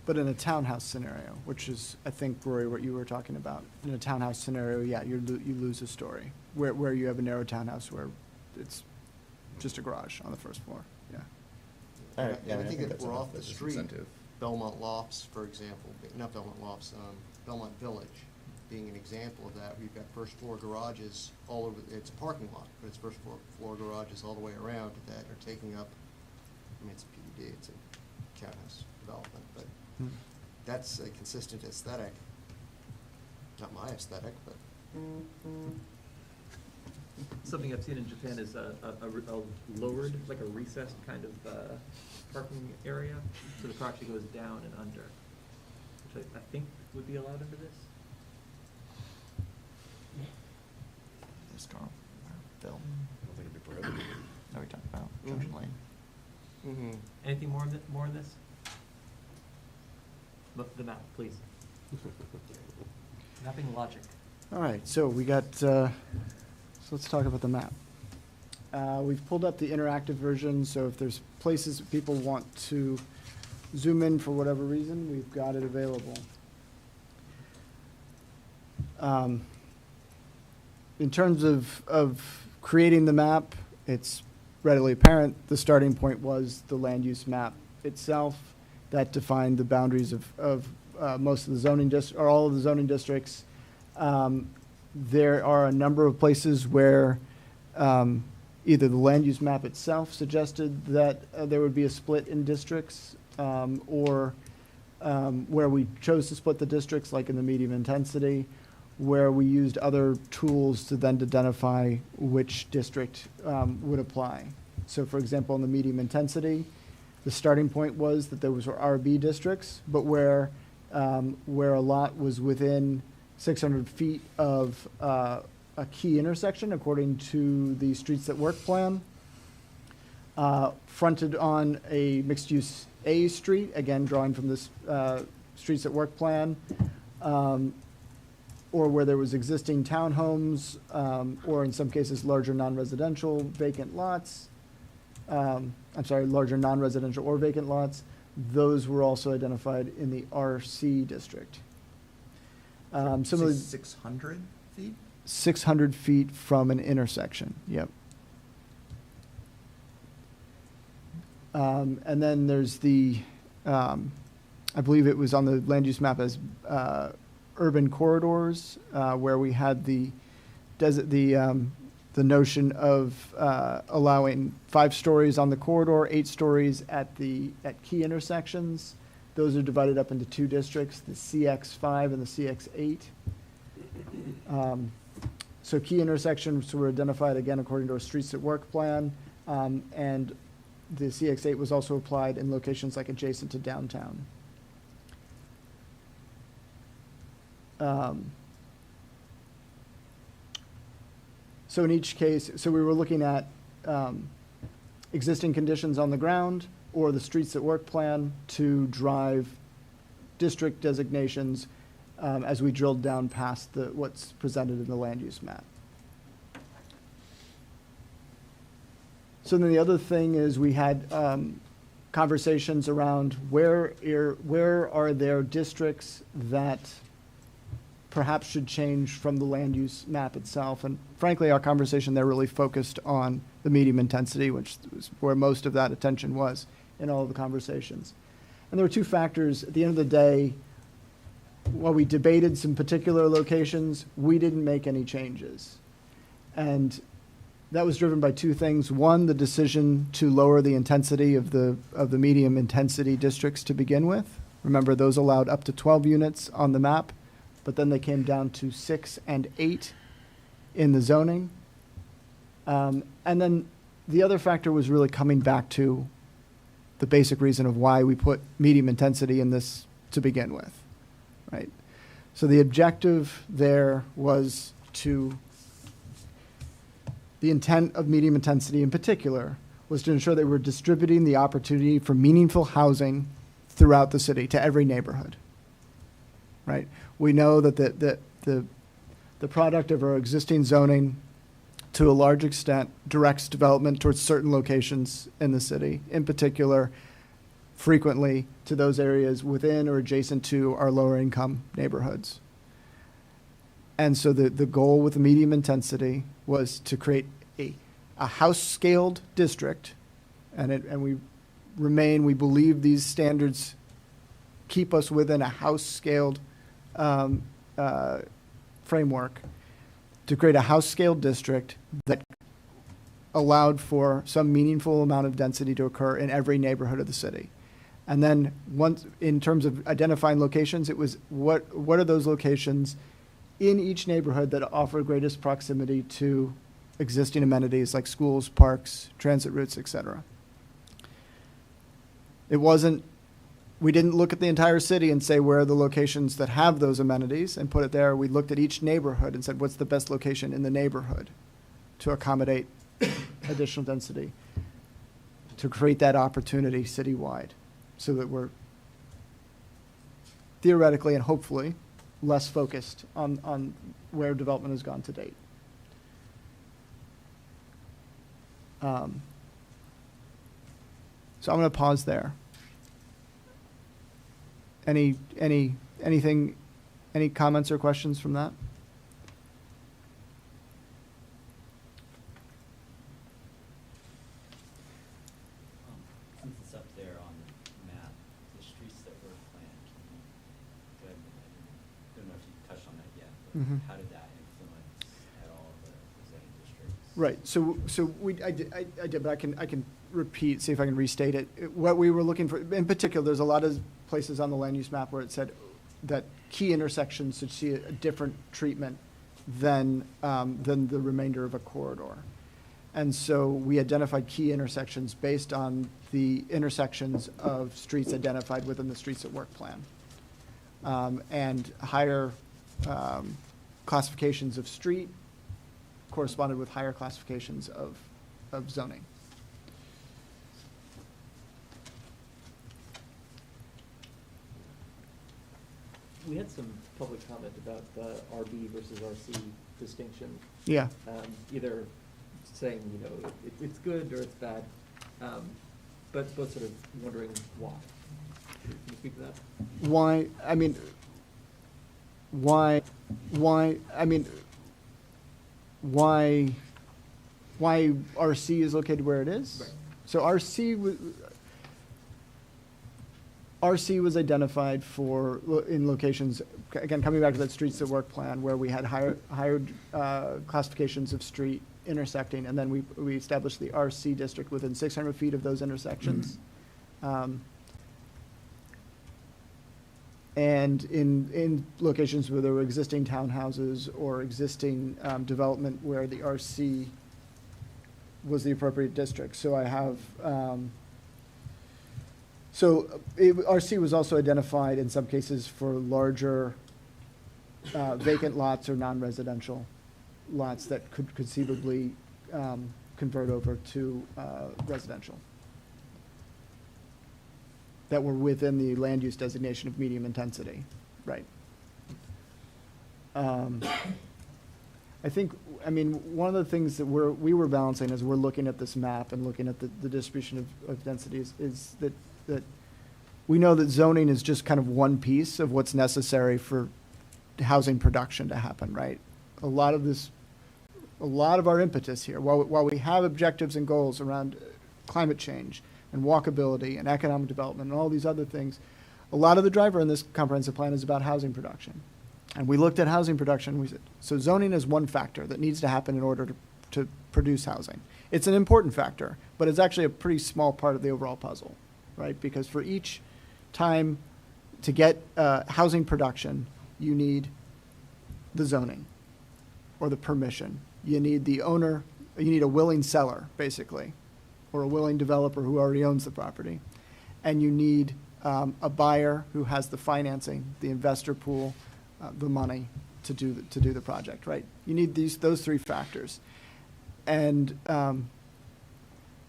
But in a townhouse scenario, which is, I think, Rory, what you were talking about, in a townhouse scenario, yeah, you lose a story. Where you have a narrow townhouse where it's just a garage on the first floor, yeah. All right, yeah, And I think if that's we're enough off the as an street, incentive. Belmont Lofts, for example, not Belmont Lofts, Belmont Village being an example of that. We've got first floor garages all over, it's a parking lot, but it's first floor garages all the way around that are taking up, I mean, it's a PUD, it's a townhouse development, but that's a consistent aesthetic. Not my aesthetic, but. Something I've seen in Japan is a lowered, like a recessed kind of parking area, so the car actually goes down and under, which I think would be allowed under this. This car, Bill, I don't think it'd be prohibited. are we talking about Junction Lane? Mm-hmm. Anything more in this? The map, please. Mapping logic. All right, so we got, so let's talk about the map. We've pulled up the interactive version, so if there's places that people want to zoom in for whatever reason, we've got it available. In terms of creating the map, it's readily apparent the starting point was the land use map itself that defined the boundaries of most of the zoning or all of the zoning districts. There are a number of places where either the land use map itself suggested that there would be a split in districts, or where we chose to split the districts, like in the medium intensity, where we used other tools to then identify which district would apply. So for example, in the medium intensity, the starting point was that there was RB districts, but where a lot was within 600 feet of a key intersection, according to the Streets That Work plan, fronted on a mixed-use A street, again drawing from this Streets That Work plan, or where there was existing townhomes, or in some cases larger non-residential vacant lots. Larger non-residential or vacant lots. Those were also identified in the RC district. Similarly, 600 feet? 600 feet from an intersection, yep. And then there's the, I believe it was on the land use map as urban corridors, where we had the notion of allowing 5 stories on the corridor, 8 stories at key intersections. Those are divided up into 2 districts, the CX5 and the CX8. So key intersections were identified again according to our Streets at Work plan, and the CX8 was also applied in locations like adjacent to downtown. So in each case, so we were looking at existing conditions on the ground or the Streets at Work plan to drive district designations as we drilled down past what's presented in the land use map. So then the other thing is we had conversations around where are there districts that perhaps should change from the land use map itself. And frankly, our conversation there really focused on the medium intensity, which was where most of that attention was in all of the conversations. And there were 2 factors. At the end of the day, while we debated some particular locations, we didn't make any changes. And that was driven by 2 things. One, the decision to lower the intensity of the medium intensity districts to begin with. Remember, those allowed up to 12 units on the map, but then they came down to 6 and 8 in the zoning. And then the other factor was really coming back to the basic reason of why we put medium intensity in this to begin with, right? So the objective there was the intent of medium intensity in particular was to ensure that we're distributing the opportunity for meaningful housing throughout the city to every neighborhood, right? We know that the product of our existing zoning, to a large extent, directs development towards certain locations in the city, in particular, frequently to those areas within or adjacent to our lower income neighborhoods. And so the goal with the medium intensity was to create a house-scaled district, and we believe these standards keep us within a house-scaled framework, to create a house-scaled district that allowed for some meaningful amount of density to occur in every neighborhood of the city. And then once, in terms of identifying locations, it was what are those locations in each neighborhood that offer greatest proximity to existing amenities like schools, parks, transit routes, et cetera. We didn't look at the entire city and say where are the locations that have those amenities and put it there. We looked at each neighborhood and said, what's the best location in the neighborhood to accommodate additional density, to create that opportunity citywide, so that we're theoretically and hopefully less focused on where development has gone to date. So I'm going to pause there. Any comments or questions from that? Since it's up there on the map, the streets that were planned, I don't know if you touched on that yet, but Mhm. how did that influence at all the zoning districts? Right, so I did, but I can repeat, see if I can restate it. What we were looking for, in particular, there's a lot of places on the land use map where it said that key intersections should see a different treatment than the remainder of a corridor. And so we identified key intersections based on the intersections of streets identified within the Streets at Work plan. And higher classifications of street corresponded with higher classifications of zoning. We had some public comment about the RB versus RC distinction. Yeah. Either saying, you know, it's good or it's bad, but both sort of wondering why. Can you speak to that? Why, I mean, why RC is located where it is? Right. So RC was identified for, in locations, again, coming back to that Streets at Work plan, where we had higher classifications of street intersecting, and then we established the RC district within 600 feet of those intersections. And in locations where there were existing townhouses or existing development where the RC was the appropriate district. So I have, RC was also identified in some cases for larger vacant lots or non-residential lots that could conceivably convert over to residential, that were within the land use designation of medium intensity, right? I think, I mean, one of the things that we were balancing as we're looking at this map and looking at the distribution of densities is that we know that zoning is just kind of one piece of what's necessary for housing production to happen, right? A lot of our impetus here, while we have objectives and goals around climate change and walkability and economic development and all these other things, a lot of the driver in this comprehensive plan is about housing production. And we looked at housing production, we said, so zoning is one factor that needs to happen in order to produce housing. It's an important factor, but it's actually a pretty small part of the overall puzzle, right? Because for each time to get housing production, you need the zoning or the permission. You need the owner, you need a willing seller, basically, or a willing developer who already owns the property. And you need a buyer who has the financing, the investor pool, the money to do the project, right? You need those three factors. And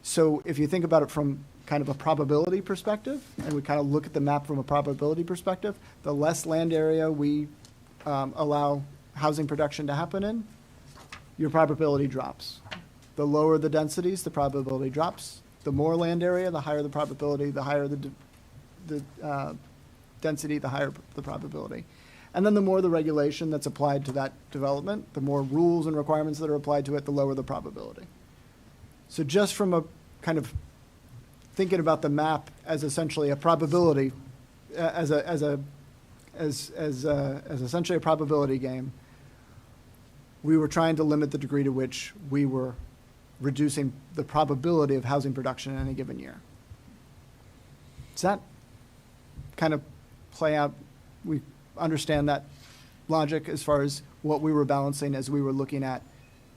so if you think about it from kind of a probability perspective, and we kind of look at the map from a probability perspective, the less land area we allow housing production to happen in, your probability drops. The lower the densities, the probability drops. The more land area, the higher the probability, the higher the density, the higher the probability. And then the more the regulation that's applied to that development, the more rules and requirements that are applied to it, the lower the probability. So just from a kind of thinking about the map as essentially a probability, as essentially a probability game, we were trying to limit the degree to which we were reducing the probability of housing production in any given year. Does that kind of play out? We understand that logic as far as what we were balancing as we were looking at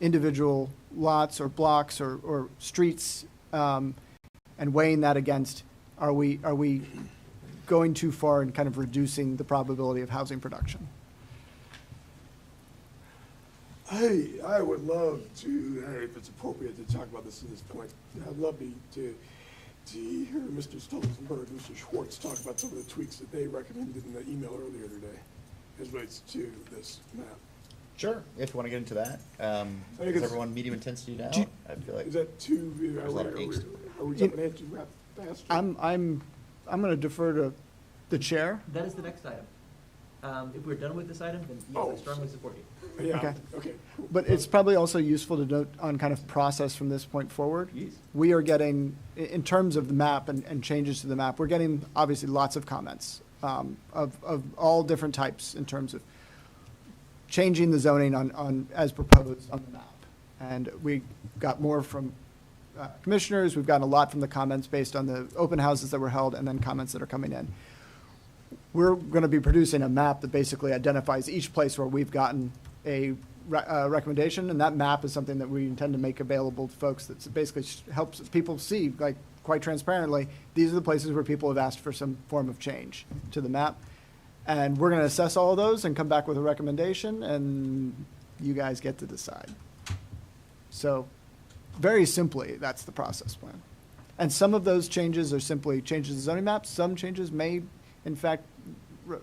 individual lots or blocks or streets, and weighing that against, are we going too far in kind of reducing the probability of housing production? Hey, I would love to, if it's appropriate to talk about this at this point, I'd love to hear Mr. Stolzenberg, Mr. Schwartz talk about some of the tweaks that they recommended in the email earlier today. as relates to this map? Sure, if you want to get into that. think Is it's- everyone medium intensity now? I feel like Is that too, there's a lot of angst. are we jumping ahead too fast? I'm gonna defer to the chair. That is the next item. If we're done with this item, then yes, I Oh, strongly support you. Yeah, Okay. okay. But it's probably also useful to note on kind of process from this point forward. Yes. We are getting, in terms of the map and changes to the map, we're getting obviously lots of comments of all different types in terms of changing the zoning on, as proposed on the map. And we got more from commissioners, we've gotten a lot from the comments based on the open houses that were held and then comments that are coming in. We're going to be producing a map that basically identifies each place where we've gotten a recommendation, and that map is something that we intend to make available to folks that basically helps people see, like, quite transparently, these are the places where people have asked for some form of change to the map. And we're going to assess all of those and come back with a recommendation, and you guys get to decide. So, very simply, that's the process plan. And some of those changes are simply changes to zoning maps. Some changes may, in fact,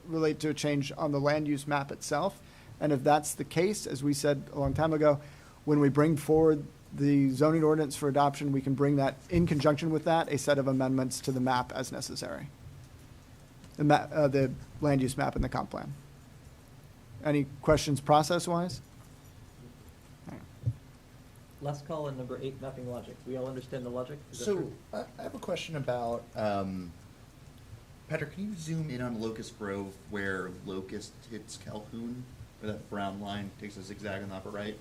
relate to a change on the land use map itself. And if that's the case, as we said a long time ago, when we bring forward the zoning ordinance for adoption, we can bring that, in conjunction with that, a set of amendments to the map as necessary. The land use map and the comp plan. Any questions process-wise? Last call on number 8, mapping logic. We all understand the logic? Is that So, true? I have a question about, Patrick, can you zoom in on Locust Grove where Locust hits Calhoun? Where that brown line takes a zigzag on the upper right?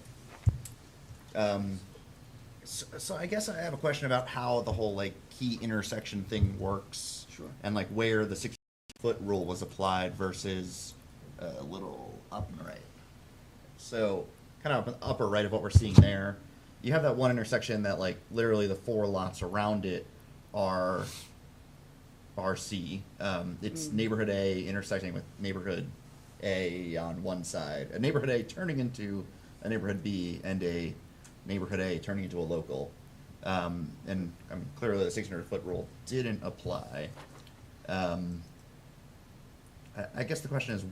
So I guess I have a question about how the whole, like, key intersection thing works. Sure. And, like, where the 60-foot rule was applied versus a little up and right. So, kind of up in the upper right of what we're seeing there, you have that one intersection that, like, literally the 4 lots around it are RC. It's neighborhood A intersecting with neighborhood A on one side, a neighborhood A turning into a neighborhood B, and a neighborhood A turning into a local. And clearly the 600-foot rule didn't apply. I guess the question is,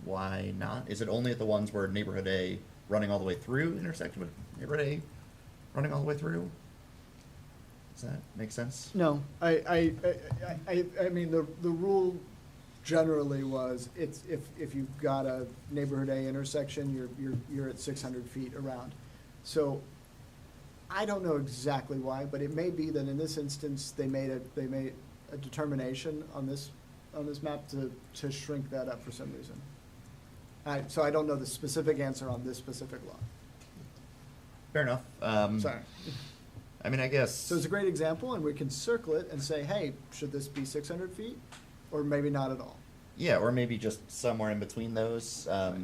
why not? Is it only at the ones where neighborhood A running all the way through intersecting with neighborhood A running all the way through? Does that make sense? No, I mean, the rule generally was, it's, if you've got a neighborhood A intersection, you're at 600 feet around. So, I don't know exactly why, but it may be that in this instance, they made a determination on this map to shrink that up for some reason. So I don't know the specific answer on this specific law. Fair enough. Sorry. I mean, I guess. So it's a great example, and we can circle it and say, hey, should this be 600 feet? Or maybe not at all. Yeah, or maybe just somewhere in between those. I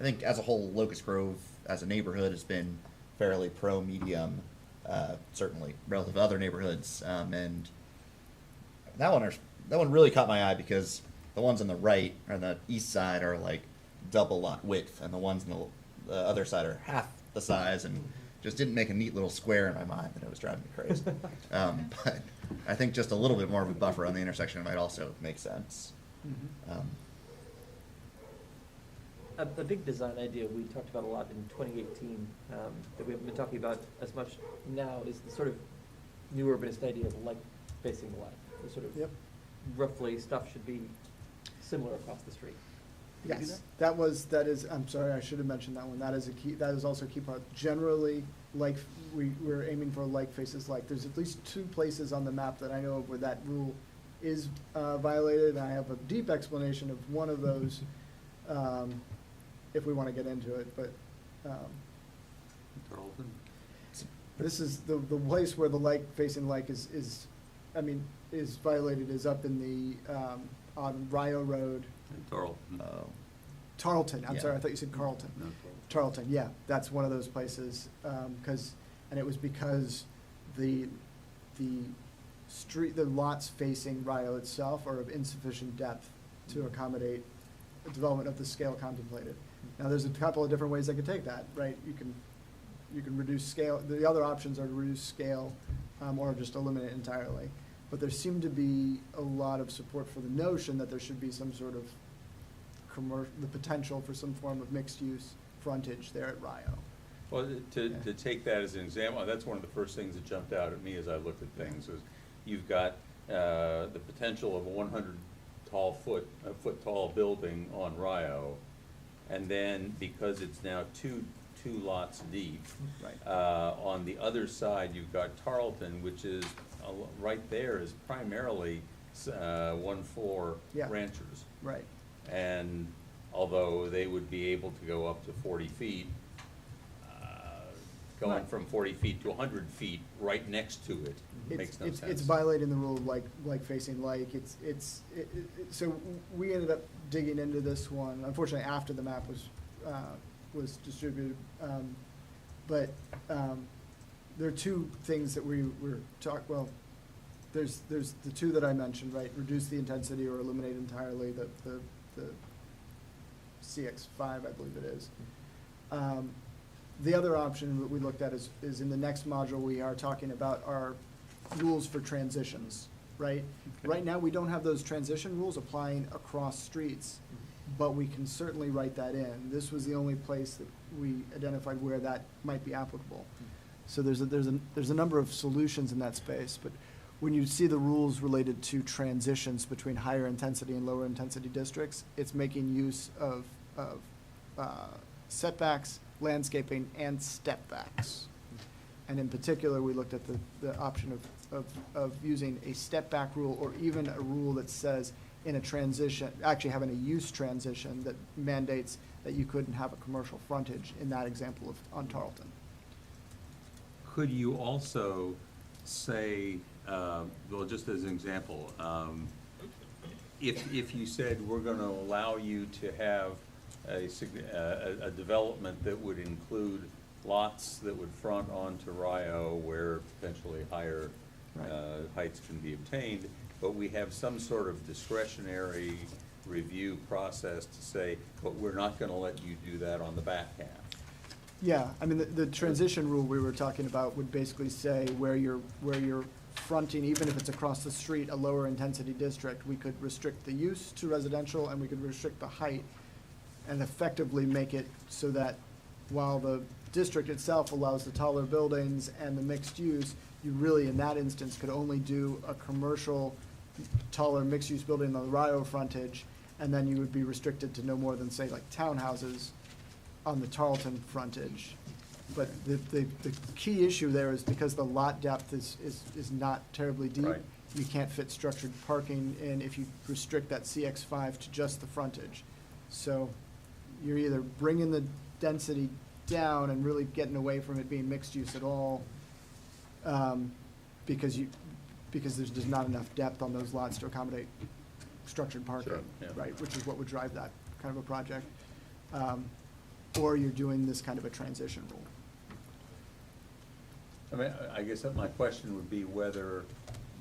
think as a whole, Locust Grove as a neighborhood has been fairly pro-medium, certainly relative to other neighborhoods. And that one really caught my eye because the ones on the right, or the east side, are like double lot width, and the ones on the other side are half the size, and just didn't make a neat little square in my mind, and it was driving me crazy. But I think just a little bit more of a buffer on the intersection might also make sense. A big design idea we talked about a lot in 2018, that we haven't been talking about as much now, is the sort of new urbanist idea of light facing the light. The sort of roughly stuff should be similar across the street. Did we do Yes, that is, I'm sorry, I should have mentioned that one. That is a key, that is also a key part. Generally, like, we're aiming for like faces like. There's at least 2 places on the map that I know of where that rule is violated. I have a deep explanation of one of those, if we want to get into it, but, Tarleton? this is the place where the like facing like is violated is up in the, on Rio Road. Tarleton. Tarleton, I'm Yeah. sorry, I thought you said Carlton. No, Tarleton, yeah, that's one of those places, and it was because the street, the lots facing Rio itself are of insufficient depth to accommodate the development of the scale contemplated. Now, there's a couple of different ways I could take that, right? You can reduce scale, the other options are to reduce scale, or just eliminate it entirely. But there seemed to be a lot of support for the notion that there should be some sort of the potential for some form of mixed-use frontage there at Rio. Well, to take that as an example, that's one of the first things that jumped out at me as I looked at things, was you've got the potential of a 100 foot tall building on Rio, and then because it's now two lots deep, Right. on the other side, you've got Tarleton, which is, right there is primarily one floor Yeah. ranchers. Right. And although they would be able to go up to 40 feet, going Right. from 40 feet to 100 feet right next to it makes no It's sense. violating the rule of like facing like, so we ended up digging into this one, unfortunately after the map was distributed. But there are two things that we were there's the two that I mentioned, right? Reduce the intensity or eliminate entirely the CX5, I believe it is. The other option that we looked at is in the next module, we are talking about our rules for transitions, right? Okay. Right now, we don't have those transition rules applying across streets, but we can certainly write that in. This was the only place that we identified where that might be applicable. So there's a number of solutions in that space, but when you see the rules related to transitions between higher intensity and lower intensity districts, it's making use of setbacks, landscaping, and step backs. And in particular, we looked at the option of using a step back rule, or even a rule that says in a transition, actually having a use transition that mandates that you couldn't have a commercial frontage in that example on Tarleton. Could you also say, well, just as an example, if you said we're gonna allow you to have a development that would include lots that would front onto Rio where potentially higher Right. heights can be obtained, but we have some sort of discretionary review process to say, but we're not gonna let you do that on the back half. Yeah, I mean, the transition rule we were talking about would basically say where you're fronting, even if it's across the street, a lower intensity district, we could restrict the use to residential and we could restrict the height and effectively make it so that while the district itself allows the taller buildings and the mixed use, you really, in that instance, could only do a commercial, taller mixed-use building on the Rio frontage, and then you would be restricted to no more than, say, like townhouses on the Tarleton frontage. But the key issue there is because the lot depth is not terribly deep, Right. you can't fit structured parking in if you restrict that CX5 to just the frontage. So you're either bringing the density down and really getting away from it being mixed use at all, because there's just not enough depth on those lots to accommodate structured parking, Sure, yeah. right, which is what would drive that kind of a project. Or you're doing this kind of a transition rule. I mean, I guess that my question would be whether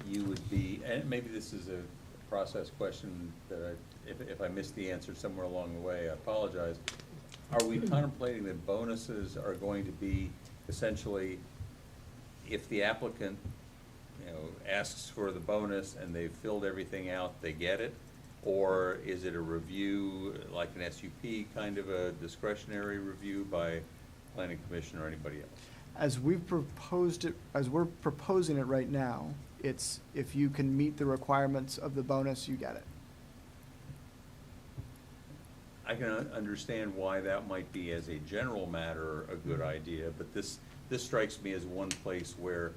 you would be, and maybe this is a process question that if I missed the answer somewhere along the way, I apologize. Are we contemplating that bonuses are going to be essentially, if the applicant, asks for the bonus and they've filled everything out, they get it? Or is it a review, like an SUP, kind of a discretionary review by planning commission or anybody else? As we're proposing it right now, it's if you can meet the requirements of the bonus, you get it. I can understand why that might be, as a general matter, a good idea, but this strikes me as one place where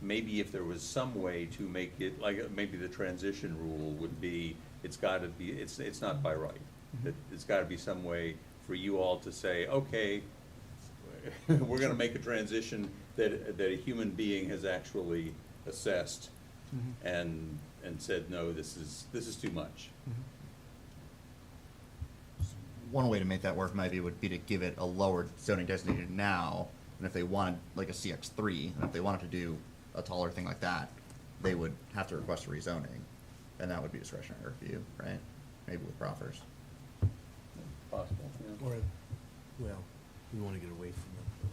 maybe if there was some way to make it, like maybe the transition rule would be, it's not by right. That it's gotta be some way for you all to say, okay, we're gonna make a transition that a human being has actually assessed and said, no, this is too much. One way to make that work maybe would be to give it a lower zoning density now, and if they wanted like a CX3, and if they wanted to do a taller thing like that, they would have to request a rezoning, and that would be discretionary review, right? Maybe with proffers. Possible, yeah. Or, well, we want to get away from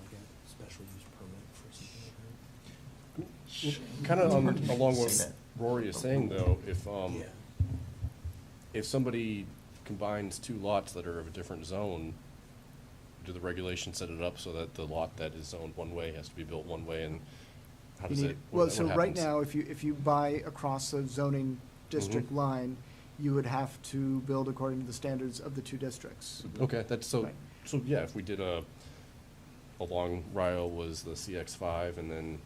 like a special use permit for something like that. Kind of along Say what that. Rory is saying, though, Yeah. if somebody combines two lots that are of a different zone, do the regulations set it up so that the lot that is zoned one way has to be built one way, and how You does need- it, Well, what so right happens? now, if you buy across the zoning district Mhm. line, you would have to build according to the standards of the two districts. Okay, that's so, Right. so yeah, if we did along Rio was the CX-5, and then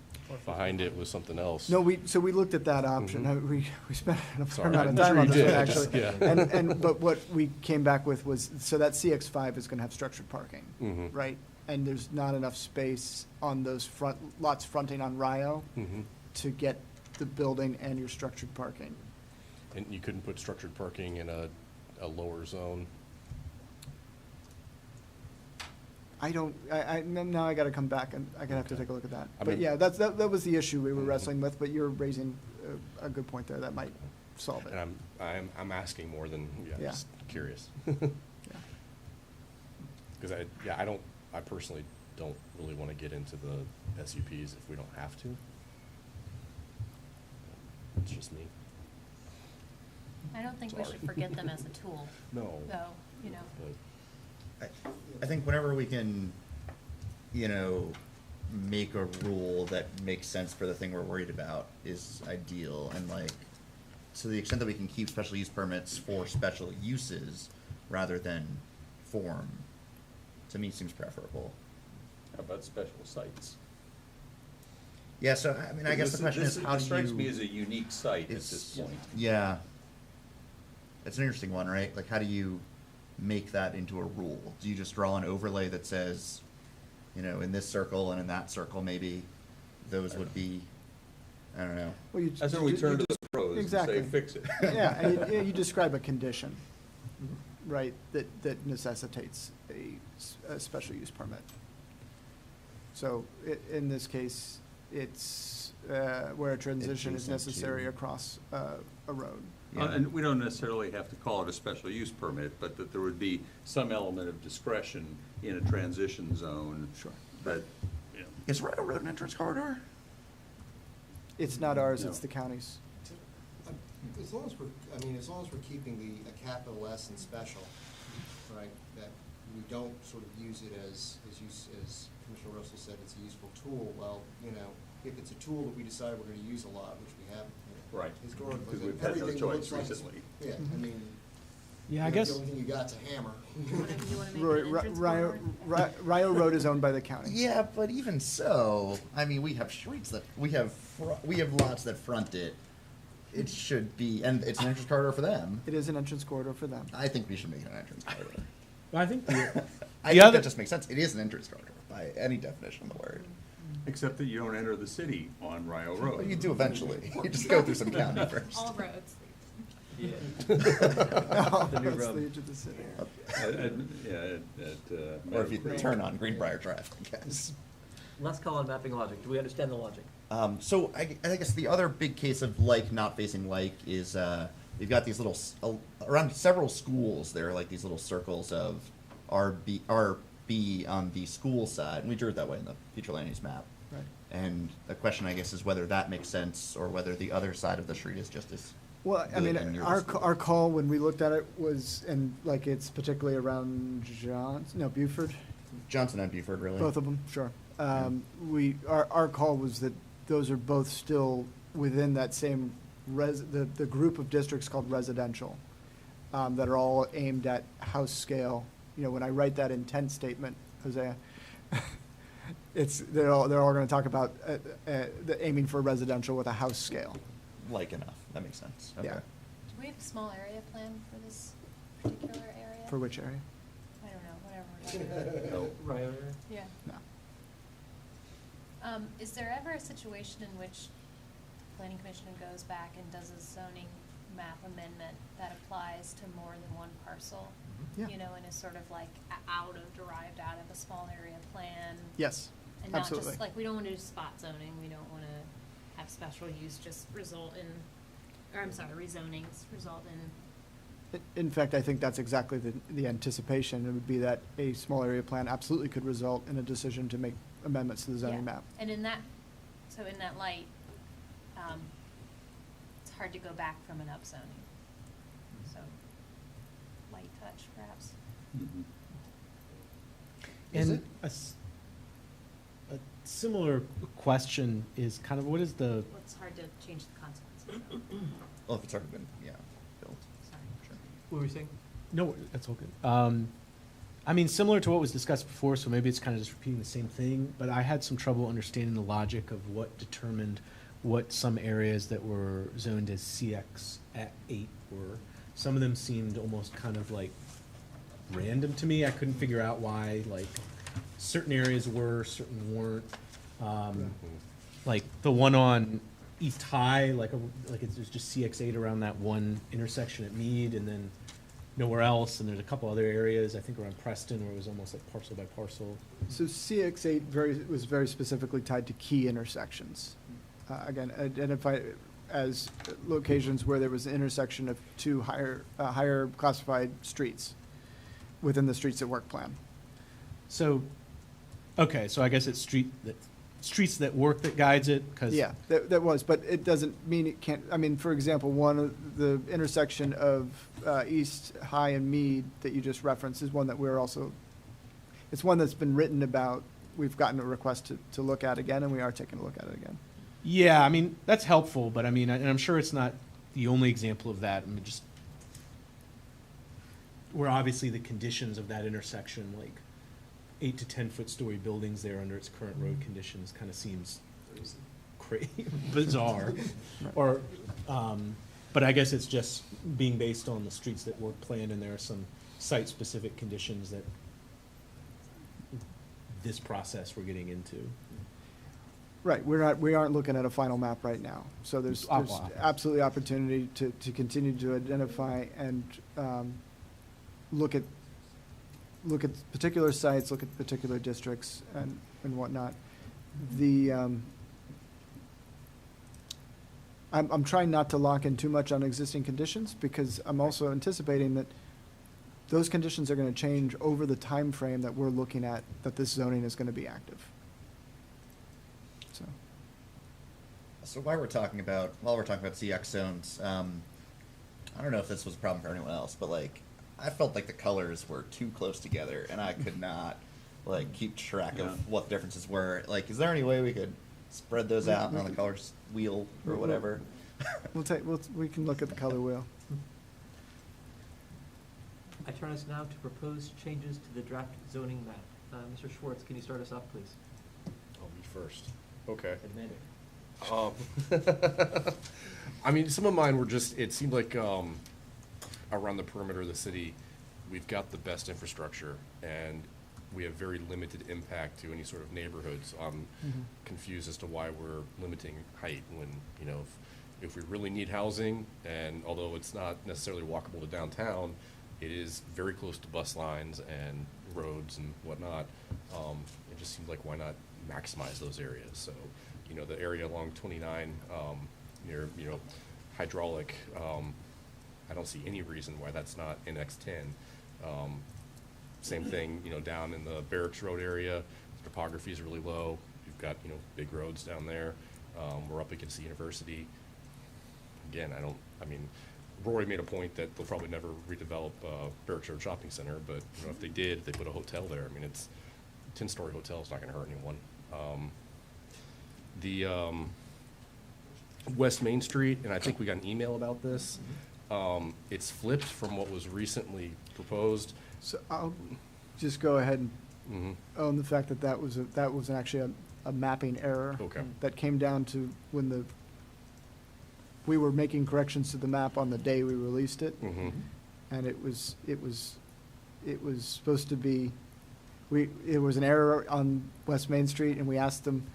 behind it was something else. No, so we looked at that option. Mhm. We spent a fair Sorry, amount of I'm time sure on you this one, did, I actually. just- yeah. But what we came back with was, so that CX-5 is gonna have structured parking, Mhm. right? And there's not enough space on those lots fronting on Rio Mhm. to get the building and your structured parking. And you couldn't put structured parking in a lower zone? Now I gotta come back and I'm gonna have to Okay. take a look at that. I But mean- yeah, that was the issue we were Mhm. wrestling with, but you're raising a good point there that might solve it. And I'm asking more than, Yeah. just curious. Yeah. Because I personally don't really want to get into the SUPs if we don't have to. It's just me. I don't think we Sorry. should forget them as a tool. No. Though, you know. But I think whenever we can, make a rule that makes sense for the thing we're worried about is ideal, and like, to the extent that we can keep special use permits for special uses rather than form, to me seems preferable. How about special sites? Yeah, so, I mean, I guess the This- question is, this how do you? strikes me as a unique site at It's- this point. Yeah. It's an interesting one, right? Like, how do you make that into a rule? Do you just draw an overlay that says, in this circle and in that circle, maybe those would be, I don't know. Well, you That's when we you turn to just- the pros and exactly. say, fix it. Yeah, and you describe a condition, right, that necessitates a special use permit. So in this case, it's where a transition is Adjacent necessary to- across a road. And we don't necessarily have to call it a special use permit, but that there would be some element of discretion in a transition zone. Sure. That, Is Rio Road an entrance corridor? It's not ours, No. it's the county's. As long as we're keeping a capital S in special, right, that we don't sort of use it as Commissioner Russell said, it's a useful tool. Well, if it's a tool that we decide we're gonna use a lot, which we have, Right. historically, Because then we've had no everything that looks choice like it's- recently. Yeah, I mean. Yeah, I you know, guess. The only thing you got to hammer. You wanna make an entrance Rio, corridor? Rio Road is owned by the county. Yeah, but even so, I mean, we have streets that, we have lots that front it. It should be, and it's an entrance corridor for them. It is an entrance corridor for them. I think we should make it an entrance corridor. I think the, I The think other- that just makes sense. It is an entrance corridor by any definition of the word. Except that you don't enter the city on Rio Well, Road. you do eventually. You just go through some county first. All roads. Yeah. The new rub. edge of the city. Or if you turn on Greenbrier Drive, I guess. Let's call on mapping logic. Do we understand the logic? So I guess the other big case of like not facing like is you've got these little around several schools. There are like these little circles of RB on the school side, and we drew it that way in the future land use map. Right. And the question, I guess, is whether that makes sense or whether the other side of the street is just as Well, I good mean, and near the our school. call when we looked at it was, and like it's particularly around Buford, Johnson and Buford, really. both of them, sure. Our call was that those are both still within that same the group of districts called residential, that are all aimed at house scale. When I write that intent statement, Hosea, they're all going to talk about the aiming for residential with a house scale. Like enough. That makes sense. Okay. Yeah. Do we have a small area plan for this particular area? For which area? I don't know, whatever we're talking about. No, Rio area? Yeah. No. Is there ever a situation in which the planning commission goes back and does a zoning map amendment that applies to more than one parcel? Yeah. And is sort of like derived out of a small area plan? Yes, And not absolutely. just, like, we don't want to do spot zoning, we don't want to have special use just result in, or I'm sorry, rezonings result in. In fact, I think that's exactly the anticipation. It would be that a small area plan absolutely could result in a decision to make amendments to the zoning Yeah. map. And in that light, it's hard to go back from an upzoning. So, light. Is And it? a similar question is kind of, what is the, Well, it's hard to change the consequences. Well, if it's already been, yeah, built. Sorry. Sure. What were you saying? no, that's all good. I mean, similar to what was discussed before, so maybe it's kind of just repeating the same thing, but I had some trouble understanding the logic of what determined what some areas that were zoned as CX at 8 were. Some of them seemed almost kind of like random to me. I couldn't figure out why, like, certain areas were, certain weren't. Like the one on East High, like there's just CX8 around that one intersection at Mead, and then nowhere else. And there's a couple other areas, I think around Preston, where it was almost like parcel by parcel. So CX8 was very specifically tied to key intersections. Again, identified as locations where there was an intersection of two higher classified streets within the streets at work plan. So, okay, so I guess it's streets that work that guides it, because. Yeah, that was, but it doesn't mean it can't, I mean, for example, one of the intersection of East High and Mead that you just referenced is one that we're also, it's one that's been written about. We've gotten a request to look at again, and we are taking a look at it again. Yeah, I mean, that's helpful, but I mean, and I'm sure it's not the only example of that. I mean, just where obviously the conditions of that intersection, like 8 to 10 foot story buildings there under its current road conditions, kind of seems bizarre. Or, but I guess it's just being based on the streets that work plan, and there are some site-specific conditions that this process we're getting into. Right, we aren't looking at a final map right now, so there's absolutely opportunity to continue to identify and look at particular sites, look at particular districts and whatnot. I'm trying not to lock in too much on existing conditions, because I'm also anticipating that those conditions are gonna change over the time frame that we're looking at, that this zoning is gonna be active. So while we're talking about CX zones, I don't know if this was a problem for anyone else, but like, I felt like the colors were too close together, and I could not like keep track of what the differences were. Like, is there any way we could spread those out on the colors wheel or whatever? We can look at the color wheel. I turn us now to proposed changes to the draft zoning map. Mr. Schwartz, can you start us off, please? I'll be first. Okay. Admit it. I mean, some of mine were just, it seemed like around the perimeter of the city, we've got the best infrastructure, and we have very limited impact to any sort of neighborhoods. I'm confused as to why we're limiting height when, you know, if we really need housing, and although it's not necessarily walkable to downtown, it is very close to bus lines and roads and whatnot. It just seems like, why not maximize those areas? So, you know, the area along 29 near, you know, hydraulic, I don't see any reason why that's not in X10. Same thing, you know, down in the Barracks Road area, the topography is really low. You've got, you know, big roads down there. We're up against the university. Again, I mean, Roy made a point that they'll probably never redevelop Barracks Road Shopping Center, but, you know, if they did, they put a hotel there. I mean, it's a 10-story hotel, it's not gonna hurt anyone. The West Main Street, and I think we got an email about this, it's flipped from what was recently proposed. So I'll just go ahead and own the fact that that was actually a mapping error. Okay. That came down to when we were making corrections to the map on the day we released it. And it was supposed to be, it was an error on West Main Street, and we asked them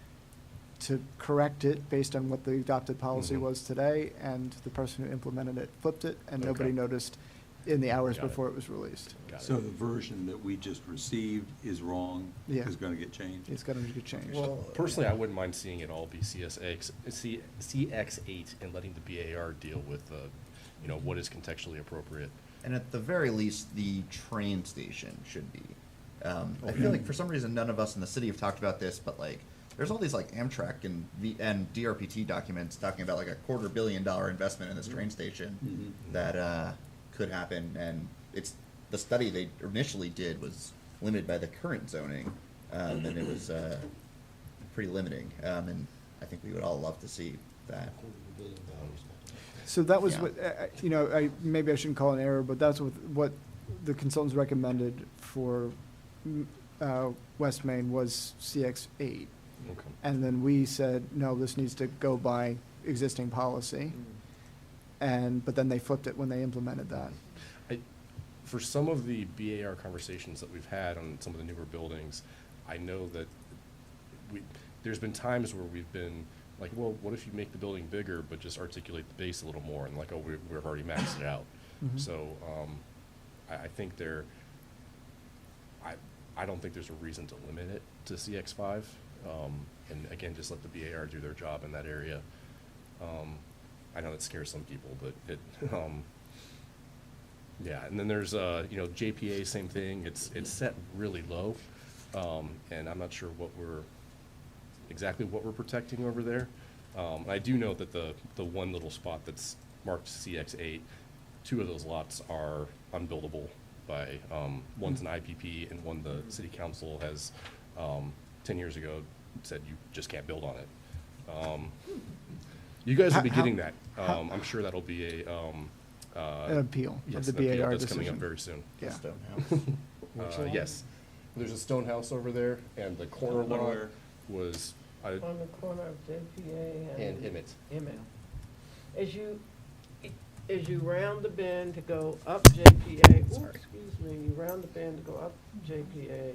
to correct it based on what the adopted policy was today, and the person who implemented it flipped it, and nobody noticed in the hours before it was released. So the version that we just received is wrong, Yeah. is gonna get changed? It's gonna get changed. Well, personally, I wouldn't mind seeing it all be CX8 and letting the BAR deal with, you know, what is contextually appropriate. And at the very least, the train station should be. I feel like for some reason none of us in the city have talked about this, but like, there's all these like Amtrak and DRPT documents talking about like a $250 million investment in this train station that could happen, and it's the study they initially did was limited by the current zoning, and it was pretty limiting. And I think we would all love to see that. So that was Yeah. what, maybe I shouldn't call it an error, but that's what the consultants recommended for West Main was CX-8. Okay. And then we said, no, this needs to go by existing policy. But then they flipped it when they implemented that. For some of the BAR conversations that we've had on some of the newer buildings, I know that there's been times where we've been like, well, what if you make the building bigger, but just articulate the base a little more, and like, oh, we've already maxed it out. Mhm. So, I think I don't think there's a reason to limit it to CX-5. And again, just let the BAR do their job in that area. I know that scares some people, but yeah, and then there's, JPA, same thing, it's set really low, and I'm not sure exactly what we're protecting over there. I do know that the one little spot that's marked CX-8, 2 of those lots are unbuildable by, one's an IPP and one the city council has, 10 years ago said you just can't build on it. You guys will be getting that. I'm sure that'll be An appeal yes, of the an appeal BAR that's decision. coming up very soon. Yeah. Stonehouse. Yes. There's a stone house over there, and the corner lot was, On the corner of JPA and Emmett. Emmett. As you round the bend to go up JPA, excuse me, you round the bend to go up JPA,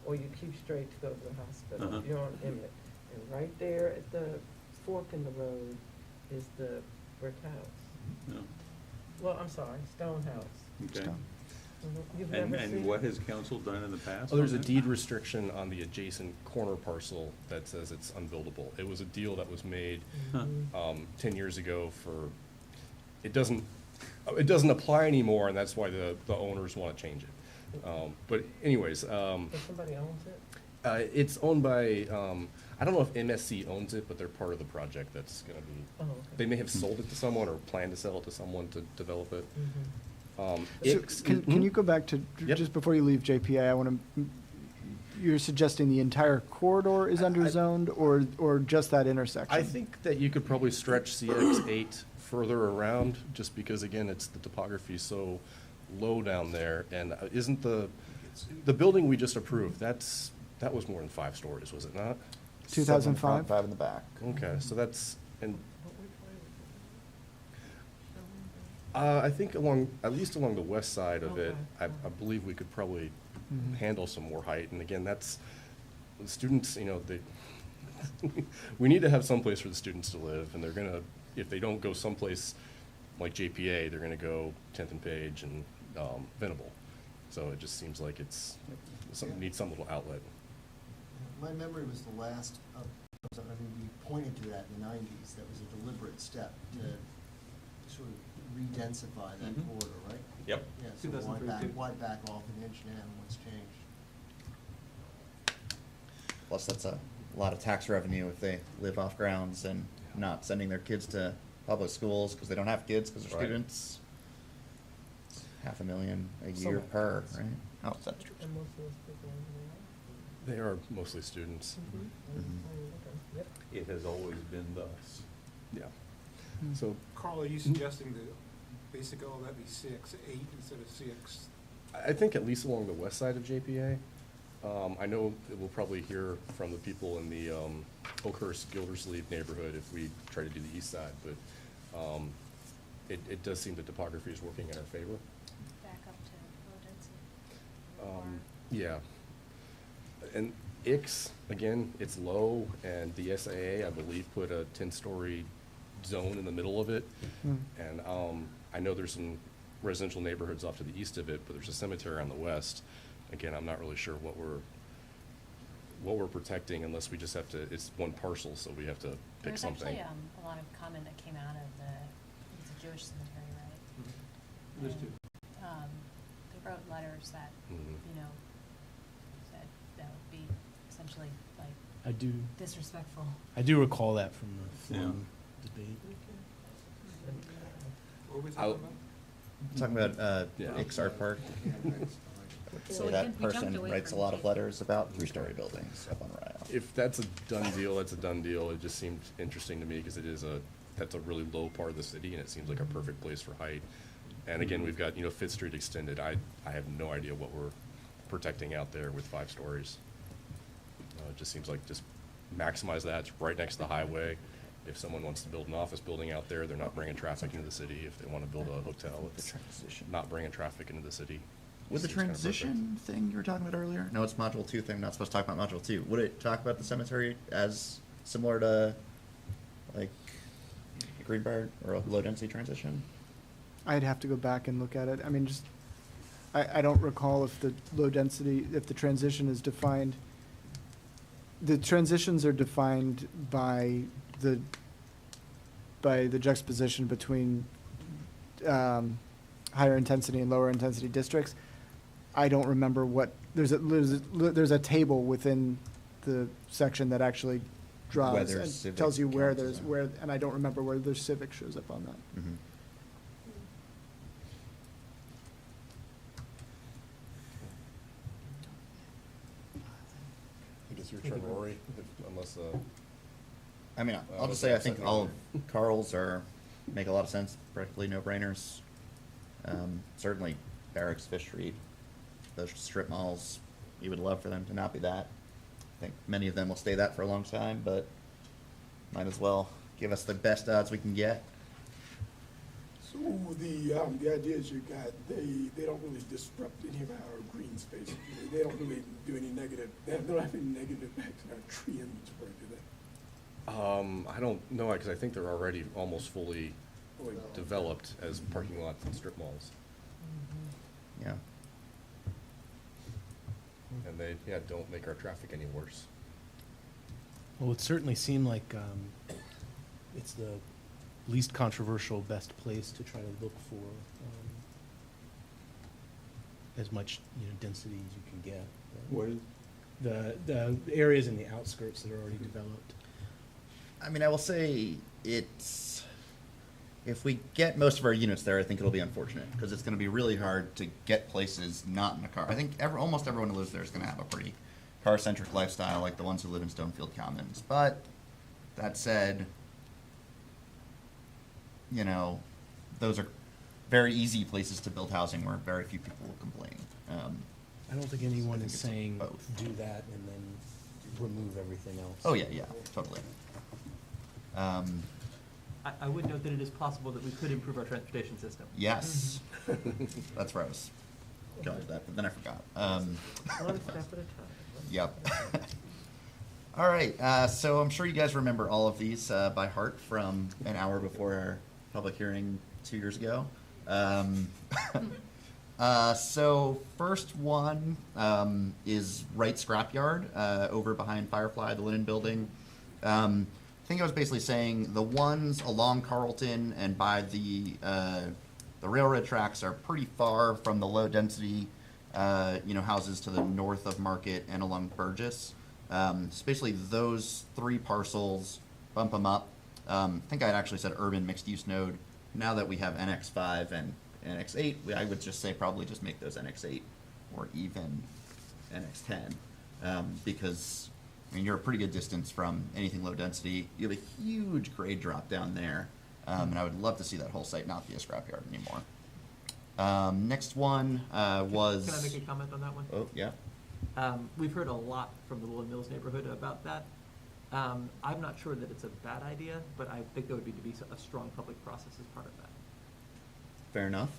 or you keep straight to go to the hospital, you're on Emmett. And right there at the fork in the road is the brick house. No. Well, I'm sorry, stone house. Okay. You've And, never seen and what has council done in the past? Oh, there's on a that? deed restriction on the adjacent corner parcel that says it's unbuildable. It was a deal that was made, Huh. 10 years ago it doesn't apply anymore, and that's why the owners want to change it. But anyways, So somebody owns it? it's owned by, I don't know if MSC owns it, but they're part of the project that's gonna be, Oh, okay. they may have sold it to someone or plan to sell it to someone to develop it. Mhm. So can you go back to, Yep. just before you leave JPA, I want to, you're suggesting the entire corridor is underzoned or just that intersection? I think that you could probably stretch CX-8 further around, just because, again, the topography is so low down there, and isn't the building we just approved, that was more than 5 stories, was it not? 2005? 5 in the back. Okay, so that's, and I think at least along the west side of it, Okay. I believe we could probably Mhm. handle some more height, and again, the students, we need to have some place for the students to live, and they're gonna, if they don't go someplace like JPA, they're gonna go 10th and Page and Venable. So it just seems like needs some little outlet. My memory was the last we pointed to that in the 90s. That was a deliberate step to sort of re-densify that Mhm. corridor, right? Yep. Yeah, so why back off an inch now, what's changed? Plus, that's a lot of tax revenue if they live off grounds and not sending their kids to public schools because they don't have kids because they're Right. students. It's $500,000 a year Somewhat. per, right? Oh, that's true. And most of those people in They are mostly students. the Mhm. Yep. It has always been thus. Yeah. So Carl, are you suggesting that basically all that be CX-8 instead of CX? I think at least along the west side of JPA. I know that we'll probably hear from the people in the Oakhurst, Gildersleeve neighborhood if we try to do the east side, but it does seem the topography is working in our favor. Back up to low density. Yeah. And Ix, again, it's low, and the SAA, I believe, put a 10-story zone in the middle of it. Hmm. And I know there's some residential neighborhoods off to the east of it, but there's a cemetery on the west. Again, I'm not really sure what we're protecting unless we just have to, it's one parcel, so we have to pick something. There's actually a lot of comment that came out of it's a Jewish cemetery, right? There's two. They wrote letters that, Mhm. said that would be essentially like I do disrespectful. recall that from the Yeah. forum debate. What were we I'll- talking about? Talking about, Yeah. Ix Art Park. So So we that jumped away person writes a from lot of J- letters about three-story buildings up on Ryle. If that's a done deal, that's a done deal. It just seemed interesting to me because that's a really low part of the city and it seems like a perfect place for height. And again, we've got, Fifth Street extended. I have no idea what we're protecting out there with 5 stories. It just seems like just maximize that. It's right next to the highway. If someone wants to build an office building out there, they're not bringing traffic into the city. If they want to build a hotel, it's transition. not bringing traffic into the city. With the Seems kinda perfect. transition thing you were talking about earlier? No, it's module 2 thing, we're not supposed to talk about module 2. Would it talk about the cemetery as similar to, like, Greenbrier or a low-density transition? I'd have to go back and look at it. I mean, just, I don't recall if the low density, if the transition is defined. The transitions are defined by the juxtaposition between higher intensity and lower intensity districts. I don't remember what, there's a table within the section that actually draws Whether and civic tells you where counts as there's, a- where, and I don't remember where there's civic shows up on that. Mhm. I guess your turn, Rory, unless, I mean, I'll just say, I think all of Carl's make a lot of sense, practically no-brainers. Certainly Barracks, Fish Street, those strip malls, you would love for them to not be that. I think many of them will stay that for a long time, but might as well give us the best odds we can get. So the ideas you got, they don't really disrupt any of our green space. They don't really do any negative, they don't have any negative impacts on our tree inventory, do they? I don't know, because I think they're already almost fully Fully developed as parking lots and strip malls. Yeah. And they, don't make our traffic any worse. Well, it certainly seemed like it's the least controversial, best place to try to look for as much, density as you can get. What is? The areas in the outskirts that are already developed. I mean, I will say if we get most of our units there, I think it'll be unfortunate because it's going to be really hard to get places not in a car. I think almost everyone who lives there is going to have a pretty car-centric lifestyle, like the ones who live in Stonefield Commons. But that said, those are very easy places to build housing where very few people will complain. I don't think anyone think is it's saying both. do that and then remove everything else. Oh, yeah, totally. I would note that it is possible that we could improve our transportation system. Yes. That's where I was going with that, but then I forgot. One step at a time. Yep. All right, so I'm sure you guys remember all of these by heart from an hour before our public hearing 2 years ago. So first one is Wright Scrapyard over behind Firefly, the Linen Building. I think I was basically saying the ones along Carlton and by the railroad tracks are pretty far from the low density, houses to the north of Market and along Burgess. So basically those 3 parcels, bump them up. I think I had actually said urban mixed use node. Now that we have NX5 and NX8, I would just say probably just make those NX8 or even NX10, because you're a pretty good distance from anything low density. You have a huge grade drop down there, and I would love to see that whole site not be a scrapyard anymore. Next one was. Can I make a comment on that one? Oh, yeah. We've heard a lot from the Woollen Mills neighborhood about that. I'm not sure that it's a bad idea, but I think there would need to be a strong public process as part of that. Fair enough.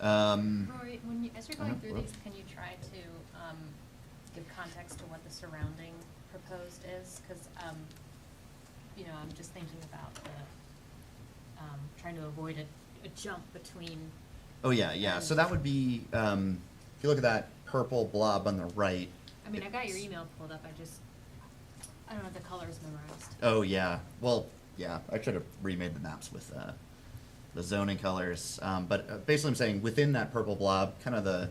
Rory, as you're going through well. these, can you try to give context to what the surrounding proposed is? Because, I'm just thinking about trying to avoid a jump between. Oh, yeah. So that would be, if you look at that purple blob on the right. I mean, I got your email pulled up, I don't have the colors memorized. Oh, yeah. Well, yeah, I should have remade the maps with the zoning colors. But basically I'm saying within that purple blob, kind of the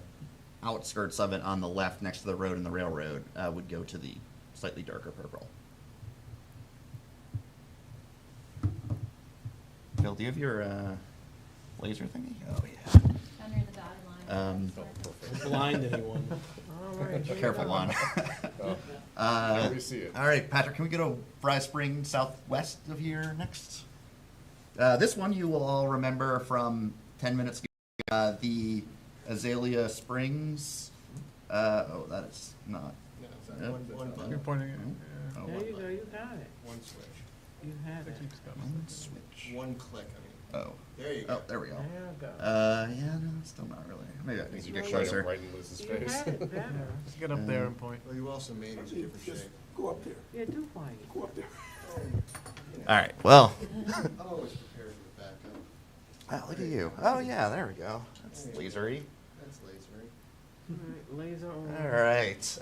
outskirts of it on the left next to the road and the railroad would go to the slightly darker purple. Phil, do you have your laser thingy? Oh, yeah. Under the dotted line. Blind anyone. All right. here we Careful, go. Juan. Now we see it. All right, Patrick, can we go to Fry Spring southwest of here next? This one you will all remember from 10 minutes ago. The Azalea Springs. Oh, that is not. Yep. You're pointing it. Oh, There you go, you got it. One switch. You had it. Keeps going. One switch. One click, I mean. Oh. There you go. Oh, there we go. There you go. Yeah, no, still not really. Maybe I need to get Right closer. right in Liz's You face. had it better. Just get up there and point. Well, you also made it a different Just shape. go up there, Yeah, do find it. go up there. All right, well. I'm always prepared with backup. Oh, look at you. Oh, yeah, there we go. That's lasery. That's lasery. All right, laser on. All right.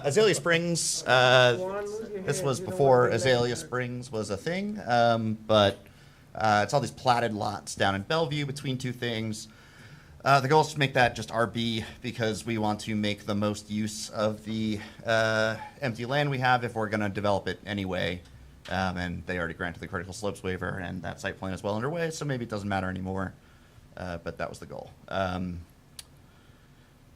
Azalea Springs. Juan, move your This head. was You don't before want to be Azalea laser. Springs was a thing, but it's all these platted lots down in Bellevue between two things. The goal is to make that just RB because we want to make the most use of the empty land we have if we're going to develop it anyway. And they already granted the critical slopes waiver, and that site plan is well underway, so maybe it doesn't matter anymore. But that was the goal.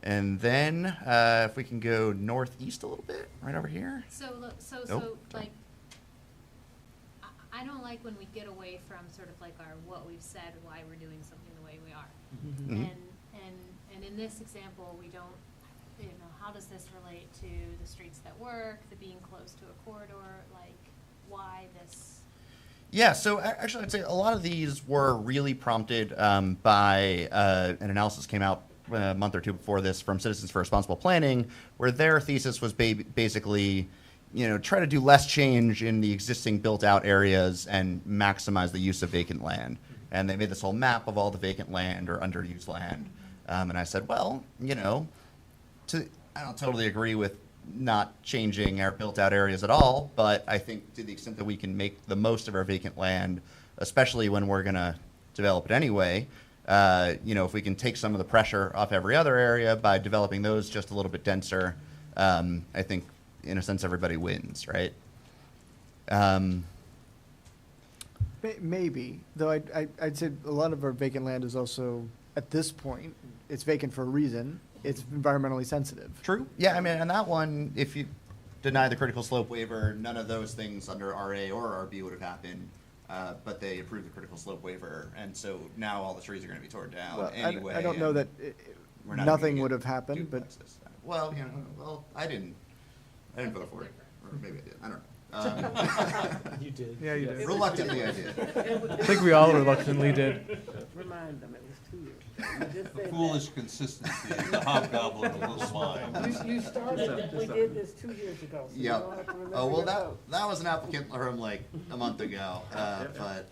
And then if we can go northeast a little bit, right over here. So, look, Oh, so sorry. like, I don't like when we get away from sort of like our, what we've said, why we're doing something the way we are. Mhm. And in this example, we don't, you know, how does this relate to the streets that work, the being close to a corridor, like, why this? Yeah, so actually, I'd say a lot of these were really prompted by an analysis came out a month or two before this from Citizens for Responsible Planning, where their thesis was basically, you know, try to do less change in the existing built-out areas and maximize the use of vacant land. And they made this whole map of all the vacant land or underused land. And I said, well, you know, I don't totally agree with not changing our built-out areas at all, but I think to the extent that we can make the most of our vacant land, especially when we're going to develop it anyway, you know, if we can take some of the pressure off every other area by developing those just a little bit denser, I think, in a sense, everybody wins, right? Maybe, though I'd say a lot of our vacant land is also, at this point, it's vacant for a reason. It's environmentally sensitive. True. Yeah, I mean, and that one, if you deny the critical slope waiver, none of those things under RA or RB would have happened. But they approved the critical slope waiver, and so now all the trees are going to be torn down Well, anyway. I don't know and that we're not nothing gonna would get have happened, but duplexes. Well, you know, well, I didn't vote for it, or maybe I did. I don't know. You did. Yeah, you did. Reluctantly, I did. I think we all reluctantly did. Remind them, it was 2 years. You just The said foolish consistency is the hobgoblin of little minds. that. You started, we did this 2 years ago, so you Yep. don't have to remember Oh, well, your that was an applicant from like a month ago, but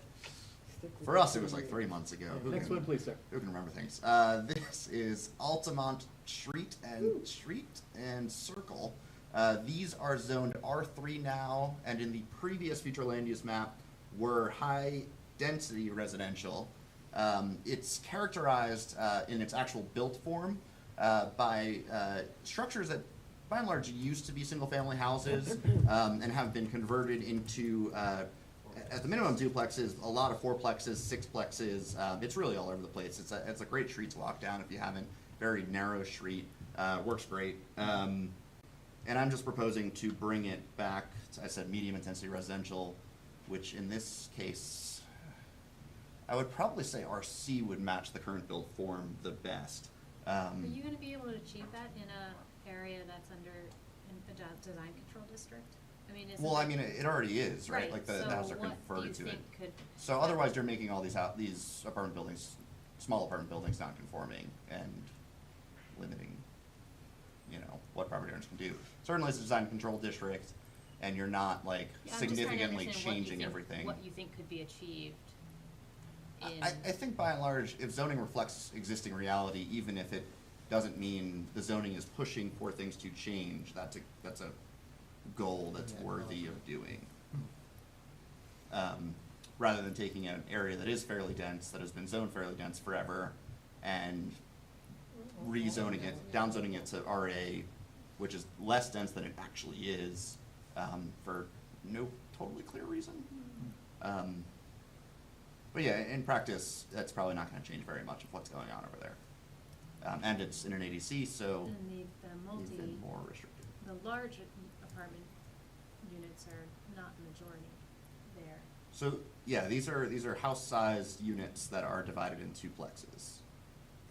Stick with for us, it was like 3 months ago. Who Next can- one, please, sir. Who can remember things? This is Altamont Street and Circle. These are zoned R3 now, and in the previous future land use map were high density residential. It's characterized in its actual built form by structures that by and large used to be single family houses and have been converted into at the minimum duplexes, a lot of fourplexes, sixplexes. It's really all over the place. It's a great street to walk down if you haven't. Very narrow street, works great. And I'm just proposing to bring it back, I said medium intensity residential, which in this case, I would probably say RC would match the current build form the best. Are you gonna be able to achieve that in a area that's under a design control district? I mean, isn't Well, I it- mean, it already is, right? Like the so houses are what do converted you to it. think could So otherwise, you're making all these apartment buildings, small apartment buildings, non-conforming and limiting, you know, what property owners can do. Certainly, it's a design control district, and you're not like Yeah, I'm just trying to significantly understand what you changing think- everything. What you think could be achieved in. I think by and large, if zoning reflects existing reality, even if it doesn't mean the zoning is pushing for things to change, that's a goal that's worthy of doing. Rather than taking an area that is fairly dense, that has been zoned fairly dense forever, and rezoning it, downzoning it to RA, which is less dense than it actually is, for no totally clear reason. But yeah, in practice, that's probably not gonna change very much of what's going on over there. And it's in an ADC, so And the even more restricted. the large apartment units are not the majority there. So, yeah, these are house-sized units that are divided into plexes.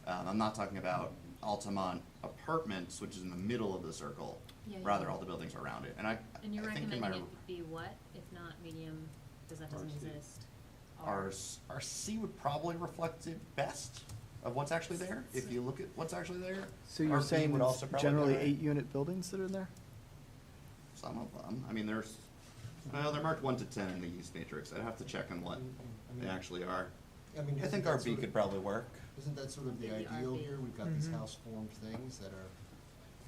I'm not talking about Altamont Apartments, which is in the middle of the circle. Yeah, Rather, yeah. all the buildings are around it, and And you're I think in recommending my it be what, if not medium, because that doesn't exist? our C would probably reflect it best of what's actually there, if you look at what's actually there. So Our you're B saying would it's also probably generally go right. 8-unit buildings that are in there? Some of them, I mean, well, they're marked 1 to 10 in the use matrix, I'd have to check on what they actually are. I mean, I isn't think that our sort B of- could probably work. Isn't that sort of the Maybe ideal RB. here? We've got these Mhm. house-formed things that are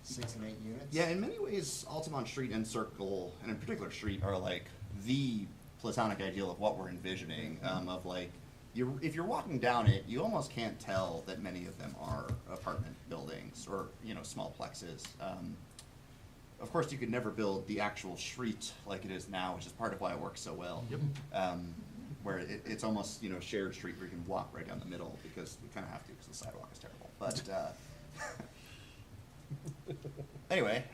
6 and 8 units. Yeah, in many ways, Altamont Street and Circle, and in particular Street, are like the platonic ideal of what we're envisioning, of like, if you're walking down it, you almost can't tell that many of them are apartment buildings or, small plexes. Of course, you could never build the actual street like it is now, which is part of why it works so well. Yep. Where it's almost, shared street where you can walk right down the middle, because we kind of have to, because the sidewalk is terrible. But, anyway,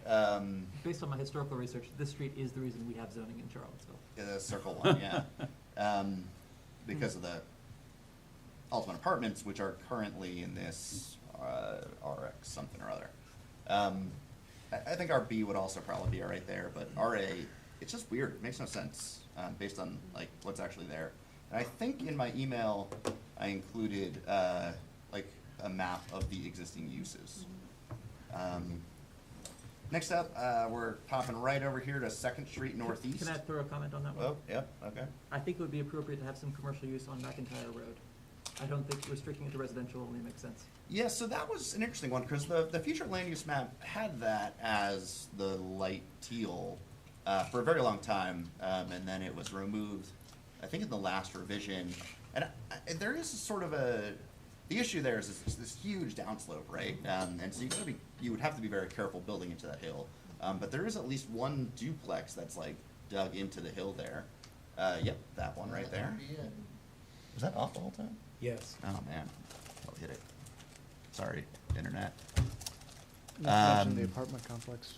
Based on my historical research, this street is the reason we have zoning in Charlottesville. yeah, the Circle one, yeah. Because of the Altamont Apartments, which are currently in this RX something or other. I think our B would also probably be right there, but RA, it's just weird. It makes no sense based on like what's actually there. And I think in my email I included like a map of the existing uses. Next up, we're popping right over here to 2nd Street Northeast. Can I throw a comment on that one? Oh, yep, okay. I think it would be appropriate to have some commercial use on McIntyre Road. I don't think restricting it to residential only makes sense. Yeah, so that was an interesting one, because the future land use map had that as the light teal for a very long time, and then it was removed, I think in the last revision. And there is sort of the issue there is this huge downslope, right? And so you would have to be very careful building into that hill. But there is at least one duplex that's like dug into the hill there. Yep, that one right there. Was that off the whole time? Yes. Oh, man, I'll hit it. Sorry, internet. Not mention the apartment complex,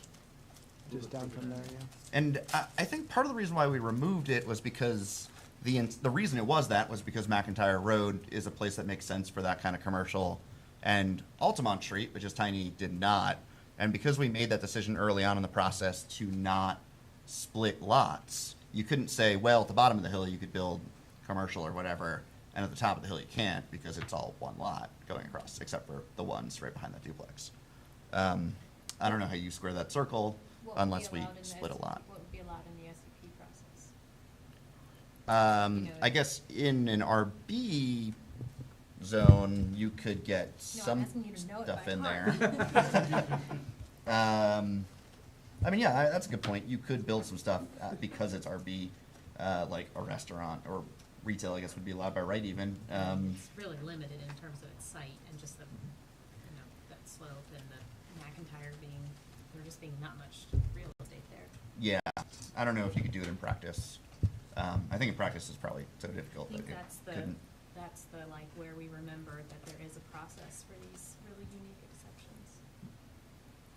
just down from there, yeah. And I think part of the reason why we removed it was because the reason it was that was because McIntyre Road is a place that makes sense for that kind of commercial, and Altamont Street, which is tiny, did not. And because we made that decision early on in the process to not split lots, you couldn't say, well, at the bottom of the hill you could build commercial or whatever, and at the top of the hill you can't, because it's all one lot going across, except for the ones right behind that duplex. I don't know how you square that circle What would be unless we allowed in the split a SCP lot. What would be allowed in the SCP process? You know, I guess in an RB zone, you could get No, I'm some asking you to know it stuff by in heart. there. I mean, yeah, that's a good point. You could build some stuff because it's RB, like a restaurant or retail, I guess, would be allowed by right even. It's really limited in terms of its site and just the, that slope and the McIntyre being, there just being not much real estate there. Yeah, I don't know if you could do it in practice. I think in practice it's probably so difficult I that think it couldn't. that's the, like, where we remember that there is a process for these really unique exceptions.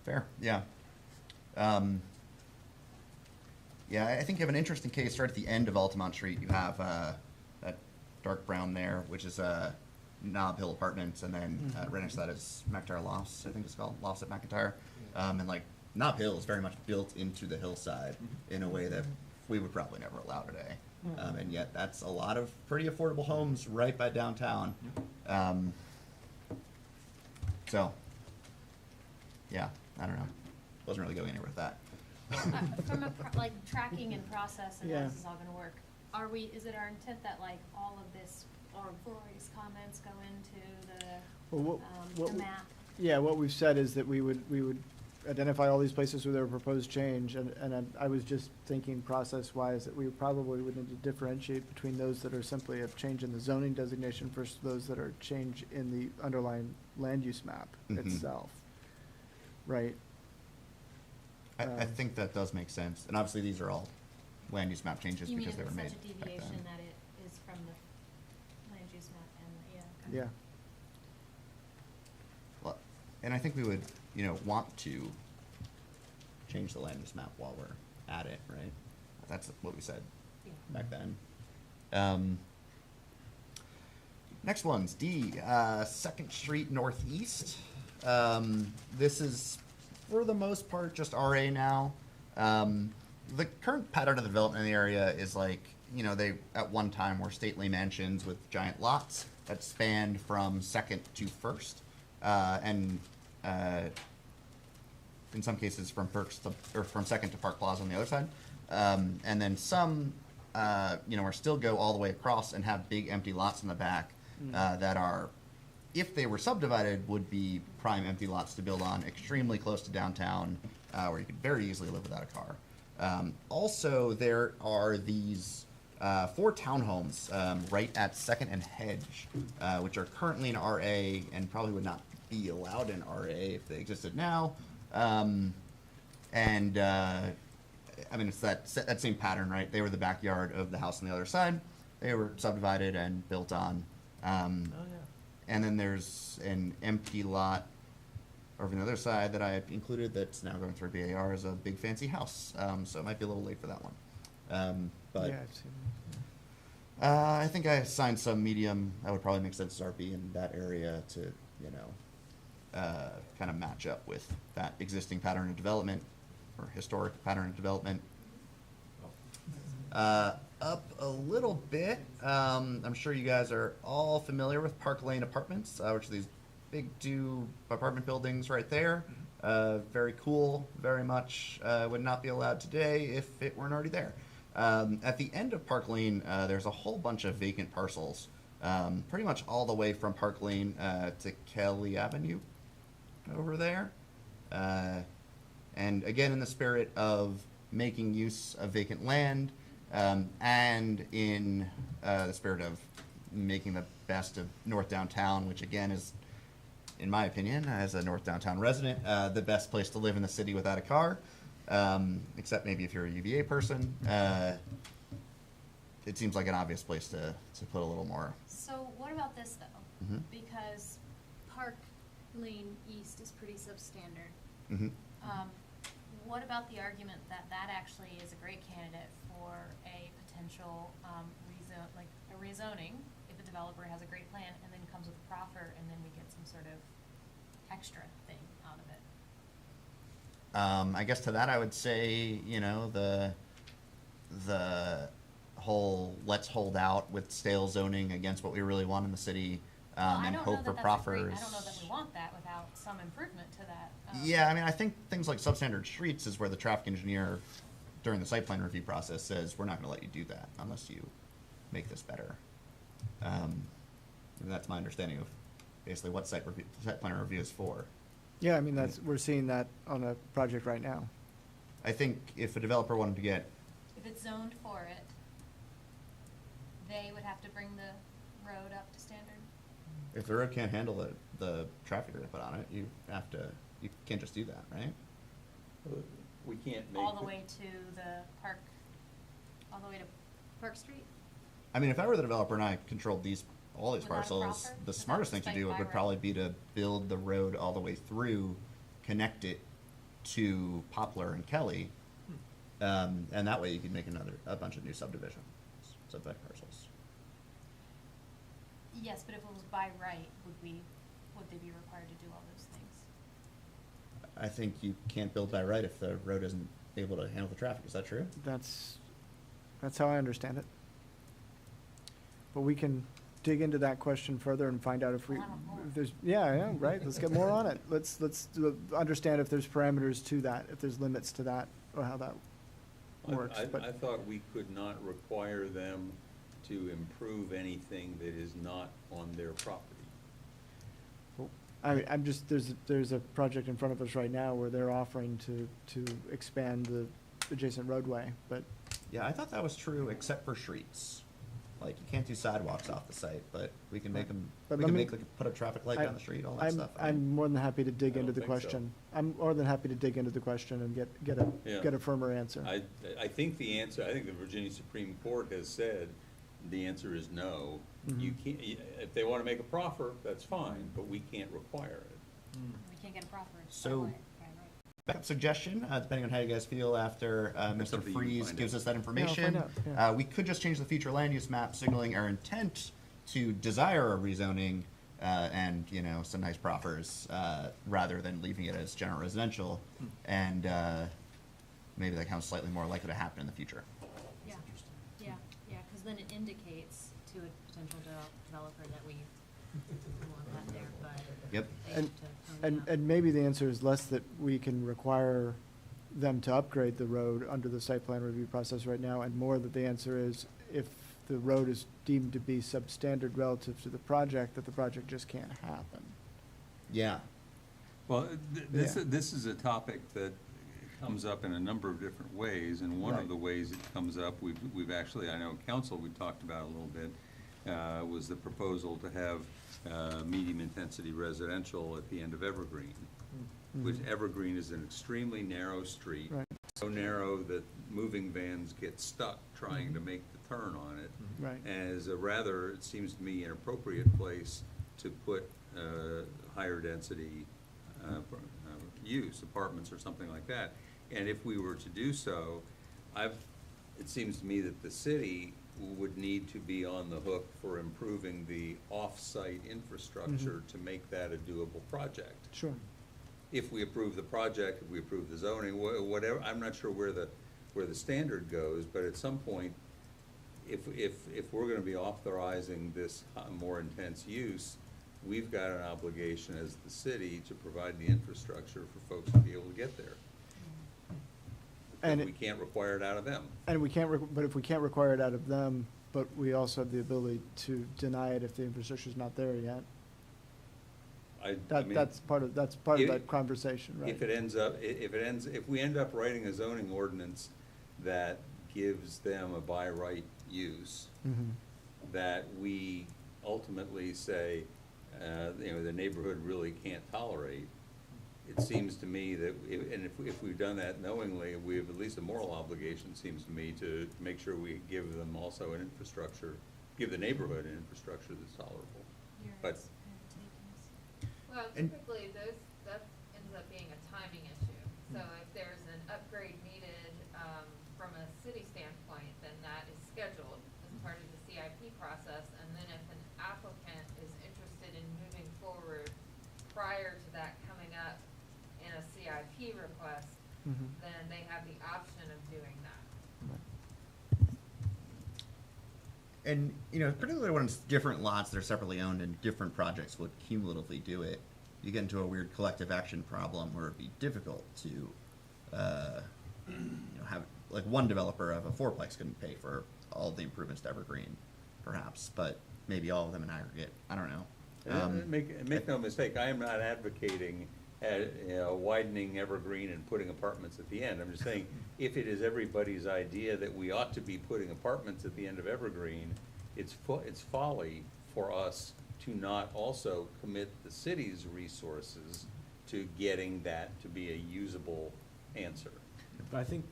Fair, yeah. Yeah, I think you have an interesting case right at the end of Altamont Street. You have that dark brown there, which is Nob Hill Apartments, and then right next to that is McIntyre Lofts, I think it's called, Lofts at McIntyre. And like Nob Hill is very much built into the hillside in a way that we would probably never allow today. And yet that's a lot of pretty affordable homes right by downtown. So, yeah, I don't know. Wasn't really going anywhere with that. From a, like, tracking and process and how Yeah. this is all gonna work, is it our intent that, like, all of this, or Rory's comments go into Well, the map? Yeah, what we've said is that we would identify all these places where there were proposed change, and I was just thinking process-wise that we probably would need to differentiate between those that are simply a change in the zoning designation versus those that are change in the underlying land use map Mhm. itself, right? I think that does make sense. And obviously, these are all land use map changes You mean because if they were it's made such a back deviation then. that it is from Yeah. Well, and I think we would, want to change the land use map while we're at it, right? That's what we said back then. Next one's D, 2nd Street Northeast. This is, for the most part, just RA now. The current pattern of development in the area is like, they at one time were stately mansions with giant lots that spanned from 2nd to 1st, and in some cases from 2nd to Park Plaza on the other side. And then some, are still go all the way across and have big empty lots in the back that are, if they were subdivided, would be prime empty lots to build on, extremely close to downtown, where you could very easily live without a car. Also, there are these 4 townhomes right at 2nd and Hedge, which are currently in RA and probably would not be allowed in RA if they existed now. It's that same pattern, right? They were the backyard of the house on the other side. They were subdivided and built on. And then there's an empty lot over on the other side that I included that's now going through BAR as a big fancy house. So it might be a little late for that one. But Yeah, I've seen I think I assigned some medium. That would probably make sense to RB in that area to, kind of match up with that existing pattern of development or historic pattern of development. Up a little bit, I'm sure you guys are all familiar with Park Lane Apartments, which are these big 2 apartment buildings right there. Very cool, very much would not be allowed today if it weren't already there. At the end of Park Lane, there's a whole bunch of vacant parcels, pretty much all the way from Park Lane to Kelly Avenue over there. And again, in the spirit of making use of vacant land, and in the spirit of making the best of North Downtown, which again is, in my opinion, as a North Downtown resident, the best place to live in the city without a car, except maybe if you're a UVA person. It seems like an obvious place to put a little more. So what about this though? Mhm. Because Park Lane East is pretty substandard. Mhm. What about the argument that that actually is a great candidate for a potential rezoning if the developer has a great plan and then comes with a proffer and then we get some sort of extra thing out of it? I guess to that I would say, the whole let's hold out with stale zoning against what we really want in the city, and hope for proffers. I don't know that we want that without some improvement to that. Yeah, I think things like substandard streets is where the traffic engineer during the site plan review process says, we're not gonna let you do that unless you make this better. And that's my understanding of basically what site plan review is for. Yeah, we're seeing that on a project right now. I think if a developer wanted to get, If it's zoned for it, they would have to bring the road up to standard? if the road can't handle the traffic you're gonna put on it, you can't just do that, right? We can't make. All the way to the park, all the way to Park Street? If I were the developer and I controlled all these Without a parcels, proffer? the smartest thing to do By would right? probably be to build the road all the way through, connect it to Poplar and Kelly, and that way you could make a bunch of new subdivision parcels. Yes, but if it was by right, would they be required to do all those things? I think you can't build by right if the road isn't able to handle the traffic. Is that true? That's how I understand it. But we can dig into that question further and find out if I don't know. there's, yeah, right, let's get more on it. Let's understand if there's parameters to that, if there's limits to that, or how that works. I thought we could not require them to improve anything that is not on their property. There's a project in front of us right now where they're offering to expand the adjacent roadway, but. Yeah, I thought that was true except for streets. Like, you can't do sidewalks off the site, but we can make them, But we let can me- put a traffic light down the street, all that I'm- stuff. I'm more than happy to dig I into don't the think so. question. I'm more than happy to dig into the question and get Yeah. a firmer answer. I think the Virginia Supreme Court has said the answer is no. You can't, if they wanna make a proffer, that's fine, but we can't require it. We can't get a proffer. So- by right. Backup suggestion, depending on how you guys feel after That's Mr. something you can Freeze find gives out. us that Yeah, information. I'll find out, yeah. We could just change the future land use map signaling our intent to desire a rezoning and, you know, some nice proffers rather than leaving it as general residential. And maybe that becomes slightly more likely to happen in the future. Yeah, yeah, yeah, because then it indicates to a potential developer that we want that there, but Yep. they And, have to pony up. and maybe the answer is less that we can require them to upgrade the road under the site plan review process right now, and more that the answer is if the road is deemed to be substandard relative to the project, that the project just can't happen. Yeah. Well, Yeah. this is a topic that comes up in a number of different ways, and one Right. of the ways it comes up, we've actually, I know in council, we talked about a little bit, was the proposal to have medium-intensity residential at the end of Evergreen, which Evergreen is an extremely narrow street. Right. So narrow that moving vans get stuck trying to make the turn on it. Right. As a rather, it seems to me, inappropriate place to put higher density use, apartments or something like that. And if we were to do so, it seems to me that the city would need to be on the hook for improving the off-site infrastructure to make that a doable project. Sure. If we approve the project, if we approve the zoning, whatever, I'm not sure where the standard goes, but at some point, if we're gonna be authorizing this more intense use, we've got an obligation as the city to provide the infrastructure for folks to be able to get there. And Because we can't require it out of them. And we can't, but if we can't require it out of them, but we also have the ability to deny it if the infrastructure's not there yet. I mean, That's part of if- that conversation, right? If we end up writing a zoning ordinance that gives them a by right use, Mhm. that we ultimately say, the neighborhood really can't tolerate, it seems to me that, if we've done that knowingly, we have at least a moral obligation, seems to me, to make sure we give them also an infrastructure, give the neighborhood an infrastructure that's tolerable. But Well, And- typically, that ends up being a timing issue. So if there's an upgrade needed, from a city standpoint, then that is scheduled as part of the CIP process. And then if an applicant is interested in moving forward prior to that coming up in a CIP request, Mhm. then they have the option of doing that. And, you know, particularly when it's different lots that are separately owned and different projects would cumulatively do it, you get into a weird collective action problem where it'd be difficult to, have, like, one developer of a fourplex couldn't pay for all the improvements to Evergreen, perhaps, but maybe all of them in aggregate, I don't know. Make no mistake, I am not advocating, widening Evergreen and putting apartments at the end. I'm just saying, if it is everybody's idea that we ought to be putting apartments at the end of Evergreen, it's folly for us to not also commit the city's resources to getting that to be a usable answer. But I think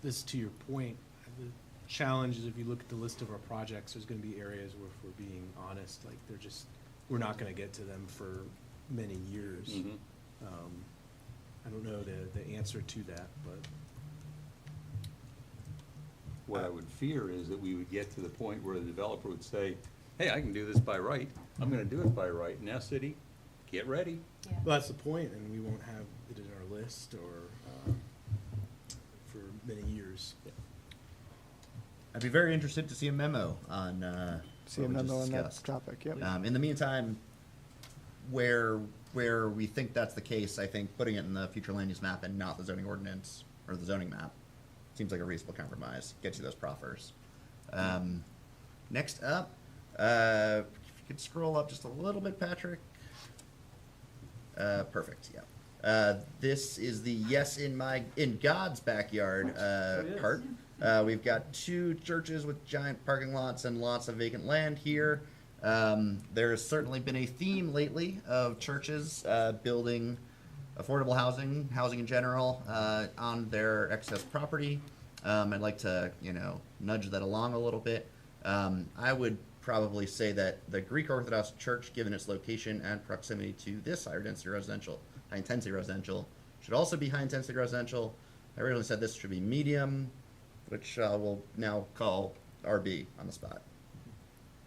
this, to your point, the challenge is if you look at the list of our projects, there's gonna be areas where, if we're being honest, like, we're not gonna get to them for many years. Mhm. I don't know the answer to that, but. What I would fear is that we would get to the point where the developer would say, hey, I can do this by right, I'm gonna do it by right, now city, get ready. Yeah. Well, that's the point, and we won't have it in our list or, for many years. I'd be very interested to see a memo on, See a what we just memo on that discussed. topic, yep. In the meantime, where we think that's the case, I think putting it in the future land use map and not the zoning ordinance or the zoning map seems like a reasonable compromise. Gets you those proffers. Next up, if you could scroll up just a little bit, Patrick. Perfect. Yeah. This is the yes in God's backyard part. We've got 2 churches with giant parking lots and lots of vacant land here. There's certainly been a theme lately of churches building affordable housing in general, on their excess property. I'd like to, nudge that along a little bit. I would probably say that the Greek Orthodox Church, given its location and proximity to this high intensity residential, should also be high intensity residential. I originally said this should be medium, which we'll now call RB on the spot.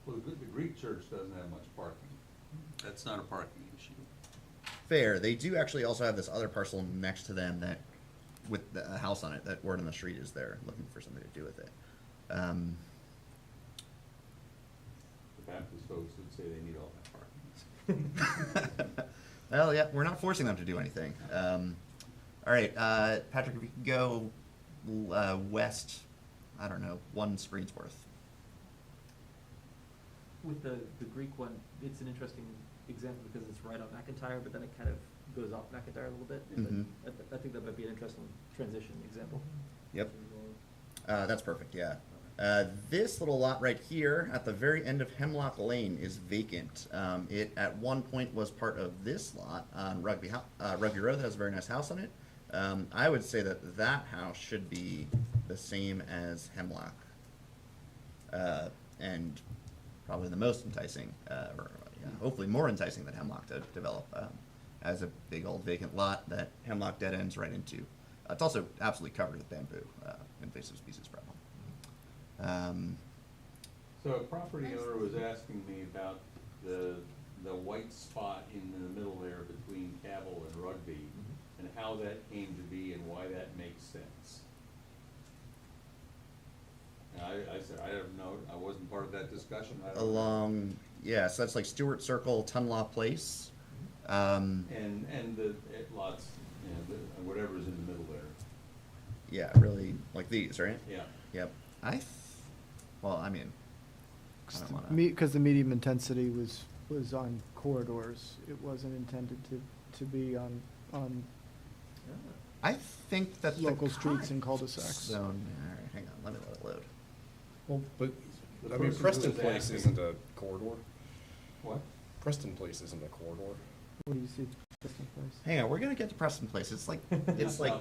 Well, the Greek church doesn't have much parking. That's not a parking issue. Fair. They do actually also have this other parcel next to them that, with a house on it, that word on the street is there, looking for something to do with it. The Baptist folks would say they need all that parking. Well, yeah, we're not forcing them to do anything. All right, Patrick, if you could go west, I don't know, 1 Screensworth. With the Greek one, it's an interesting example because it's right on McIntyre, but then it kind of goes off McIntyre a little bit. Mhm. But I think that might be an interesting transition example. Yep. That's perfect, yeah. This little lot right here at the very end of Hemlock Lane is vacant. It at one point was part of this lot on Rugby Road that has a very nice house on it. I would say that that house should be the same as Hemlock. And probably the most enticing, or hopefully more enticing than Hemlock to develop as a big old vacant lot that Hemlock dead ends right into. It's also absolutely covered with bamboo, invasive species problem. So a property owner was asking me about the white spot in the middle there between Cabell and Rugby, and how that came to be and why that makes sense. And I said, I don't know, I wasn't part of that discussion. I don't know. Along, yeah, so that's like Stewart Circle, Tunlaw Place. And the lots, you know, whatever's in the middle there. Yeah, really, like these, right? Yeah. Yep. Well, I mean, I don't wanna. Because the medium intensity was on corridors. It wasn't intended to be on I think that local the streets and cul-de-sacs. zone, all right, hang on, let me let it load. Well, but, The I mean, person who Preston was Place asking- isn't a corridor. What? Preston Place isn't a corridor. What do you see? Preston Place? Hang on, we're gonna get to Preston Place. It's like I'm just saying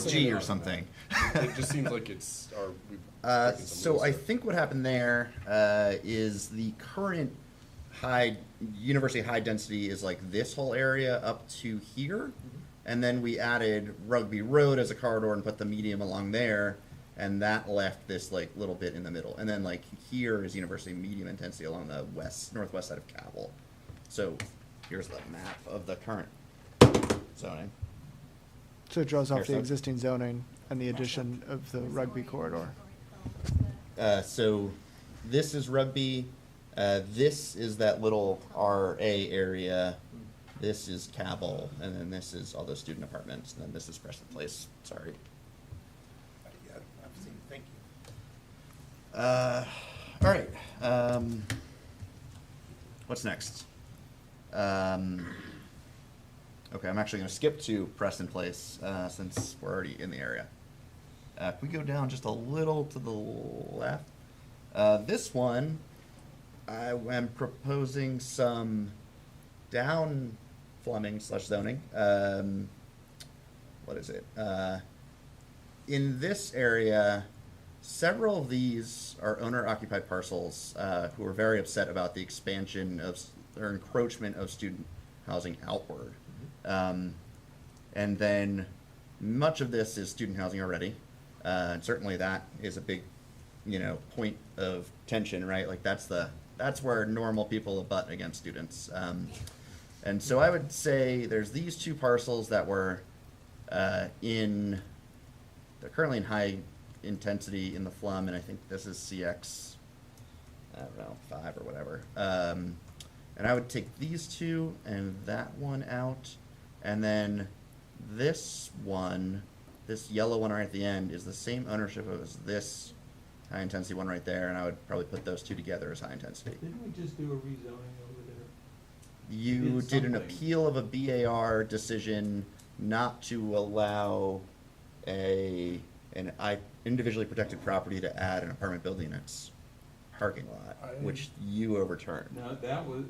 G or that- something. It just seems like it's, we've breaking some So rules I there. think what happened there is the current university high density is like this whole area up to here. And then we added Rugby Road as a corridor and put the medium along there. And that left this like little bit in the middle. And then like here is university medium intensity along the northwest side of Cabell. So here's the map of the current zoning. So it draws off Here's the that. existing zoning and the addition of the Rugby corridor. So this is Rugby. This is that little RA area. This is Cabell, and then this is all those student apartments, and then this is Preston Place. Sorry. Yeah, I've seen, thank you. All right. What's next? Okay, I'm actually going to skip to Preston Place since we're already in the area. If we go down just a little to the left, this one, I am proposing some down Fleming / zoning. What is it? In this area, several of these are owner-occupied parcels who are very upset about the expansion of or encroachment of student housing outward. And then much of this is student housing already. And certainly that is a big, point of tension, right? Like that's where normal people abut against students. And so I would say there's these two parcels that were they're currently in high intensity in the FLUM, and I think this is CX, I don't know, 5 or whatever. And I would take these two and that one out, and then this one, this yellow one right at the end, is the same ownership as this high intensity one right there, and I would probably put those two together as high intensity. Didn't we just do a rezoning over there? You Did did an something. appeal of a BAR decision not to allow an individually protected property to add an apartment building in its parking lot, which you overturned. No, that was,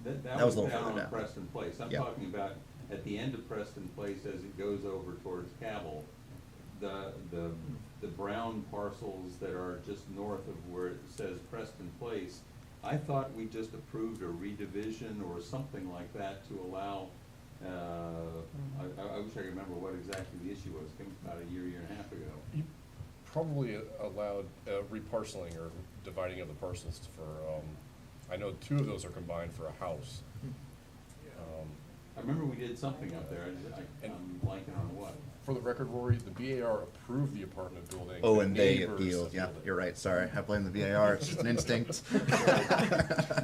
That was a little down further on down. Preston Place. I'm Yeah. talking about at the end of Preston Place as it goes over towards Cabell. The brown parcels that are just north of where it says Preston Place, I thought we just approved a redivision or something like that to allow, I wish I could remember what exactly the issue was, it came about a year and a half ago. You probably allowed reparceling or dividing of the parcels for, I know 2 of those are combined for a house. I remember we did something up there, I'm blanking on what. For the record, Rory, the BAR approved the apartment building. Oh, the and they neighbors appealed, yeah, appealed it. you're right, sorry, I blame the VAR, it's just an instinct.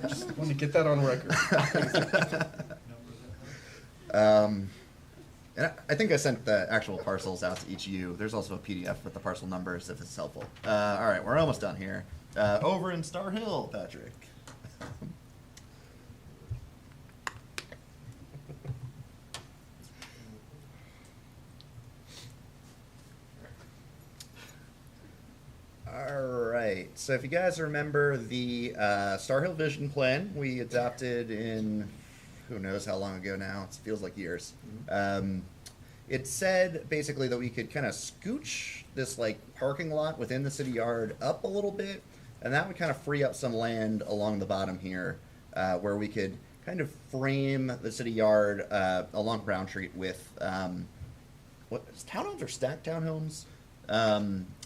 Just wanted to get that on record. And I think I sent the actual parcels out to each of you. There's also a PDF with the parcel numbers if it's helpful. All right, we're almost done here. Over in Star Hill, Patrick. All right, so if you guys remember the Star Hill Vision Plan we adopted in who knows how long ago now, it feels like years. It said basically that we could kind of scooch this like parking lot within the city yard up a little bit, and that would kind of free up some land along the bottom here where we could kind of frame the city yard along Brown Street with what is townhomes or stacked townhomes?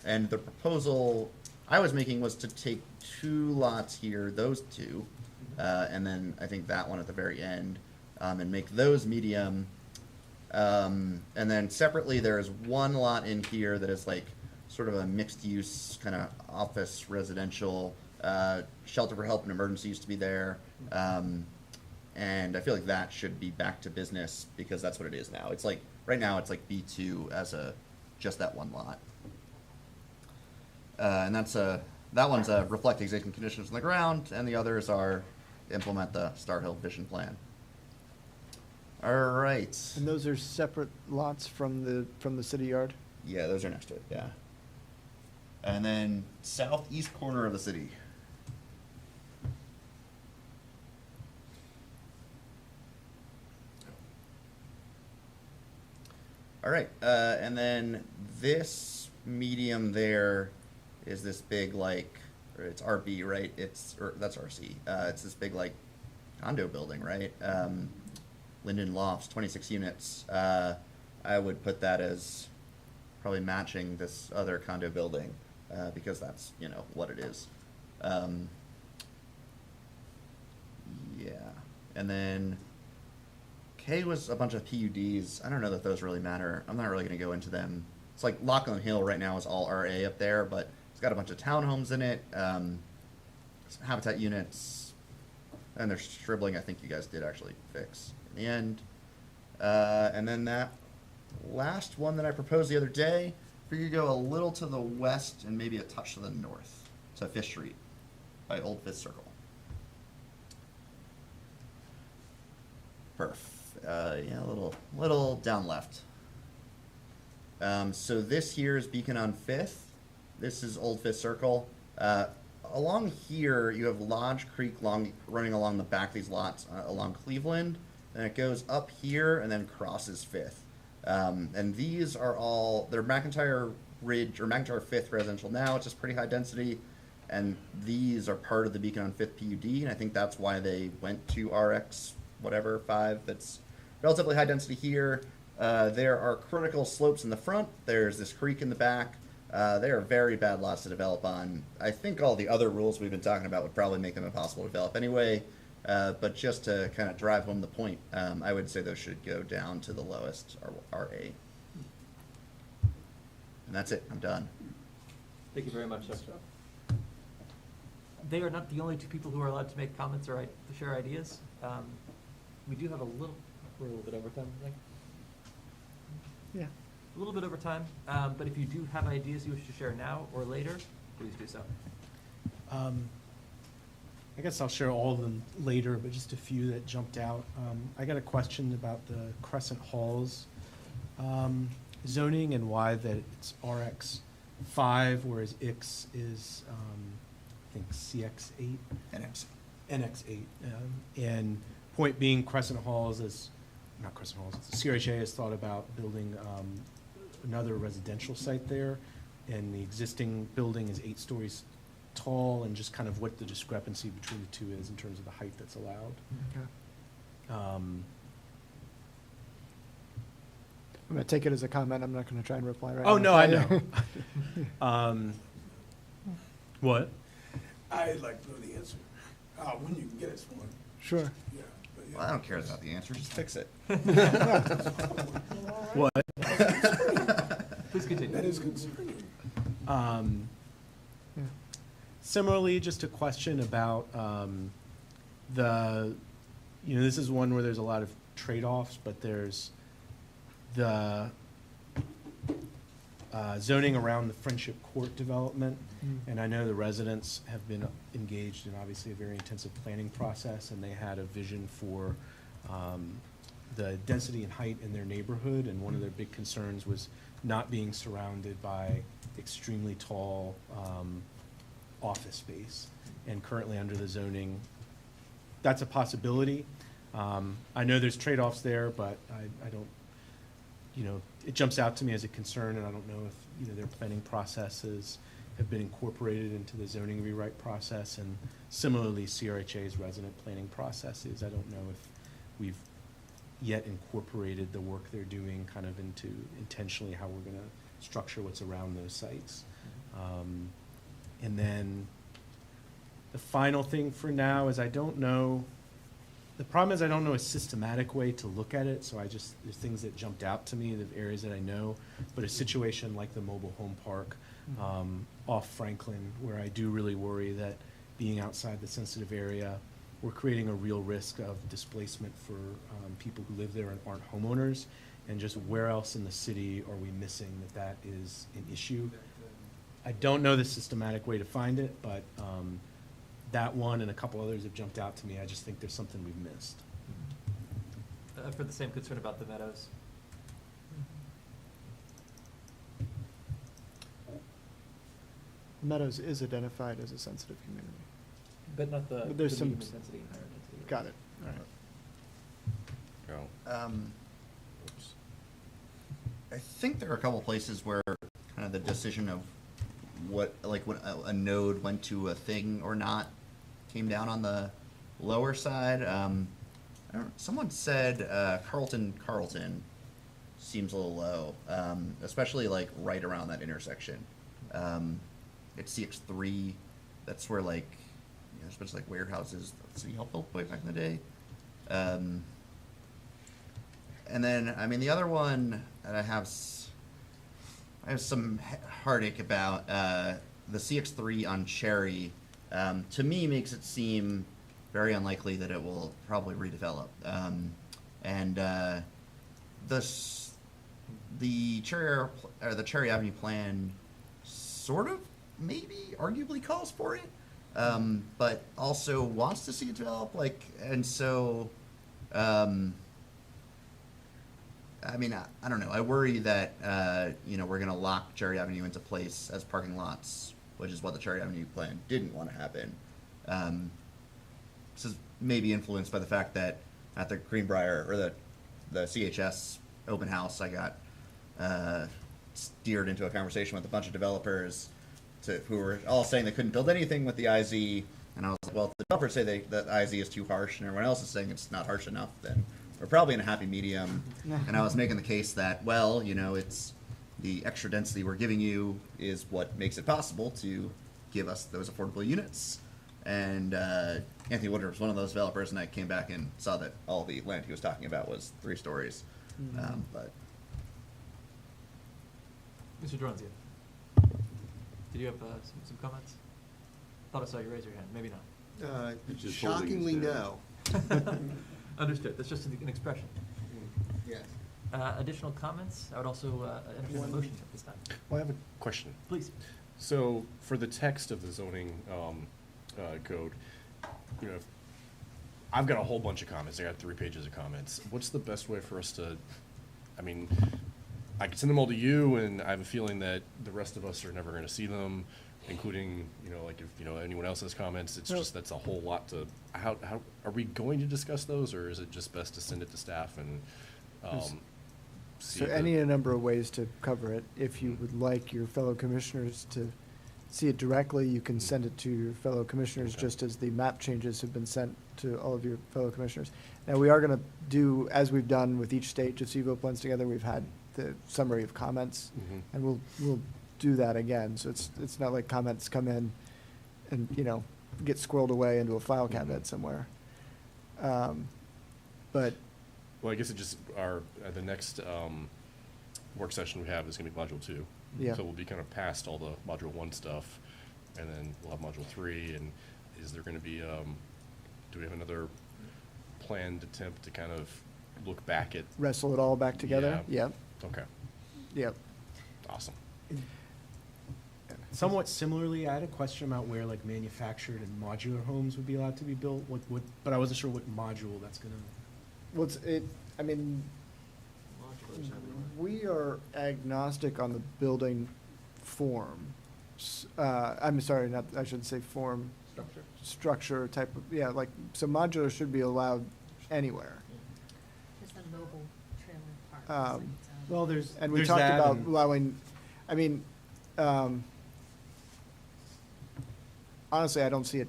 And the proposal I was making was to take 2 lots here, those 2, and then I think that one at the very end, and make those medium. And then separately, there is 1 lot in here that is like sort of a mixed use kind of office residential, shelter for help and emergency used to be there. And I feel like that should be back to business because that's what it is now. It's like, right now it's like B2 as just that 1 lot. And that one's reflect existing conditions on the ground, and the others are implement the Star Hill Vision Plan. All right. And those are separate lots from the city yard? Yeah, those are next to it, yeah. And then southeast corner of the city. All right, and then this medium there is this big like, or it's RB, right? That's RC. It's this big like condo building, right? Linden Lofts, 26 units. I would put that as probably matching this other condo building because that's, what it is. Yeah, and then K was a bunch of PUDs. I don't know that those really matter. I'm not really going to go into them. It's like Lachlan Hill right now is all RA up there, but it's got a bunch of townhomes in it, some habitat units, and there's Stribling I think you guys did actually fix in the end. And then that last one that I proposed the other day, for you to go a little to the west and maybe a touch to the north, to Fish Street by Old Fifth Circle. Perf. Yeah, a little down left. So this here is Beacon on 5th. This is Old Fifth Circle. Along here, you have Lodge Creek running along the back of these lots along Cleveland. And it goes up here and then crosses 5th. And these are all, they're McIntyre Ridge, or McIntyre 5th residential now. It's just pretty high density. And these are part of the Beacon on 5th PUD. And I think that's why they went to RX, whatever, 5. That's relatively high density here. There are critical slopes in the front. There's this creek in the back. They are very bad lots to develop on. I think all the other rules we've been talking about would probably make them impossible to develop anyway. But just to kind of drive home the point, I would say those should go down to the lowest RA. And that's it. I'm done. Thank you very much, Dr. They are not the only 2 people who are allowed to make comments or to share ideas. We do have we're a little bit over time, I think. Yeah. A little bit over time, but if you do have ideas you wish to share now or later, please do so. I guess I'll share all of them later, but just a few that jumped out. I got a question about the Crescent Halls zoning and why that it's RX 5, whereas X is, I think CX8. NX8. And point being, Crescent Halls is, not Crescent Halls, CRHA has thought about building another residential site there, and the existing building is 8 stories tall and just kind of what the discrepancy between the two is in terms of the height that's allowed. Okay. Um, I'm gonna take it as a comment. I'm not gonna try and reply right now. Oh, no, I know. What? I'd like to know the answer, when you can get us one. Sure. Yeah. But, yeah. Well, I don't care about the answer, just fix it. What? Please continue. That is concerning. Yeah. Similarly, just a question about this is one where there's a lot of trade-offs, but there's the zoning around the Friendship Court development. And I know the residents have been engaged in obviously a very intensive planning process, and they had a vision for the density and height in their neighborhood, and one of their big concerns was not being surrounded by extremely tall office space. And currently under the zoning, that's a possibility. I know there's trade-offs there, but I don't, it jumps out to me as a concern, and I don't know if, their planning processes have been incorporated into the zoning rewrite process, and similarly CRHA's resident planning processes. I don't know if we've yet incorporated the work they're doing kind of into intentionally how we're gonna structure what's around those sites. And then the final thing for now is I don't know a systematic way to look at it, so there's things that jumped out to me, the areas that I know, but a situation like the mobile home park off Franklin, where I do really worry that being outside the sensitive area, we're creating a real risk of displacement for people who live there and aren't homeowners, and just where else in the city are we missing that is an issue? I don't know the systematic way to find it, but that one and a couple others have jumped out to me. I just think there's something we've missed. For the same concern about the meadows. Meadows is identified as a sensitive community. But not the But there's the some medium intensity and higher intensity. Got it. All right. I think there are a couple places where kind of the decision of when a node went to a thing or not came down on the lower side. Someone said Carlton seems a little low, especially like right around that intersection. It's CX3. That's where there's a bunch of warehouses that City Hall built way back in the day. And then, the other one that I have some heartache about, the CX3 on Cherry, to me makes it seem very unlikely that it will probably redevelop. The Cherry Avenue plan sort of maybe arguably calls for it, but also wants to see it develop, and so, I don't know. I worry that, we're going to lock Cherry Avenue into place as parking lots, which is what the Cherry Avenue plan didn't want to happen. This is maybe influenced by the fact that at the Greenbrier, or the CHS open house, I got steered into a conversation with a bunch of developers who were all saying they couldn't build anything with the IZ. And I was like, well, if the developers say that IZ is too harsh and everyone else is saying it's not harsh enough, then we're probably in a happy medium. And I was making the case that, it's the extra density we're giving you is what makes it possible to give us those affordable units. And Anthony Woodard was one of those developers, and I came back and saw that all the land he was talking about was 3 stories. But Mr. Duranzia, did you have some comments? Thought I saw you raise your hand. Maybe not. Just holding his Shockingly, head. no. Understood. That's just an expression. Yes. Additional comments? I would also entertain a motion at this time. Well, I have a question. Please. So for the text of the zoning code, I've got a whole bunch of comments. I got 3 pages of comments. What's the best way for us to, I can send them all to you, and I have a feeling that the rest of us are never going to see them, including, if, anyone else has comments. It's just, that's a whole lot to, how are we going to discuss those, or is it just best to send it to staff and see? So a number of ways to cover it. If you would like your fellow commissioners to see it directly, you can send it to your fellow commissioners, just as the map changes have been sent to all of your fellow commissioners. Now, we are gonna do, as we've done with each stage of CVO plans together, we've had the summary of comments, and we'll do that again, so it's not like comments come in and, you know, get squirreled away into a file cabinet somewhere. But, Well, I guess it just, the next work session we have is gonna be module 2. Yeah. So we'll be kind of past all the module 1 stuff, and then we'll have module 3, and is there gonna be, do we have another planned attempt to kind of look back at? wrestle it all back together? Yeah. Yep, Okay, yep. awesome. Somewhat similarly, I had a question about where like manufactured and modular homes would be allowed to be built, but I wasn't sure what module that's gonna. Well, I mean, we are agnostic on the building form. I'm sorry, I shouldn't say form. Structure type of, yeah, like, so modular should be allowed anywhere. Just a mobile trailer park. Well, And we there's talked that about and- allowing, I mean, honestly, I don't see a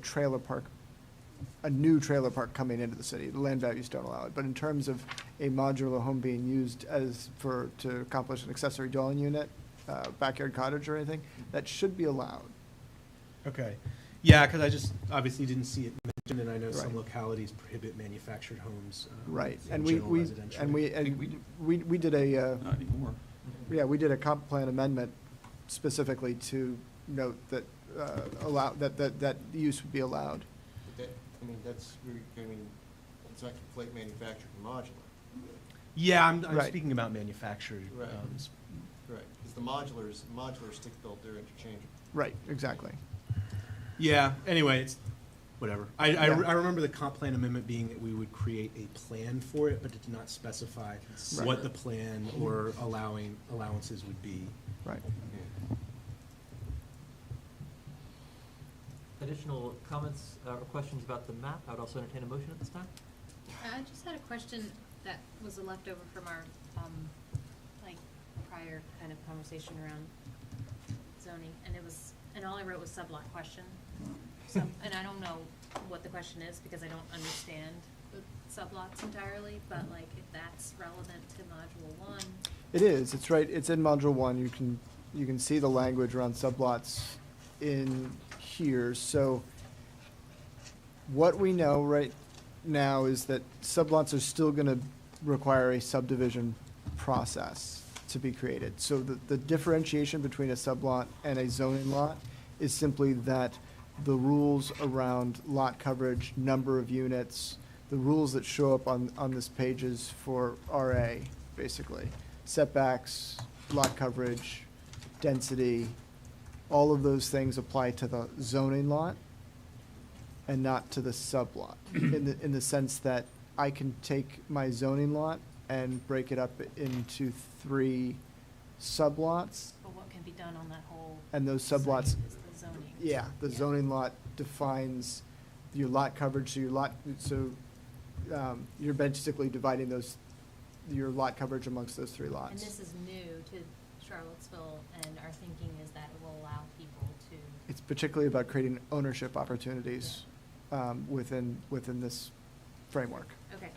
new trailer park coming into the city. The land values don't allow it. But in terms of a modular home being used to accomplish an accessory dwelling unit, backyard cottage or anything, that should be allowed. Okay, yeah, because I just obviously didn't see it mentioned, and I know some Right. localities prohibit manufactured homes. Right, in and general residential. we did a, Not anymore. yeah, we did a comp plan amendment specifically to note that, that use would be allowed. But let's not conflate manufactured and modular. Yeah, I'm Right. speaking about manufactured. Right. Right, because the modular stick-built, they're interchangeable. Right, exactly. Yeah, anyway, it's whatever. I Yeah. remember the comp plan amendment being that we would create a plan for it, but it did not specify what the plan or allowances would be. Right. Additional comments or questions about the map? I would also entertain a motion at this time. I just had a question that was a leftover from our, like, prior kind of conversation around zoning, and all I wrote was sublot question. And I don't know what the question is, because I don't understand the sublots entirely, but like, if that's relevant to module 1. It is, it's right, it's in module 1, you can see the language around sublots in here, so what we know right now is that sublots are still gonna require a subdivision process to be created. So the differentiation between a sublot and a zoning lot is simply that the rules around lot coverage, number of units, the rules that show up on this page is for RA, basically. Setbacks, lot coverage, density, all of those things apply to the zoning lot and not to the sublot, in the sense that I can take my zoning lot and break it up into 3 sublots, But what can be done on that whole? and those site sublots, is the zoning. yeah, the zoning lot defines your lot coverage, you're basically dividing your lot coverage amongst those 3 lots. And this is new to Charlottesville, and our thinking is that it will allow people to. It's particularly about creating ownership opportunities within this framework. Okay,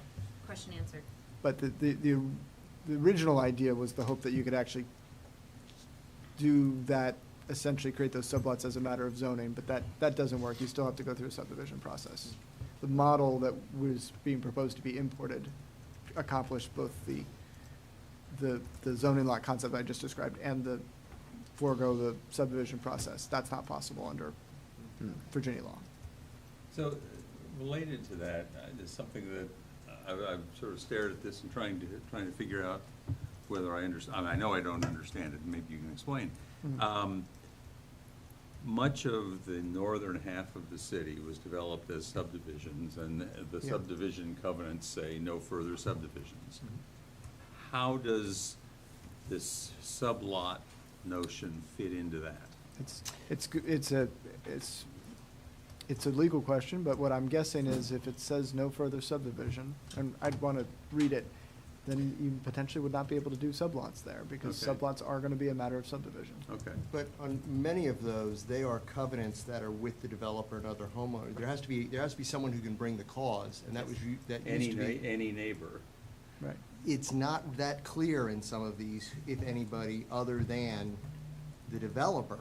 question answered. But the original idea was the hope that you could actually do that, essentially create those sublots as a matter of zoning, but that doesn't work. You still have to go through a subdivision process. The model that was being proposed to be imported accomplished both the zoning lot concept I just described and the subdivision process. That's not possible under Virginia law. So, related to that, is something that I've sort of stared at this and trying to figure out whether I understand. I know I don't understand it, maybe you can explain. Much of the northern half of the city was developed as subdivisions, and the Yeah. subdivision covenants say no further subdivisions. How does this sublot notion fit into that? It's a legal question, but what I'm guessing is if it says no further subdivision, and I'd want to read it, then you potentially would not be able to do sublots there, because Okay. sublots are gonna be a matter of subdivision. Okay. But on many of those, they are covenants that are with the developer and other homeowners. There has to be someone who can bring the cause, and that used to be. Any neighbor. Right. It's not that clear in some of these, if anybody other than the developer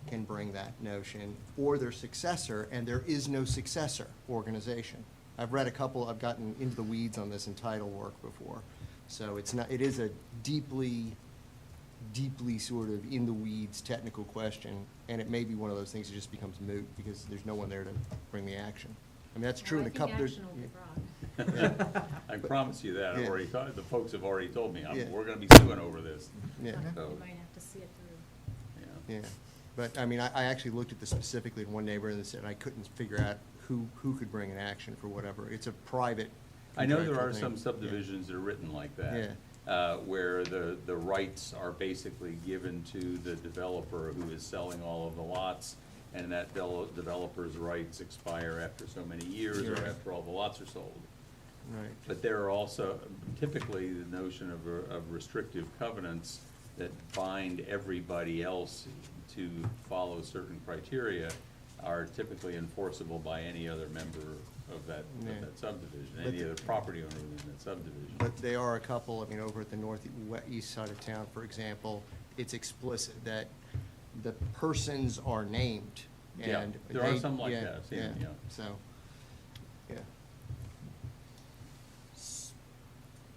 can bring that notion, or their successor, and there is no successor organization. I've read I've gotten into the weeds on this in title work before. So it is a deeply sort of in the weeds technical question, and it may be one of those things that just becomes moot because there's no one there to bring the action. I mean, that's true in a couple. I think action will be brought. I promise you that. I've Yeah. already the folks have already told me, Yeah. we're gonna be suing over this. Yeah. So, You might have to see it through. yeah. Yeah, but I mean, I actually looked at this specifically in one neighborhood and I couldn't figure out who could bring an action for whatever. It's a private. I know there are contractual some thing. subdivisions that are written like that. Where the rights are basically given to the developer who is selling all of the lots, and that developer's rights expire after so many years or Yeah. after all the lots are sold. Right. But there are also typically the notion of restrictive covenants that bind everybody else to follow certain criteria are typically enforceable by any other member of that subdivision, But any other property owner in that subdivision. But they are a couple, I mean, over at the northeast side of town, for example, it's explicit that the persons are named. Yeah, And there are they- some like yeah, that, I've seen them, yeah. So, yeah.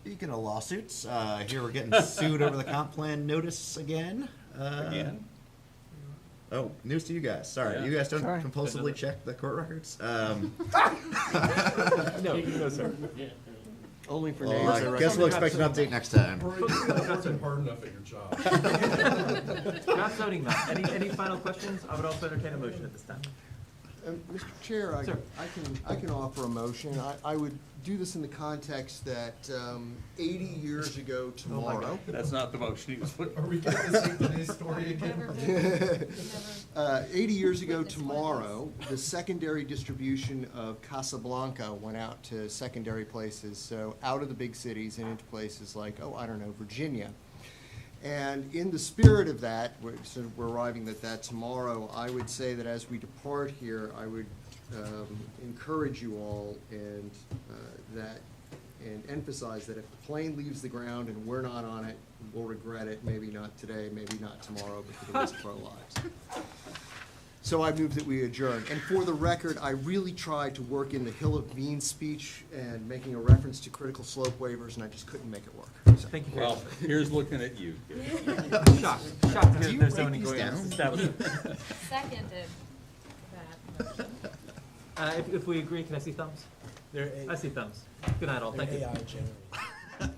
Speaking of lawsuits, here we're getting sued over the comp plan notice again. Again? Oh, news to you guys. Sorry, Yeah. you guys don't Sorry. compulsively check the court records. No, sir. Only for Well, names. I I guess we'll recommend. expect an update next time. You're hard enough at your job. Not zoning map. Any final questions? I would also entertain a motion at this time. Mr. Chair, Sir. I can offer a motion. I would do this in the context that 80 years ago tomorrow. That's not the motion he was putting. Are we getting to see today's story again? 80 years ago tomorrow, the secondary distribution of Casablanca went out to secondary places, so out of the big cities and into places like, Virginia. And in the spirit of that, so we're arriving at that tomorrow, I would say that as we depart here, I would encourage you all and emphasize that if the plane leaves the ground and we're not on it, we'll regret it, maybe not today, maybe not tomorrow, but for the rest of our lives. So I move that we adjourn. And for the record, I really tried to work in the Hill of Beans speech and making a reference to critical slope waivers, and I just couldn't make it work. So- Thank you. Well, here's looking at you. Shocked to Do hear you there's write zoning these going on. down? Established. Seconded that motion. If we agree, can I see thumbs? They're I see thumbs. Good night, all. Thank you. AI generated.